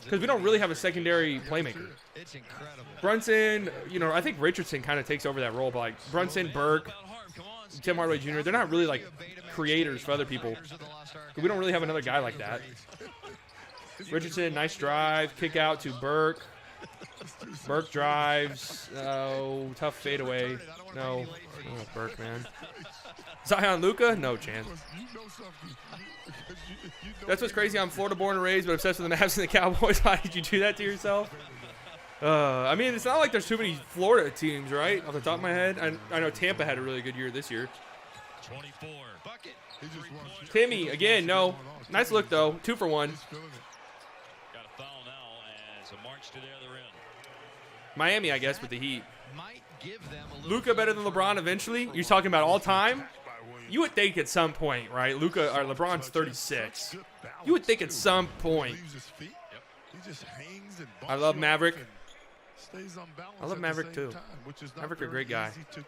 because we don't really have a secondary playmaker. It's incredible. Brunson, you know, I think Richardson kind of takes over that role, but like Brunson, Burke, Tim Hardaway Jr., they're not really like creators for other people. We don't really have another guy like that. Richardson, nice drive, kick out to Burke. Burke drives. Oh, tough fadeaway. No. Oh, Burke, man. Zion Luka? No chance. That's what's crazy. I'm Florida born and raised, but obsessed with the Mavs and the Cowboys. Why did you do that to yourself? I mean, it's not like there's too many Florida teams, right? Off the top of my head. I know Tampa had a really good year this year. 24. Bucket. Timmy, again, no. Nice look, though. 2 for 1. Got a foul now as a march to the other end. Miami, I guess, with the Heat. Might give them a little Luka better than LeBron eventually? You're talking about all time? You would think at some point, right? Luka or LeBron's 36. You would think at some point. I love Maverick. I love Maverick too. Maverick a great guy. I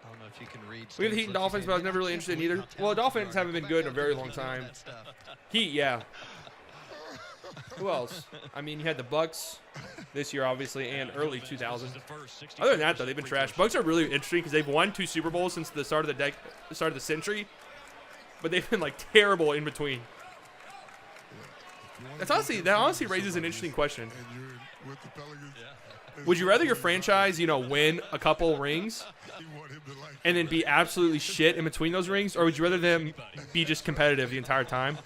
don't know if you can read. We have the Heat and Dolphins, but I was never really interested in either. Well, the Dolphins haven't been good in a very long time. Heat, yeah. Who else? I mean, you had the Bucks this year, obviously, and early 2000s. Other than that, though, they've been trash. Bucks are really interesting because they've won 2 Super Bowls since the start of the century, but they've been like terrible in between. That honestly raises an interesting question. Would you rather your franchise, you know, win a couple rings and then be absolutely shit in between those rings, or would you rather them be just competitive the entire time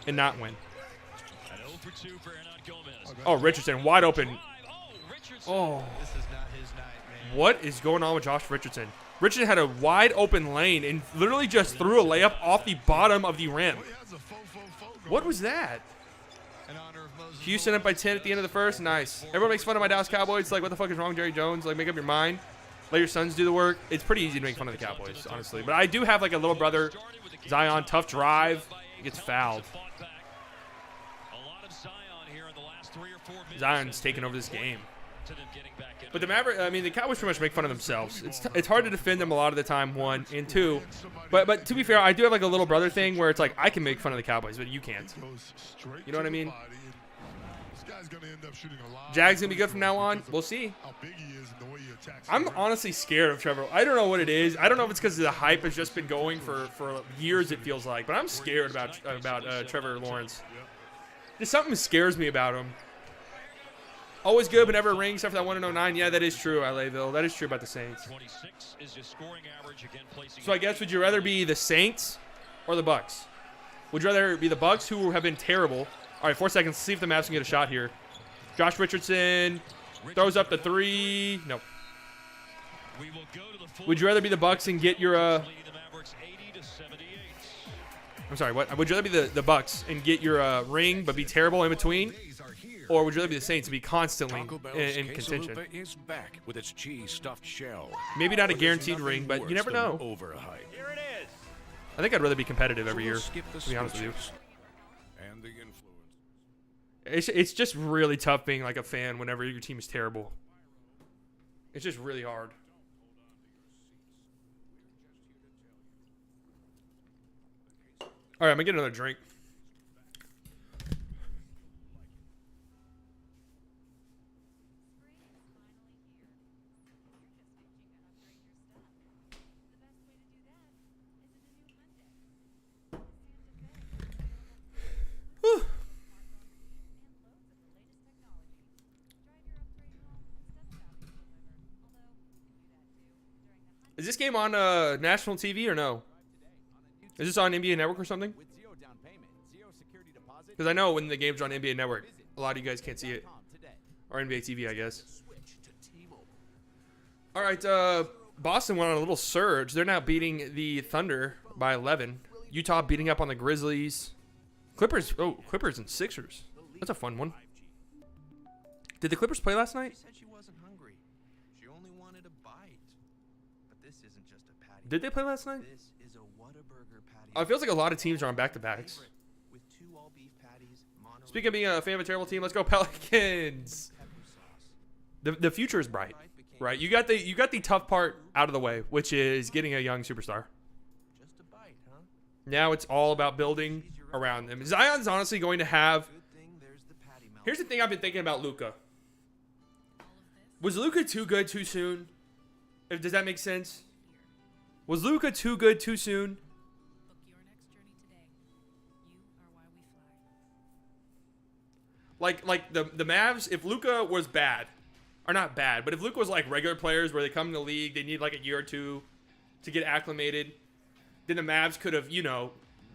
and not win? Oh, Richardson, wide open. Oh. This is not his night, man. What is going on with Josh Richardson? Richardson had a wide open lane and literally just threw a layup off the bottom of the rim. What was that? Houston up by 10 at the end of the first. Nice. Everyone makes fun of my Dallas Cowboys. Like, what the fuck is wrong, Jerry Jones? Like, make up your mind. Let your sons do the work. It's pretty easy to make fun of the Cowboys, honestly. But I do have, like, a little brother, Zion, tough drive. He gets fouled. Zion's taking over this game. But the the Cowboys pretty much make fun of themselves. It's hard to defend them a lot of the time, 1 and 2. But to be fair, I do have like a little brother thing where it's like I can make fun of the Cowboys, but you can't. You know what I mean? Jags gonna be good from now on. We'll see. I'm honestly scared of Trevor. I don't know what it is. I don't know if it's because the hype has just been going for years. It feels like, but I'm scared about Trevor Lawrence. Just something scares me about him. Always good, but never a ring except for that 109. Yeah, that is true, LAville. That is true about the Saints. So I guess, would you rather be the Saints or the Bucks? Would you rather be the Bucks, who have been terrible? All right, 4 seconds. Let's see if the Mavs can get a shot here. Josh Richardson throws up the 3. Nope. Would you rather be the Bucks and get your I'm sorry, what? Would you rather be the Bucks and get your ring but be terrible in between? Or would you rather be the Saints and be constantly in contention? Is back with its cheese stuffed shell. Maybe not a guaranteed ring, but you never know. Here it is. I think I'd rather be competitive every year, to be honest with you. And the influence. It's just really tough being like a fan whenever your team is terrible. It's just really hard. All right, I'm going to get another drink. Whew. Is this game on national TV or no? Is this on NBA Network or something? Because I know when the game's on NBA Network, a lot of you guys can't see it. Or NBA TV, I guess. All right, Boston went on a little surge. They're now beating the Thunder by 11. Utah beating up on the Grizzlies. Clippers and Sixers. That's a fun one. Did the Clippers play last night? She said she wasn't hungry. She only wanted a bite. But this isn't just a patty. Did they play last night? This is a Whataburger patty. It feels like a lot of teams are on back-to-backs. With 2 all-beef patties. Speaking of being a fan of a terrible team, let's go Pelicans. The future is bright. right? You got the tough part out of the way, which is getting a young superstar. Just a bite, huh? Now it's all about building around them. Zion's honestly going to have. Here's the thing I've been thinking about Luka. Was Luka too good too soon? Does that make sense? Was Luka too good too soon? Like the Mavs, if Luka was bad, or not bad, but if Luka was like regular players where they come in the league, they need like a year or two to get acclimated, then the Mavs could have,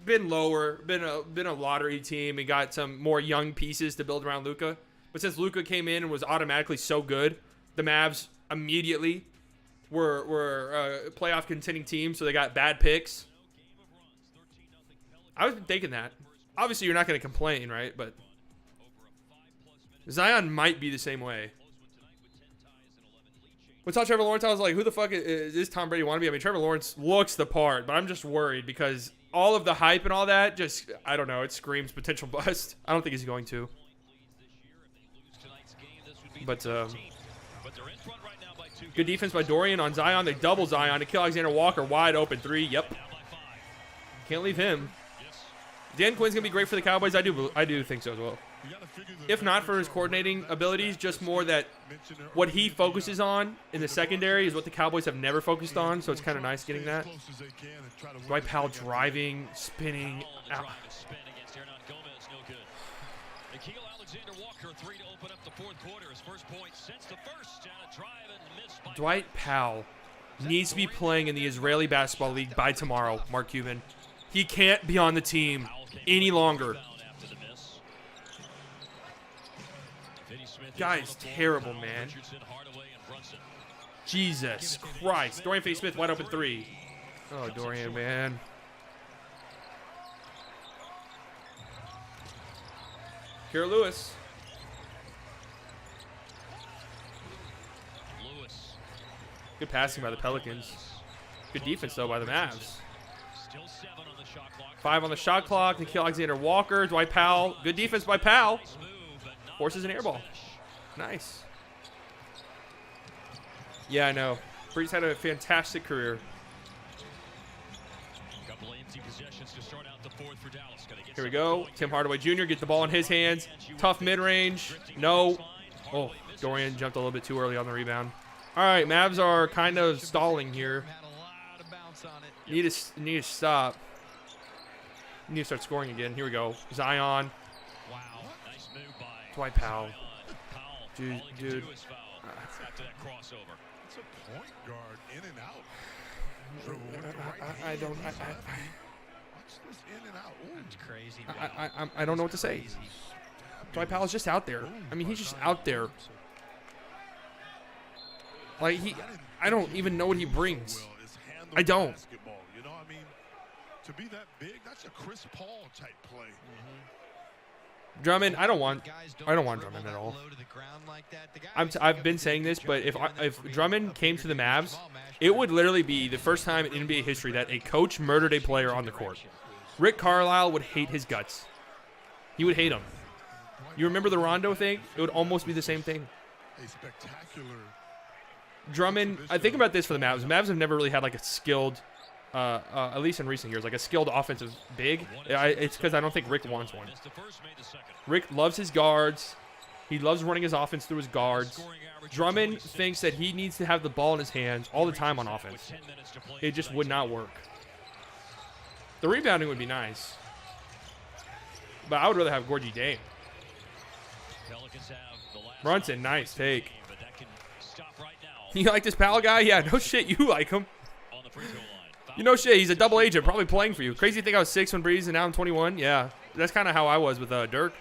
been lower, been a lottery team and got some more young pieces to build around Luka. But since Luka came in and was automatically so good, the Mavs immediately were a playoff contending team, so they got bad picks. I was thinking that. Obviously, you're not going to complain, right? But Zion might be the same way. When I saw Trevor Lawrence, I was like, who the fuck is this Tom Brady wannabe? I mean, Trevor Lawrence looks the part, but I'm just worried because all of the hype and all that, just, I don't know, it screams potential bust. I don't think he's going to. But, good defense by Dorian on Zion. They double Zion to kill Alexander Walker. Wide open three. Yep. Can't leave him. Dan Quinn's going to be great for the Cowboys. I do think so as well. If not for his coordinating abilities, just more that what he focuses on in the secondary is what the Cowboys have never focused on, so it's kind of nice getting that. Dwight Powell driving, spinning. Out. Dwight Powell needs to be playing in the Israeli Basketball League by tomorrow, Mark Cuban. He can't be on the team any longer. Guy's terrible, man. Jesus Christ. Dorian Finney-Smith, wide open three. Oh, Dorian, man. Kira Lewis. Good passing by the Pelicans. Good defense, though, by the Mavs. 5 on the shot clock to kill Alexander Walker. Dwight Powell. Good defense by Powell. Forces an air ball. Nice. Yeah, I know. Brees had a fantastic career. Here we go. Tim Hardaway Jr. Get the ball in his hands. Tough mid-range. No. Oh, Dorian jumped a little bit too early on the rebound. All right, Mavs are kind of stalling here. Need to stop. Need to start scoring again. Here we go. Zion. Dwight Powell. Dude. After that crossover. It's a point guard in and out. I don't. Watch this in and out. Ooh. That's crazy. I don't know what to say. Dwight Powell's just out there. I mean, he's just out there. Like I don't even know what he brings. I don't. You know, I mean, to be that big, that's a Chris Paul type play. Drummond, I don't want Drummond at all. I've been saying this, but if Drummond came to the Mavs, it would literally be the first time in NBA history that a coach murdered a player on the court. Rick Carlisle would hate his guts. He would hate him. You remember the Rondo thing? It would almost be the same thing. A spectacular. Drummond, I think about this for the Mavs. The Mavs have never really had like a skilled, at least in recent years, like a skilled offensive big. It's because I don't think Rick wants one. Rick loves his guards. He loves running his offense through his guards. Drummond thinks that he needs to have the ball in his hands all the time on offense. It just would not work. The rebounding would be nice, but I would rather have Gorgie Dame. Brunson, nice take. You like this Powell guy? Yeah, no shit, you like him. You know shit, he's a double agent, probably playing for you. Crazy to think I was 6 when Breeze and now I'm 21. Yeah, that's kind of how I was with Dirk.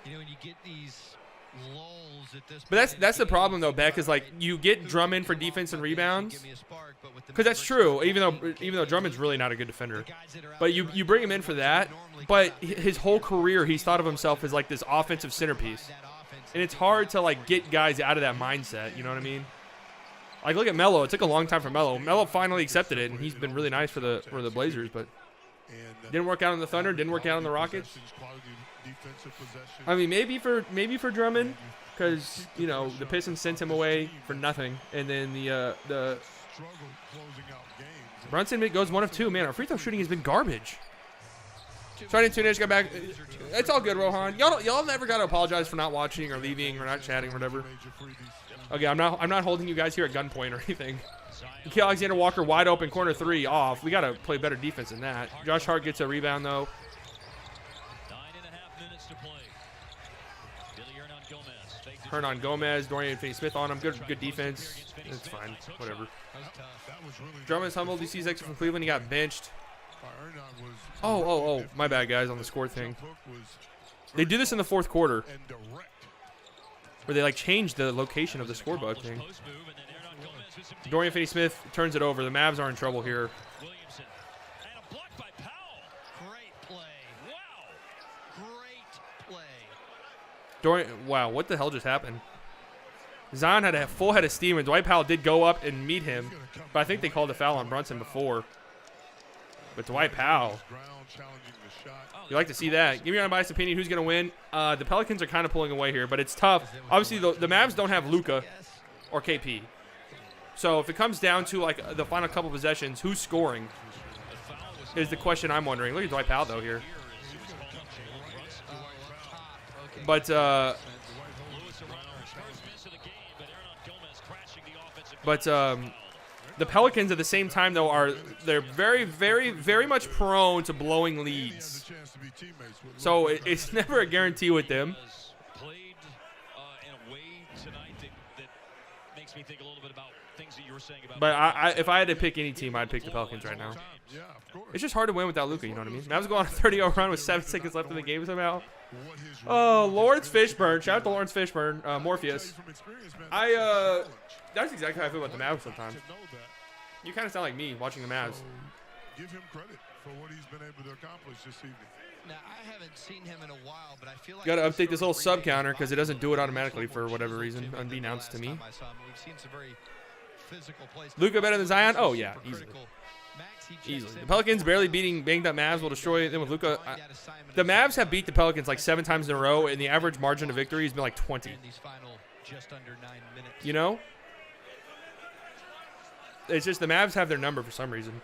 You know, when you get these lulls at this but that's the problem though, Beck, is like you get Drummond for defense and rebounds. Because that's true, even though Drummond's really not a good defender. But you bring him in for that, but his whole career he's thought of himself as like this offensive centerpiece. And it's hard to like get guys out of that mindset, you know what I mean? Like look at Melo. It took a long time for Melo. Melo finally accepted it, and he's been really nice for the Blazers, but didn't work out on the Thunder, didn't work out on the Rockets. I mean, maybe for Drummond, because you know the Pistons sent him away for nothing, and then the Brunson goes 1 of 2. Man, our free throw shooting has been garbage. Sorry to tune in. Just got back. It's all good, Rohan. Y'all never got to apologize for not watching or leaving or not chatting or whatever. Okay, I'm not holding you guys here at gunpoint or anything. Nikhil Alexander Walker wide open, corner 3 off. We got to play better defense than that. Josh Hart gets a rebound though. 9.5 minutes to play. Hernan Gomez, Dorian Finney-Smith on him. Good defense. It's fine. Whatever. Drummond's humbled. He sees exit from Cleveland. He got benched. Oh. My bad, guys, on the score thing. They do this in the fourth quarter, where they like change the location of the scoreboard thing. Dorian Finney-Smith turns it over. The Mavs are in trouble here. Wow, what the hell just happened? Zion had a full head of steam, and Dwight Powell did go up and meet him, but I think they called a foul on Brunson before. But Dwight Powell, you like to see that. Give me your unbiased opinion. Who's going to win? The Pelicans are kind of pulling away here, but it's tough. Obviously, the Mavs don't have Luka or KP. So if it comes down to like the final couple possessions, who's scoring is the question I'm wondering. Look at Dwight Powell, though, here. But the Pelicans at the same time though they're very, very, very much prone to blowing leads. So it's never a guarantee with them. But if I had to pick any team, I'd pick the Pelicans right now. It's just hard to win without Luka, you know what I mean? Mavs go on a 30-0 run with 7 seconds left in the game somehow. Oh, Lawrence Fishburne. Shout out to Lawrence Fishburne, Morpheus. That's exactly how I feel about the Mavs sometimes. You kind of sound like me watching the Mavs. Give him credit for what he's been able to accomplish this evening. Now, I haven't seen him in a while, but I feel like got to update this little sub counter because it doesn't do it automatically for whatever reason, unbeknownst to me. We've seen some very physical plays. Luka better than Zion? Oh, yeah, easily. Easily. The Pelicans barely beating banged up Mavs will destroy them with Luka. The Mavs have beat the Pelicans like 7 times in a row, and the average margin of victory has been like 20. You know? It's just the Mavs have their number for some reason.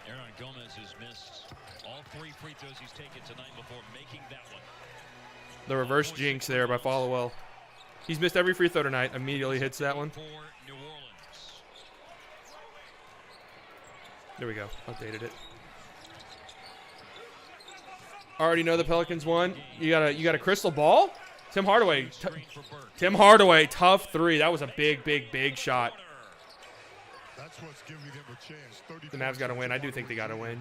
Hernan Gomez has missed all 3 free throws he's taken tonight before making that one. The reverse jinx there by Followell. He's missed every free throw tonight. Immediately hits that one. There we go. Updated it. Already know the Pelicans won. You got a crystal ball? Tim Hardaway. Tim Hardaway, tough 3. That was a big shot. The Mavs got to win. I do think they got to win.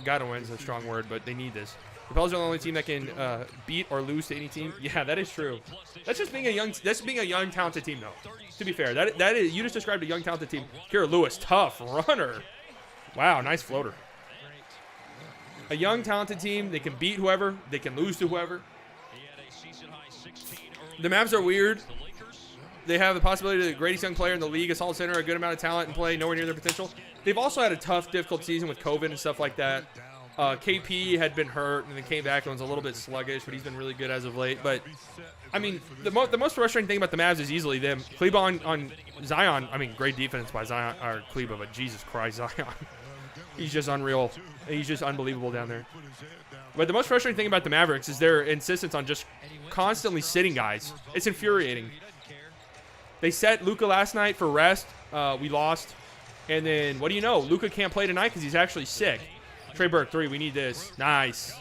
Got to win is a strong word, but they need this. The Pelicans are the only team that can beat or lose to any team. Yeah, that is true. That's just being a young. That's being a young, talented team, though. To be fair, that is you just described a young, talented team. Kira Lewis, tough runner. Wow, nice floater. A young, talented team. They can beat whoever. They can lose to whoever. The Mavs are weird. They have the possibility of the greatest young player in the league, a solid center, a good amount of talent, and play nowhere near their potential. They've also had a tough, difficult season with COVID and stuff like that. KP had been hurt and then came back and was a little bit sluggish, but he's been really good as of late. But, I mean, the most frustrating thing about the Mavs is easily them. Kleba on Zion, I mean, great defense by Zion, or Kleba, but Jesus Christ, Zion. He's just unreal. He's just unbelievable down there. But the most frustrating thing about the Mavericks is their insistence on just constantly sitting guys. It's infuriating. They set Luka last night for rest. We lost. And then, what do you know? Luka can't play tonight because he's actually sick. Trey Burke, 3. We need this. Nice.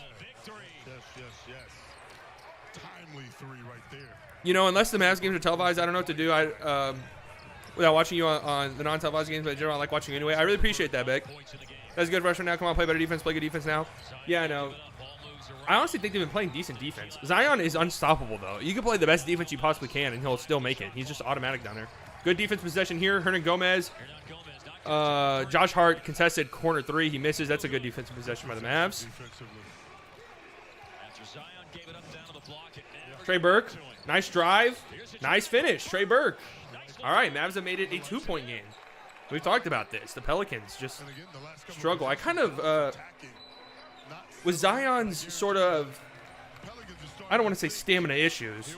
Timely 3 right there. You know, unless the Mavs games are televised, I don't know what to do. Without watching you on the non-televised games, but in general, I like watching you anyway. I really appreciate that, Beck. That's good for us right now. Come on, play better defense. Play good defense now. Yeah, I know. I honestly think they've been playing decent defense. Zion is unstoppable, though. You can play the best defense you possibly can, and he'll still make it. He's just automatic down there. Good defense possession here. Hernan Gomez. Josh Hart contested corner 3. He misses. That's a good defensive possession by the Mavs. Trey Burke. Nice drive. Nice finish. Trey Burke. All right, Mavs have made it a 2-point game. We've talked about this. The Pelicans just struggle. I kind of, with Zion's sort of, I don't want to say stamina issues,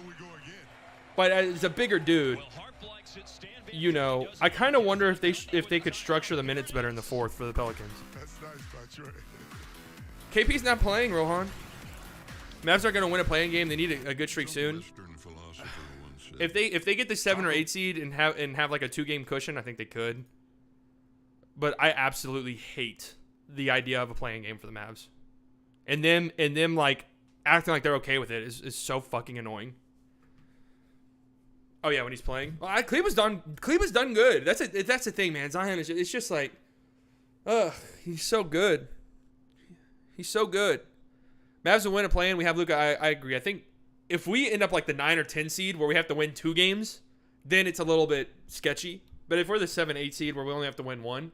but as a bigger dude, you know, I kind of wonder if they could structure the minutes better in the fourth for the Pelicans. KP's not playing, Rohan. Mavs aren't going to win a playing game. They need a good streak soon. If they get the 7 or 8 seed and have like a 2-game cushion, I think they could. But I absolutely hate the idea of a playing game for the Mavs. And them like acting like they're okay with it is so fucking annoying. Oh yeah, when he's playing. Well, Kleber's done good. That's the thing, man. Zion it's just like, he's so good. He's so good. Mavs will win a play-in. We have Luka. I agree. I think if we end up like the 9 or 10 seed where we have to win 2 games, then it's a little bit sketchy. But if we're the 7, 8 seed where we only have to win 1,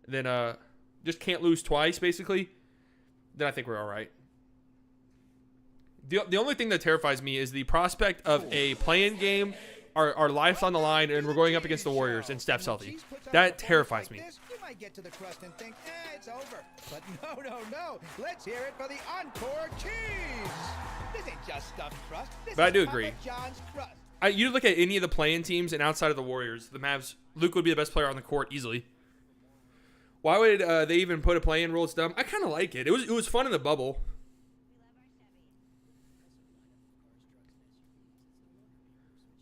then just can't lose twice basically, then I think we're all right. The only thing that terrifies me is the prospect of a play-in game, our life's on the line, and we're going up against the Warriors and Steph's healthy. That terrifies me. You might get to the crust and think, it's over. But no. Let's hear it for the encore cheese. This ain't just stuffed crust. But I do agree. John's crust. You look at any of the play-in teams, and outside of the Warriors, the Mavs, Luka would be the best player on the court easily. Why would they even put a play-in rule? It's dumb. I kind of like it. It was fun in the bubble.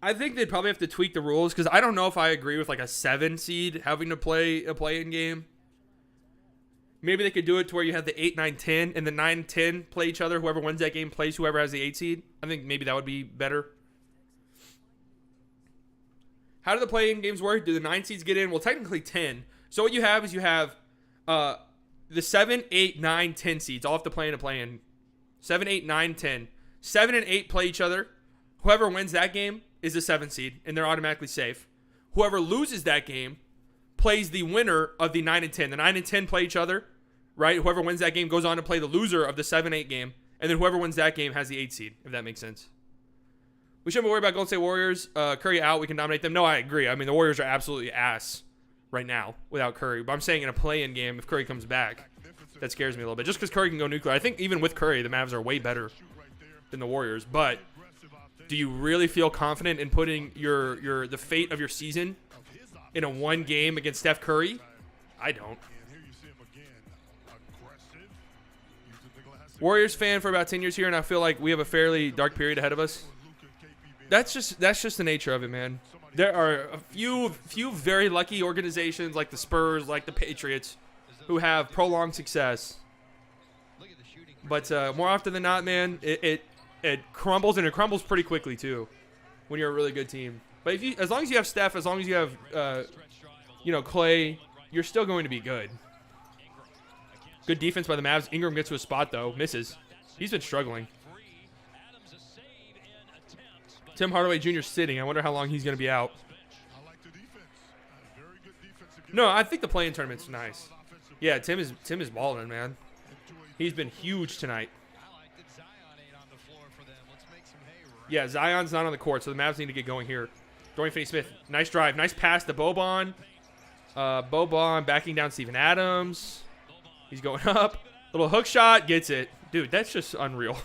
I think they'd probably have to tweak the rules because I don't know if I agree with like a 7 seed having to play a play-in game. Maybe they could do it to where you have the 8, 9, 10, and the 9, 10 play each other. Whoever wins that game plays whoever has the 8 seed. I think maybe that would be better. How do the play-in games work? Do the 9 seeds get in? Well, technically 10. So what you have is you have the 7, 8, 9, 10 seeds all have to play in a play-in. 7, 8, 9, 10. 7 and 8 play each other. Whoever wins that game is the 7 seed, and they're automatically safe. Whoever loses that game plays the winner of the 9 and 10. The 9 and 10 play each other, right? Whoever wins that game goes on to play the loser of the 7-8 game, and then whoever wins that game has the 8 seed, if that makes sense. We shouldn't worry about Golden State Warriors. Curry out, we can dominate them. No, I agree. I mean, the Warriors are absolutely ass right now without Curry. But I'm saying in a play-in game, if Curry comes back, that scares me a little bit. Just because Curry can go nuclear. I think even with Curry, the Mavs are way better than the Warriors. But do you really feel confident in putting the fate of your season in a 1 game against Steph Curry? I don't. Warriors fan for about 10 years here, and I feel like we have a fairly dark period ahead of us. That's just the nature of it, man. There are a few very lucky organizations like the Spurs, like the Patriots, who have prolonged success. But more often than not, man, it crumbles, and it crumbles pretty quickly too when you're a really good team. But as long as you have Steph, as long as you have Clay, you're still going to be good. Good defense by the Mavs. Ingram gets to a spot though, misses. He's been struggling. Tim Hardaway Jr. sitting. I wonder how long he's going to be out. No, I think the play-in tournament's nice. Yeah, Tim is balling, man. He's been huge tonight. Yeah, Zion's not on the court, so the Mavs need to get going here. Dorian Finney-Smith, nice drive. Nice pass to Boban. Boban backing down Steven Adams. He's going up. Little hook shot, gets it. Dude, that's just unreal.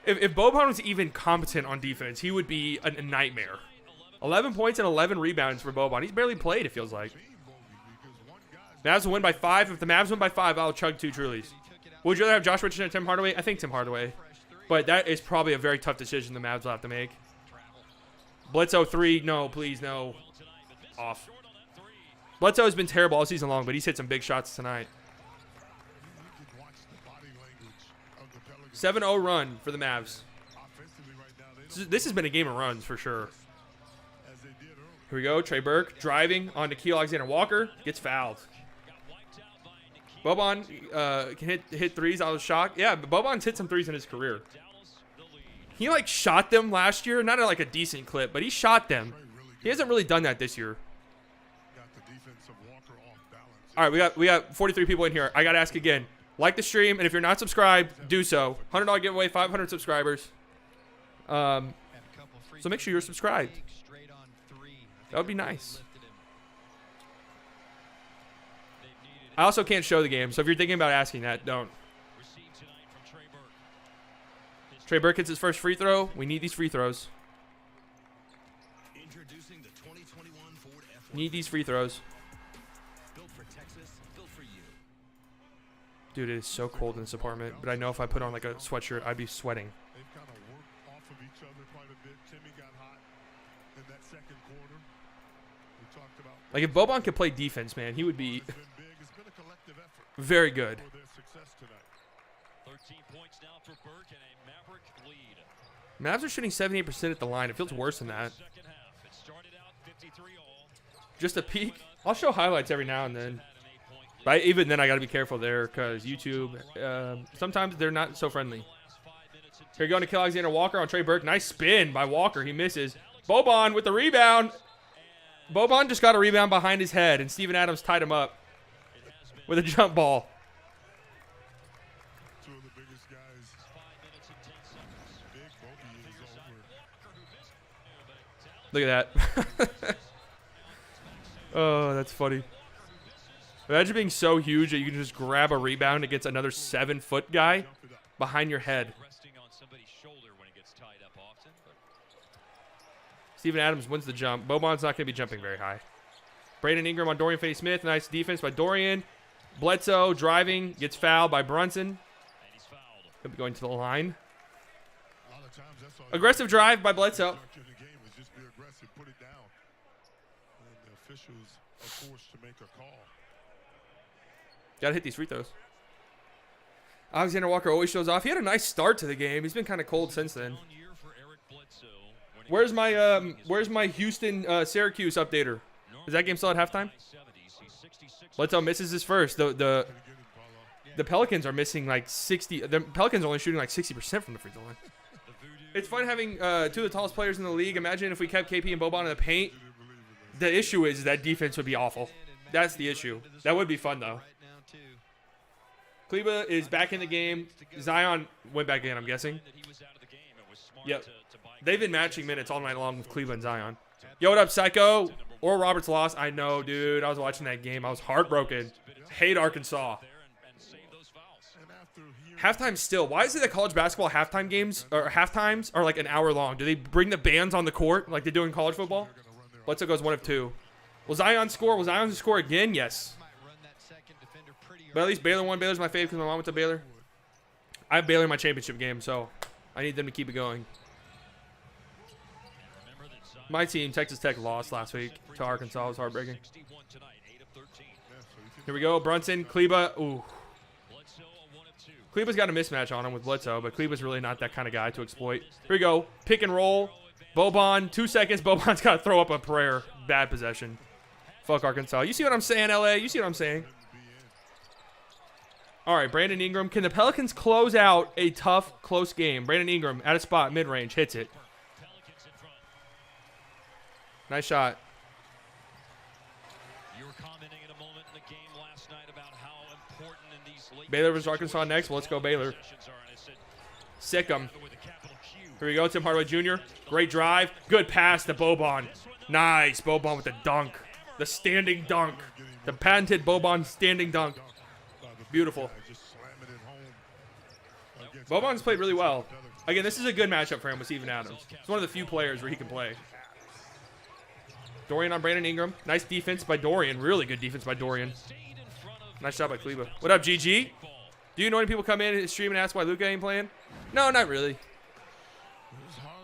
If Boban was even competent on defense, he would be a nightmare. 11 points and 11 rebounds for Boban. He's barely played, it feels like. Mavs will win by 5. If the Mavs win by 5, I'll chug 2 Trulies. Would you rather have Josh Richardson or Tim Hardaway? I think Tim Hardaway. But that is probably a very tough decision the Mavs will have to make. Bledsoe 3. No, please, no. Off. Bledsoe has been terrible all season long, but he's hit some big shots tonight. 7-0 run for the Mavs. This has been a game of runs for sure. Here we go. Trey Burke driving on Nickeil Alexander-Walker. Gets fouled. Boban can hit threes. I was shocked. Yeah, but Boban's hit some threes in his career. He shot them last year. Not at a decent clip, but he shot them. He hasn't really done that this year. All right, we got 43 people in here. I got to ask again. Like the stream, and if you're not subscribed, do so. $100 giveaway, 500 subscribers. So make sure you're subscribed. That would be nice. I also can't show the game, so if you're thinking about asking that, don't. Trey Burke hits his first free throw. We need these free throws. Introducing the 2021 Ford F1. Need these free throws. Built for Texas, built for you. Dude, it is so cold in this apartment, but I know if I put on like a sweatshirt, I'd be sweating. They've kind of worked off of each other quite a bit. Timmy got hot in that second quarter. We talked about Like if Boban could play defense, man, he would be very good. 13 points now for Burke and a Maverick lead. Mavs are shooting 78% at the line. It feels worse than that. Just a peek. I'll show highlights every now and then. But even then, I got to be careful there because YouTube, sometimes they're not so friendly. Here going to kill Alexander Walker on Trey Burke. Nice spin by Walker. He misses. Boban with the rebound. Boban just got a rebound behind his head, and Steven Adams tied him up with a jump ball. two of the biggest guys. 5 minutes and 10 seconds. Big Bogey is over. Look at that. Oh, that's funny. Imagine being so huge that you can just grab a rebound against another 7-foot guy behind your head. Steven Adams wins the jump. Boban's not going to be jumping very high. Brandon Ingram on Dorian Finney-Smith. Nice defense by Dorian. Bledsoe driving. Gets fouled by Brunson. Could be going to the line. Aggressive drive by Bledsoe. Just be aggressive, put it down. And the officials are forced to make a call. Gotta hit these free throws. Alexander Walker always shows off. He had a nice start to the game. He's been kind of cold since then. Where's my Houston Syracuse updater? Is that game still at halftime? Bledsoe misses his first. The Pelicans are missing like 60. The Pelicans are only shooting like 60% from the free throw line. It's fun having two of the tallest players in the league. Imagine if we kept KP and Boban in the paint. The issue is that defense would be awful. That's the issue. That would be fun though. Kleba is back in the game. Zion went back in, I'm guessing. Yep. They've been matching minutes all night long with Kleba and Zion. Yo, what up, Psycho? Oral Roberts lost. I know, dude. I was watching that game. I was heartbroken. Hate Arkansas. Halftime still. Why is it that college basketball halftime games or halftimes are like an hour long? Do they bring the bands on the court like they do in college football? Bledsoe goes 1 of 2. Will Zion score? Will Zion score again? Yes. But at least Baylor won. Baylor's my favorite because my mom went to Baylor. I have Baylor in my championship game, so I need them to keep it going. My team, Texas Tech, lost last week to Arkansas. It was heartbreaking. Here we go. Brunson, Kleba. Ooh. Kleba's got a mismatch on him with Bledsoe, but Kleba's really not that kind of guy to exploit. Here we go. Pick and roll. Boban, 2 seconds. Boban's got to throw up a prayer. Bad possession. Fuck Arkansas. You see what I'm saying, LA? You see what I'm saying? All right, Brandon Ingram. Can the Pelicans close out a tough, close game? Brandon Ingram at a spot, mid-range, hits it. Nice shot. You were commenting in a moment in the game last night about how important in these late Baylor versus Arkansas next. Well, let's go Baylor. Sick 'em. Here we go, Tim Hardaway Jr. Great drive. Good pass to Boban. Nice. Boban with the dunk. The standing dunk. The patented Boban standing dunk. Beautiful. Boban's played really well. Again, this is a good matchup for him with Steven Adams. It's one of the few players where he can play. Dorian on Brandon Ingram. Nice defense by Dorian. Really good defense by Dorian. Nice shot by Kleba. What up, GG? Do you know any people come in and stream and ask why Luka ain't playing? No, not really.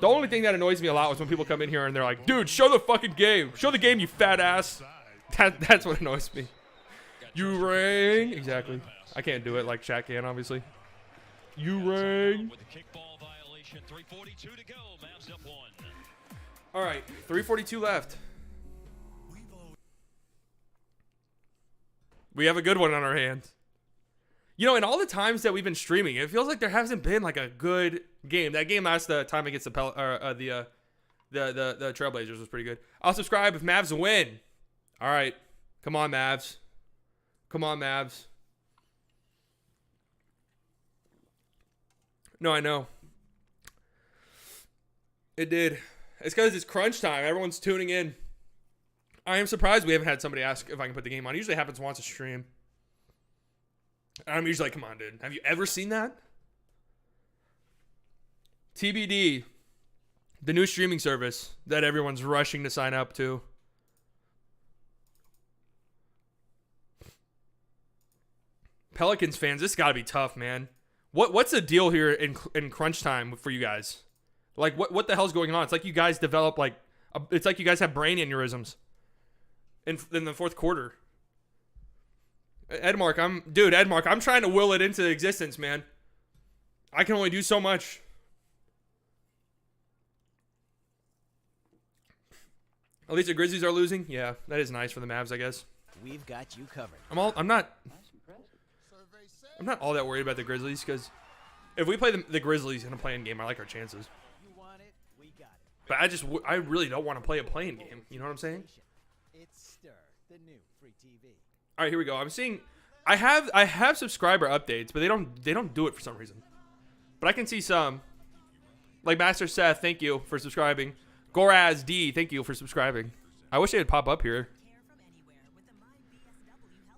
The only thing that annoys me a lot was when people come in here and they're like, dude, show the fucking game. Show the game, you fat ass. That's what annoys me. You rang. Exactly. I can't do it like Shaq can, obviously. You rang. All right, 3:42 left. We have a good one on our hands. You know, in all the times that we've been streaming, it feels like there hasn't been like a good game. That game last time against the Trailblazers was pretty good. I'll subscribe if Mavs win. All right, come on, Mavs. Come on, Mavs. No, I know. It did. It's because it's crunch time. Everyone's tuning in. I am surprised we haven't had somebody ask if I can put the game on. It usually happens once a stream. I'm usually like, come on, dude. Have you ever seen that? TBD, the new streaming service that everyone's rushing to sign up to. Pelicans fans, this got to be tough, man. What's the deal here in crunch time for you guys? Like, what the hell's going on? It's like you guys develop it's like you guys have brain aneurysms in the fourth quarter. Edmark, I'm trying to will it into existence, man. I can only do so much. At least the Grizzlies are losing. Yeah, that is nice for the Mavs, I guess. We've got you covered. I'm not all that worried about the Grizzlies because if we play the Grizzlies in a play-in game, I like our chances. You want it, we got it. But I really don't want to play a play-in game. You know what I'm saying? It's Stir, the new free TV. All right, here we go. I'm seeing I have subscriber updates, but they don't do it for some reason. But I can see some. Like Master Seth, thank you for subscribing. Goraz D, thank you for subscribing. I wish they'd pop up here.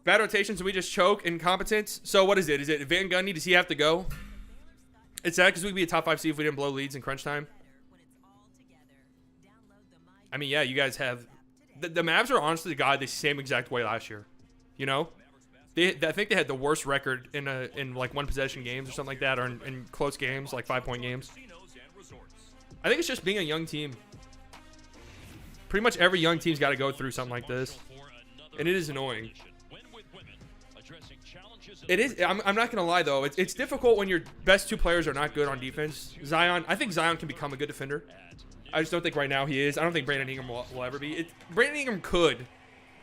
Bad rotations, and we just choke. Incompetence. So what is it? Is it Van Gundy? Does he have to go? It's sad because we'd be a top 5 seed if we didn't blow leads in crunch time. I mean, yeah, you guys have... The Mavs are honestly, God, the same exact way last year. You know? I think they had the worst record in like one possession games or something like that, or in close games, like 5-point games. I think it's just being a young team. Pretty much every young team's got to go through something like this. And it is annoying. It is. I'm not going to lie, though. It's difficult when your best 2 players are not good on defense. Zion, I think Zion can become a good defender. I just don't think right now he is. I don't think Brandon Ingram will ever be. Brandon Ingram could.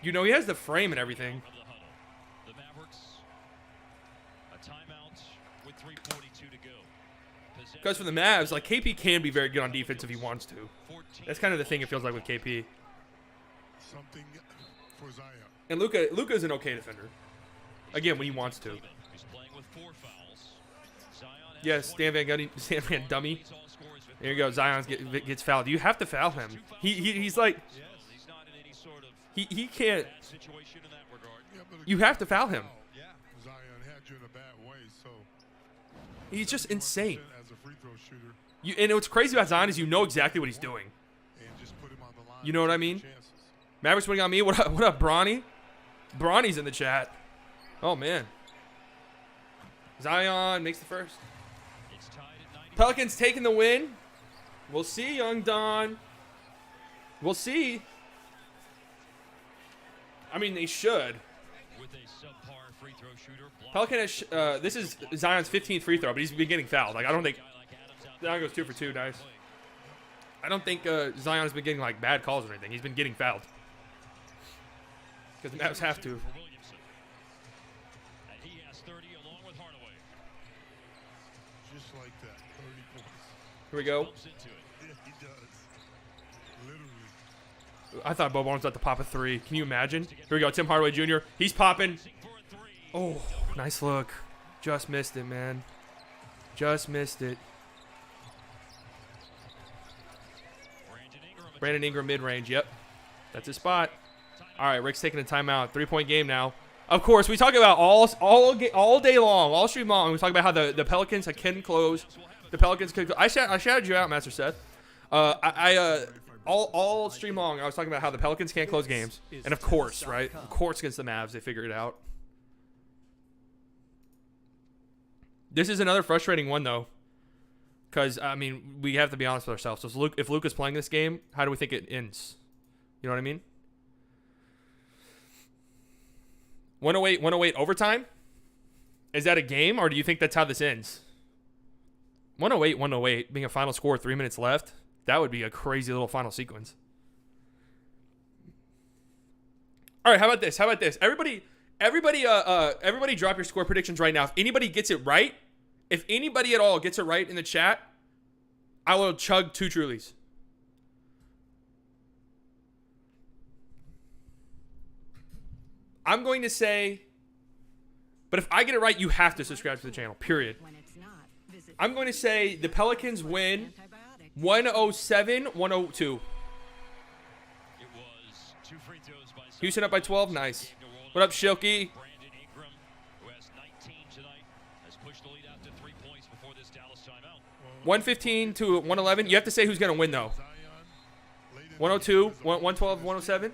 You know, he has the frame and everything. The Mavericks, a timeout with 3:42 to go. Because for the Mavs, like, KP can be very good on defense if he wants to. That's kind of the thing it feels like with KP. Something for Zion. And Luka's an okay defender. Again, when he wants to. Yes, Stan Van Dummy. There you go. Zion gets fouled. You have to foul him. He's like... He can't... You have to foul him. Zion had you in a bad way, so... He's just insane. As a free throw shooter. And what's crazy about Zion is you know exactly what he's doing. And just put him on the line. You know what I mean? Mavericks winning on me. What up, Bronny? Bronny's in the chat. Oh, man. Zion makes the first. Pelicans taking the win. We'll see, Young Don. We'll see. I mean, they should. Pelican has, this is Zion's 15th free throw, but he's been getting fouled. Like, I don't think Zion goes 2 for 2. Nice. I don't think Zion's been getting like bad calls or anything. He's been getting fouled because the Mavs have to. Just like that, 30 points. Here we go. Yeah, he does. Literally. I thought Bobo was about to pop a 3. Can you imagine? Here we go. Tim Hardaway Jr. He's popping. Oh, nice look. Just missed it, man. Just missed it. Brandon Ingram mid-range. Yep. That's his spot. All right, Rick's taking a timeout. 3-point game now. Of course, we talk about all day long, all stream long. We talk about how the Pelicans can close. The Pelicans could. I shouted you out, Master Seth. All stream long, I was talking about how the Pelicans can't close games, and of course, right? Of course, against the Mavs, they figure it out. This is another frustrating one though, because I mean, we have to be honest with ourselves. So if Luka's playing this game, how do we think it ends? You know what I mean? 108 overtime? Is that a game, or do you think that's how this ends? 108 being a final score, 3 minutes left. That would be a crazy little final sequence. All right, how about this? Everybody drop your score predictions right now. If anybody gets it right, if anybody at all gets it right in the chat, I will chug 2 Trulies. I'm going to say, but if I get it right, you have to subscribe to the channel, period. I'm going to say the Pelicans win 107-102. Houston up by 12. Nice. What up, Shilky? points before this Dallas timeout. 115 to 111. You have to say who's going to win, though. 102, 112, 107.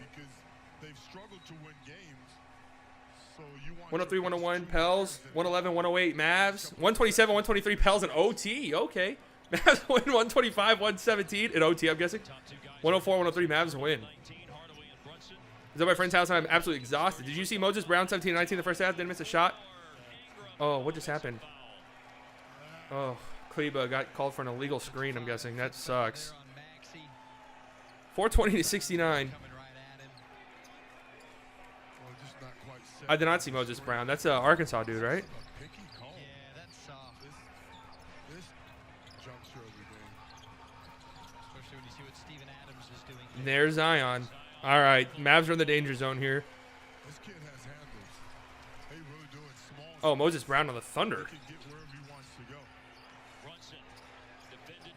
103, 101, Pels. 111, 108, Mavs. 127, 123, Pels in OT. Okay. Mavs win 125, 117 in OT, I'm guessing. 104, 103, Mavs win. Is at my friend's house and I'm absolutely exhausted. Did you see Moses Brown 17-19 in the first half? Didn't miss a shot? Oh, what just happened? Oh, Kleba got called for an illegal screen, I'm guessing. That sucks. 420 to 69. I did not see Moses Brown. That's an Arkansas dude, right? There's Zion. All right, Mavs are in the danger zone here. Oh, Moses Brown on the Thunder.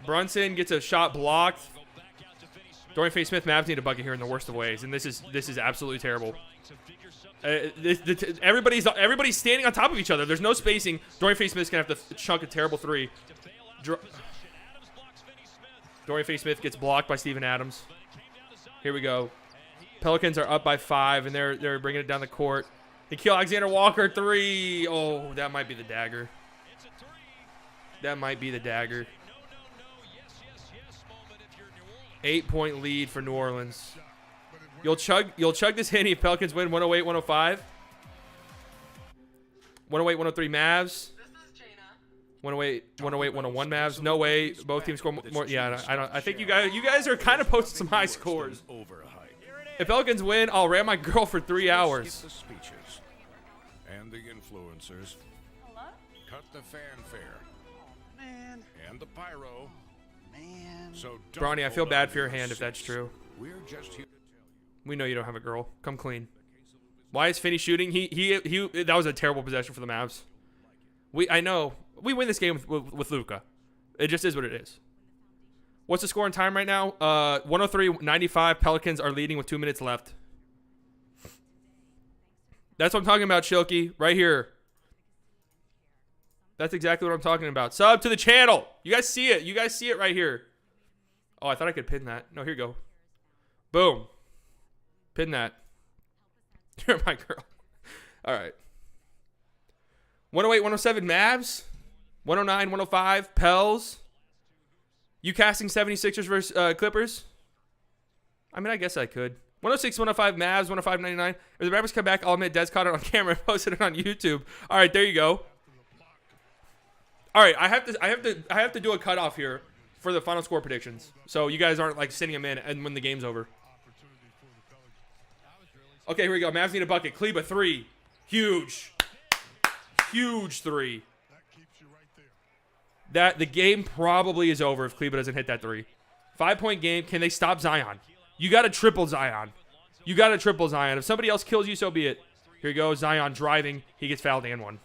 Brunson gets a shot blocked. Dorian Finney-Smith, Mavs need a bucket here in the worst of ways, and this is absolutely terrible. Everybody's standing on top of each other. There's no spacing. Dorian Finney-Smith's gonna have to chunk a terrible three. Dorian Finney-Smith gets blocked by Steven Adams. Here we go. Pelicans are up by 5, and they're bringing it down the court. Nickeil Alexander-Walker 3. Oh, that might be the dagger. That might be the dagger. 8-point lead for New Orleans. You'll chug this Henny if Pelicans win 108-105. 108-103 Mavs. 108-101 Mavs. No way. Both teams score more. Yeah, I think you guys are kind of posting some high scores. If Pelicans win, I'll ram my girl for 3 hours. The speeches and the influencers. Hello? Cut the fanfare. Man. And the pyro. Man. So Bronny, I feel bad for your hand if that's true. We're just here. We know you don't have a girl. Come clean. Why is Finney shooting? He that was a terrible possession for the Mavs. I know. We win this game with Luka. It just is what it is. What's the score in time right now? 103-95. Pelicans are leading with 2 minutes left. That's what I'm talking about, Shilky. Right here. That's exactly what I'm talking about. Sub to the channel. You guys see it. You guys see it right here. Oh, I thought I could pin that. No, here you go. Boom. Pin that. You're my girl. All right. 108-107 Mavs. 109-105 Pels. You casting 76ers versus Clippers? I mean, I guess I could. 106-105 Mavs. 105-99. If the Mavericks come back, I'll admit Des caught it on camera and posted it on YouTube. All right, there you go. All right, I have to do a cutoff here for the final score predictions, so you guys aren't like sending them in and when the game's over. Okay, here we go. Mavs need a bucket. Kleba 3, huge 3. That the game probably is over if Kleba doesn't hit that 3. 5-point game. Can they stop Zion? You got to triple Zion. You got to triple Zion. If somebody else kills you, so be it. Here you go. Zion driving. He gets fouled and one.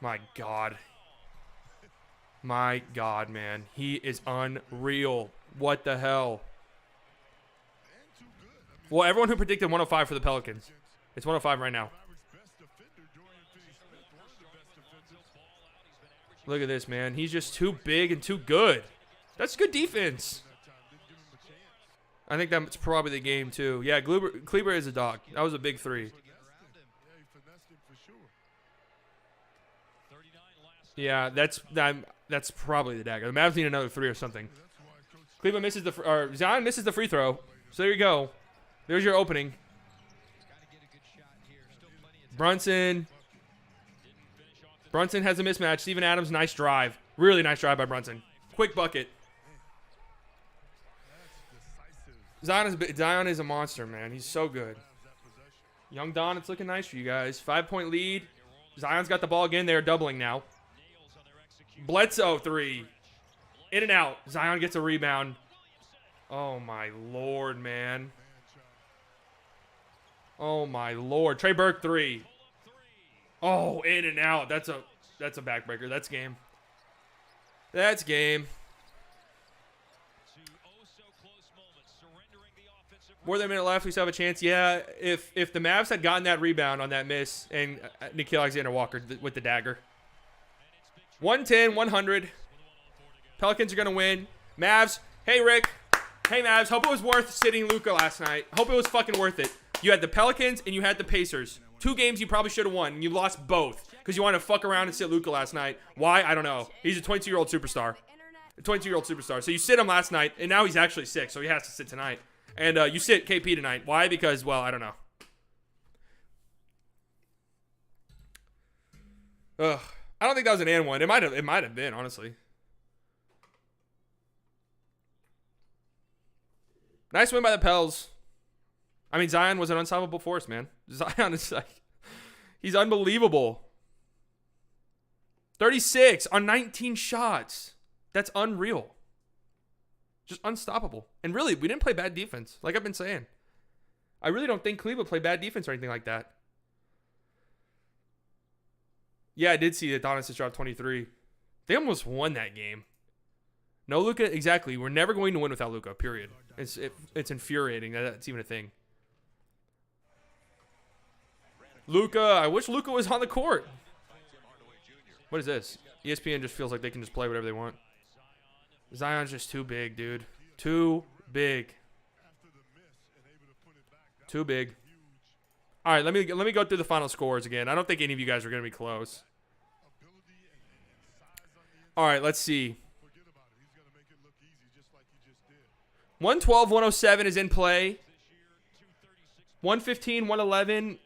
My God. My God, man. He is unreal. What the hell? Well, everyone who predicted 105 for the Pelicans. It's 105 right now. Look at this, man. He's just too big and too good. That's good defense. I think that's probably the game, too. Yeah, Kleber is a dog. That was a big 3. Yeah, that's probably the dagger. The Mavs need another 3 or something. Cleveland misses Zion misses the free throw. So there you go. There's your opening. Brunson has a mismatch. Steven Adams, nice drive. Really nice drive by Brunson. Quick bucket. Zion is a monster, man. He's so good. Young Don, it's looking nice for you guys. 5-point lead. Zion's got the ball again. They're doubling now. Bledsoe 3. In and out. Zion gets a rebound. Oh, my Lord, man. Oh, my Lord. Trey Burke 3. Oh, in and out. That's a backbreaker. That's game. That's game. More than a minute left. We still have a chance. Yeah, if the Mavs had gotten that rebound on that miss and Nickeil Alexander-Walker with the dagger. 110, 100. Pelicans are going to win. Mavs. Hey, Rick. Hey, Mavs. Hope it was worth sitting Luka last night. Hope it was fucking worth it. You had the Pelicans and you had the Pacers. 2 games you probably should have won, and you lost both because you wanted to fuck around and sit Luka last night. Why? I don't know. He's a 22-year-old superstar. A 22-year-old superstar. So you sit him last night, and now he's actually sick, so he has to sit tonight. And you sit KP tonight. Why? Because, well, I don't know. Ugh. I don't think that was an and one. It might have been, honestly. Nice win by the Pels. I mean, Zion was an unstoppable force, man. Zion is like, he's unbelievable. 36 on 19 shots. That's unreal. Just unstoppable. And really, we didn't play bad defense, like I've been saying. I really don't think Cleveland played bad defense or anything like that. Yeah, I did see that Donis dropped 23. They almost won that game. No Luka, exactly. We're never going to win without Luka, period. It's infuriating that that's even a thing. Luka, I wish Luka was on the court. What is this? ESPN just feels like they can just play whatever they want. Zion's just too big, dude. Too big. Too big. All right, let me go through the final scores again. I don't think any of you guys are going to be close. All right, let's see. 112-107 is in play. 115-111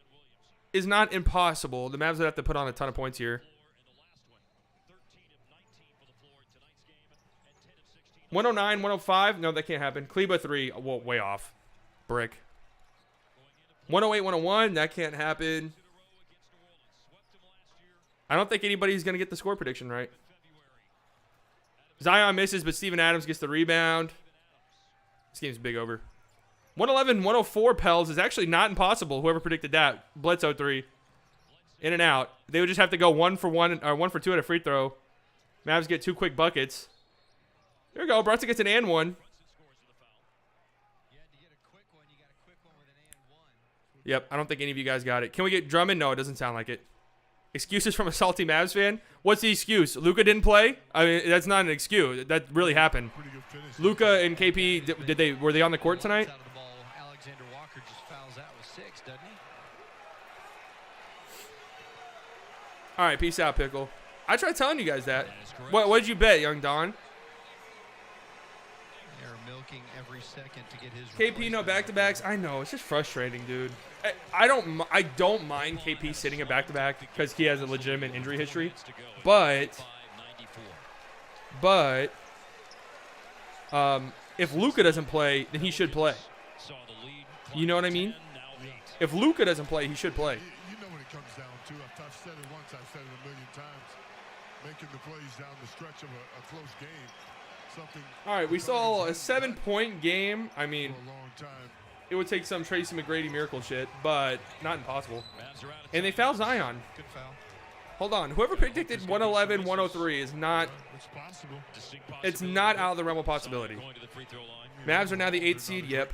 is not impossible. The Mavs would have to put on a ton of points here. 109-105. No, that can't happen. Kleba 3. Whoa, way off. Brick. 108-101. That can't happen. I don't think anybody's going to get the score prediction right. Zion misses, but Steven Adams gets the rebound. This game's big over. 111-104 Pels is actually not impossible. Whoever predicted that. Bledsoe 3. In and out. They would just have to go 1 for 1 or 1 for 2 at a free throw. Mavs get 2 quick buckets. There we go. Brunson gets an and 1. Yep, I don't think any of you guys got it. Can we get Drummond? No, it doesn't sound like it. Excuses from a salty Mavs fan? What's the excuse? Luka didn't play? I mean, that's not an excuse. That really happened. Luka and KP, were they on the court tonight? Alexander Walker just fouls out with 6, doesn't he? All right, peace out, Pickle. I tried telling you guys that. What did you bet, young Don? They're milking every second to get his KP no back-to-backs. I know, it's just frustrating, dude. I don't mind KP sitting a back-to-back because he has a legitimate injury history. But if Luka doesn't play, then he should play. You know what I mean? If Luka doesn't play, he should play. You know what it comes down to. I've said it once, I've said it a million times. Making the plays down the stretch of a close game. All right, we saw a 7-point game. I mean, it would take some Tracy McGrady miracle shit, but not impossible. And they fouled Zion. Good foul. Hold on. Whoever predicted 111-103 is not. It's not out of the realm of possibility. Mavs are now the 8th seed. Yep.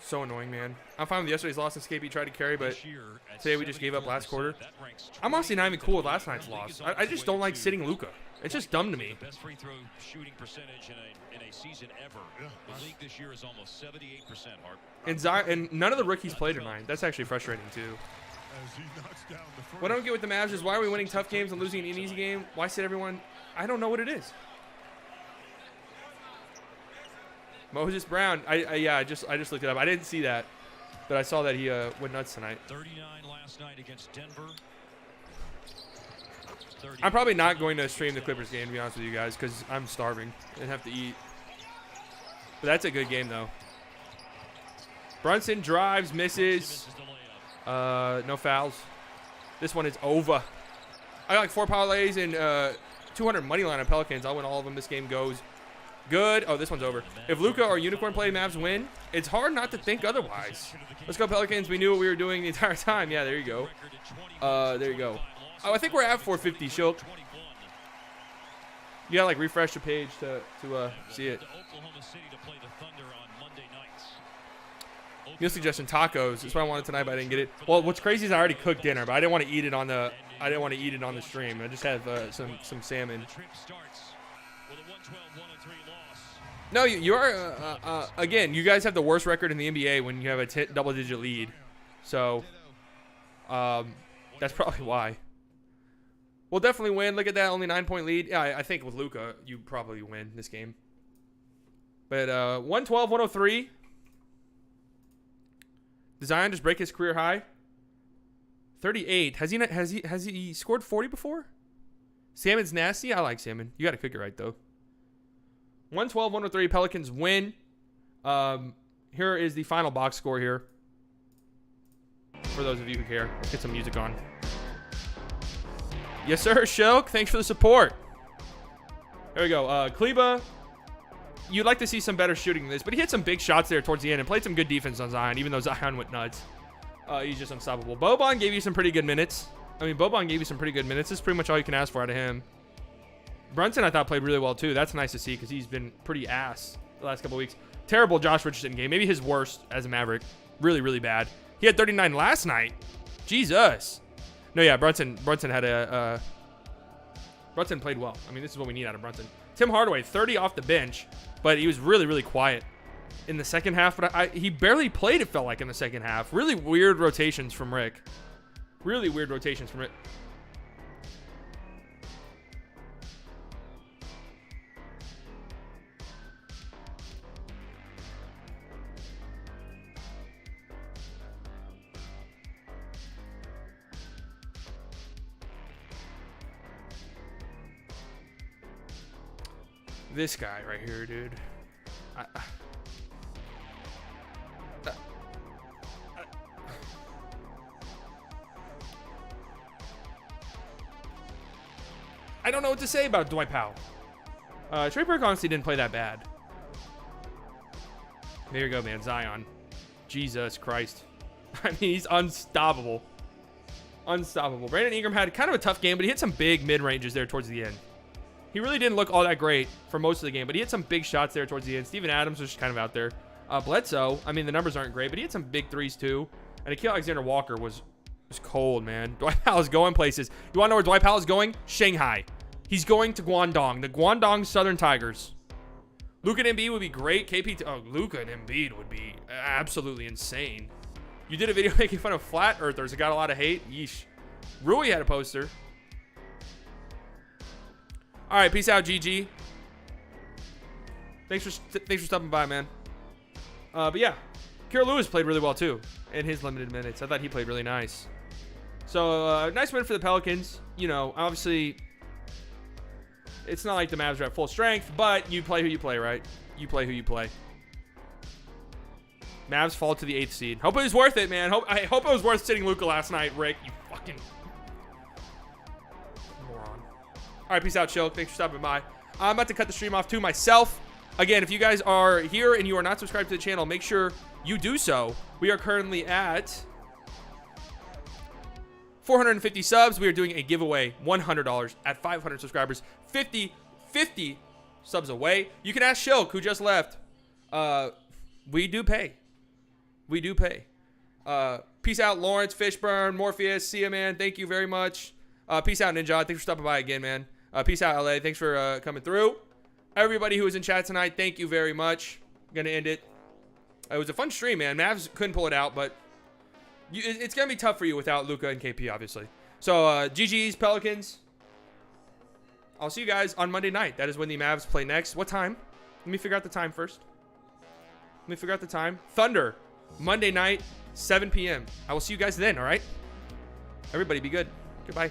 So annoying, man. I'm fine with yesterday's loss since KP tried to carry, but today we just gave up last quarter. I'm honestly not even cool with last night's loss. I just don't like sitting Luka. It's just dumb to me. Best free throw shooting percentage in a season ever. The league this year is almost 78%, Hart. And none of the rookies played tonight. That's actually frustrating too. What I don't get with the Mavs is why are we winning tough games and losing an easy game? Why sit everyone? I don't know what it is. Moses Brown. I just looked it up. I didn't see that, but I saw that he went nuts tonight. 39 last night against Denver. I'm probably not going to stream the Clippers game, to be honest with you guys, because I'm starving and have to eat. But that's a good game, though. Brunson drives, misses. No fouls. This one is over. I got like 4 parlays and 200 money line on Pelicans. I'll win all of them. This game goes good. Oh, this one's over. If Luka or Unicorn play, Mavs win. It's hard not to think otherwise. Let's go, Pelicans. We knew what we were doing the entire time. Yeah, there you go. There you go. Oh, I think we're at 450, Shilk. You gotta like refresh the page to see it. Meal suggestion: tacos. That's what I wanted tonight, but I didn't get it. Well, what's crazy is I already cooked dinner, but I didn't want to eat it on the I didn't want to eat it on the stream. I just have some salmon. No, you are again. You guys have the worst record in the NBA when you have a double-digit lead, so that's probably why. We'll definitely win. Look at that, only 9-point lead. Yeah, I think with Luka, you probably win this game. But 112-103. Did Zion just break his career high? 38. Has he scored 40 before? Salmon's nasty. I like salmon. You got to cook it right though. 112-103. Pelicans win. Here is the final box score here. For those of you who care, let's get some music on. Yes, sir, Shilk. Thanks for the support. There we go. Kleba, you'd like to see some better shooting than this, but he hit some big shots there towards the end and played some good defense on Zion, even though Zion went nuts. He's just unstoppable. Boban gave you some pretty good minutes. This is pretty much all you can ask for out of him. Brunson, I thought, played really well, too. That's nice to see because he's been pretty ass the last couple weeks. Terrible Josh Richardson game. Maybe his worst as a Maverick. Really, really bad. He had 39 last night. Jesus. No, yeah, Brunson had Brunson played well. I mean, this is what we need out of Brunson. Tim Hardaway, 30 off the bench, but he was really, really quiet in the second half. But he barely played, it felt like, in the second half. Really weird rotations from Rick. This guy right here, dude. I don't know what to say about Dwight Powell. Trey Burke honestly didn't play that bad. There you go, man. Zion. Jesus Christ. I mean, he's unstoppable. Brandon Ingram had kind of a tough game, but he hit some big mid-ranges there towards the end. He really didn't look all that great for most of the game, but he had some big shots there towards the end. Steven Adams was just kind of out there. Bledsoe, I mean, the numbers aren't great, but he had some big threes too. And A'Keal Alexander-Walker was cold, man. Dwight Powell's going places. You want to know where Dwight Powell is going? Shanghai. He's going to Guangdong, the Guangdong Southern Tigers. Luka and Embiid would be great. Luka and Embiid would be absolutely insane. You did a video making fun of flat earthers. It got a lot of hate. Yeesh. Rui had a poster. All right, peace out, GG. Thanks for stopping by, man. But yeah, Kira Lewis played really well too in his limited minutes. I thought he played really nice. So nice win for the Pelicans. You know, obviously, it's not like the Mavs are at full strength, but you play who you play, right? You play who you play. Mavs fall to the 8th seed. Hope it was worth it, man. I hope it was worth sitting Luka last night, Rick. You fucking moron. All right, peace out, Chill. Thanks for stopping by. I'm about to cut the stream off to myself. Again, if you guys are here and you are not subscribed to the channel, make sure you do so. We are currently at 450 subs. We are doing a giveaway, $100 at 500 subscribers. 50 subs away. You can ask Shilk, who just left. We do pay. Peace out, Lawrence, Fishburne, Morpheus. See ya, man. Thank you very much. Peace out, Ninja. Thanks for stopping by again, man. Peace out, LA. Thanks for coming through. Everybody who was in chat tonight, thank you very much. I'm going to end it. It was a fun stream, man. Mavs couldn't pull it out, but it's going to be tough for you without Luka and KP, obviously. So, GG's, Pelicans. I'll see you guys on Monday night. That is when the Mavs play next. What time? Let me figure out the time first. Thunder, Monday night, 7 p.m. I will see you guys then, all right? Everybody be good. Goodbye.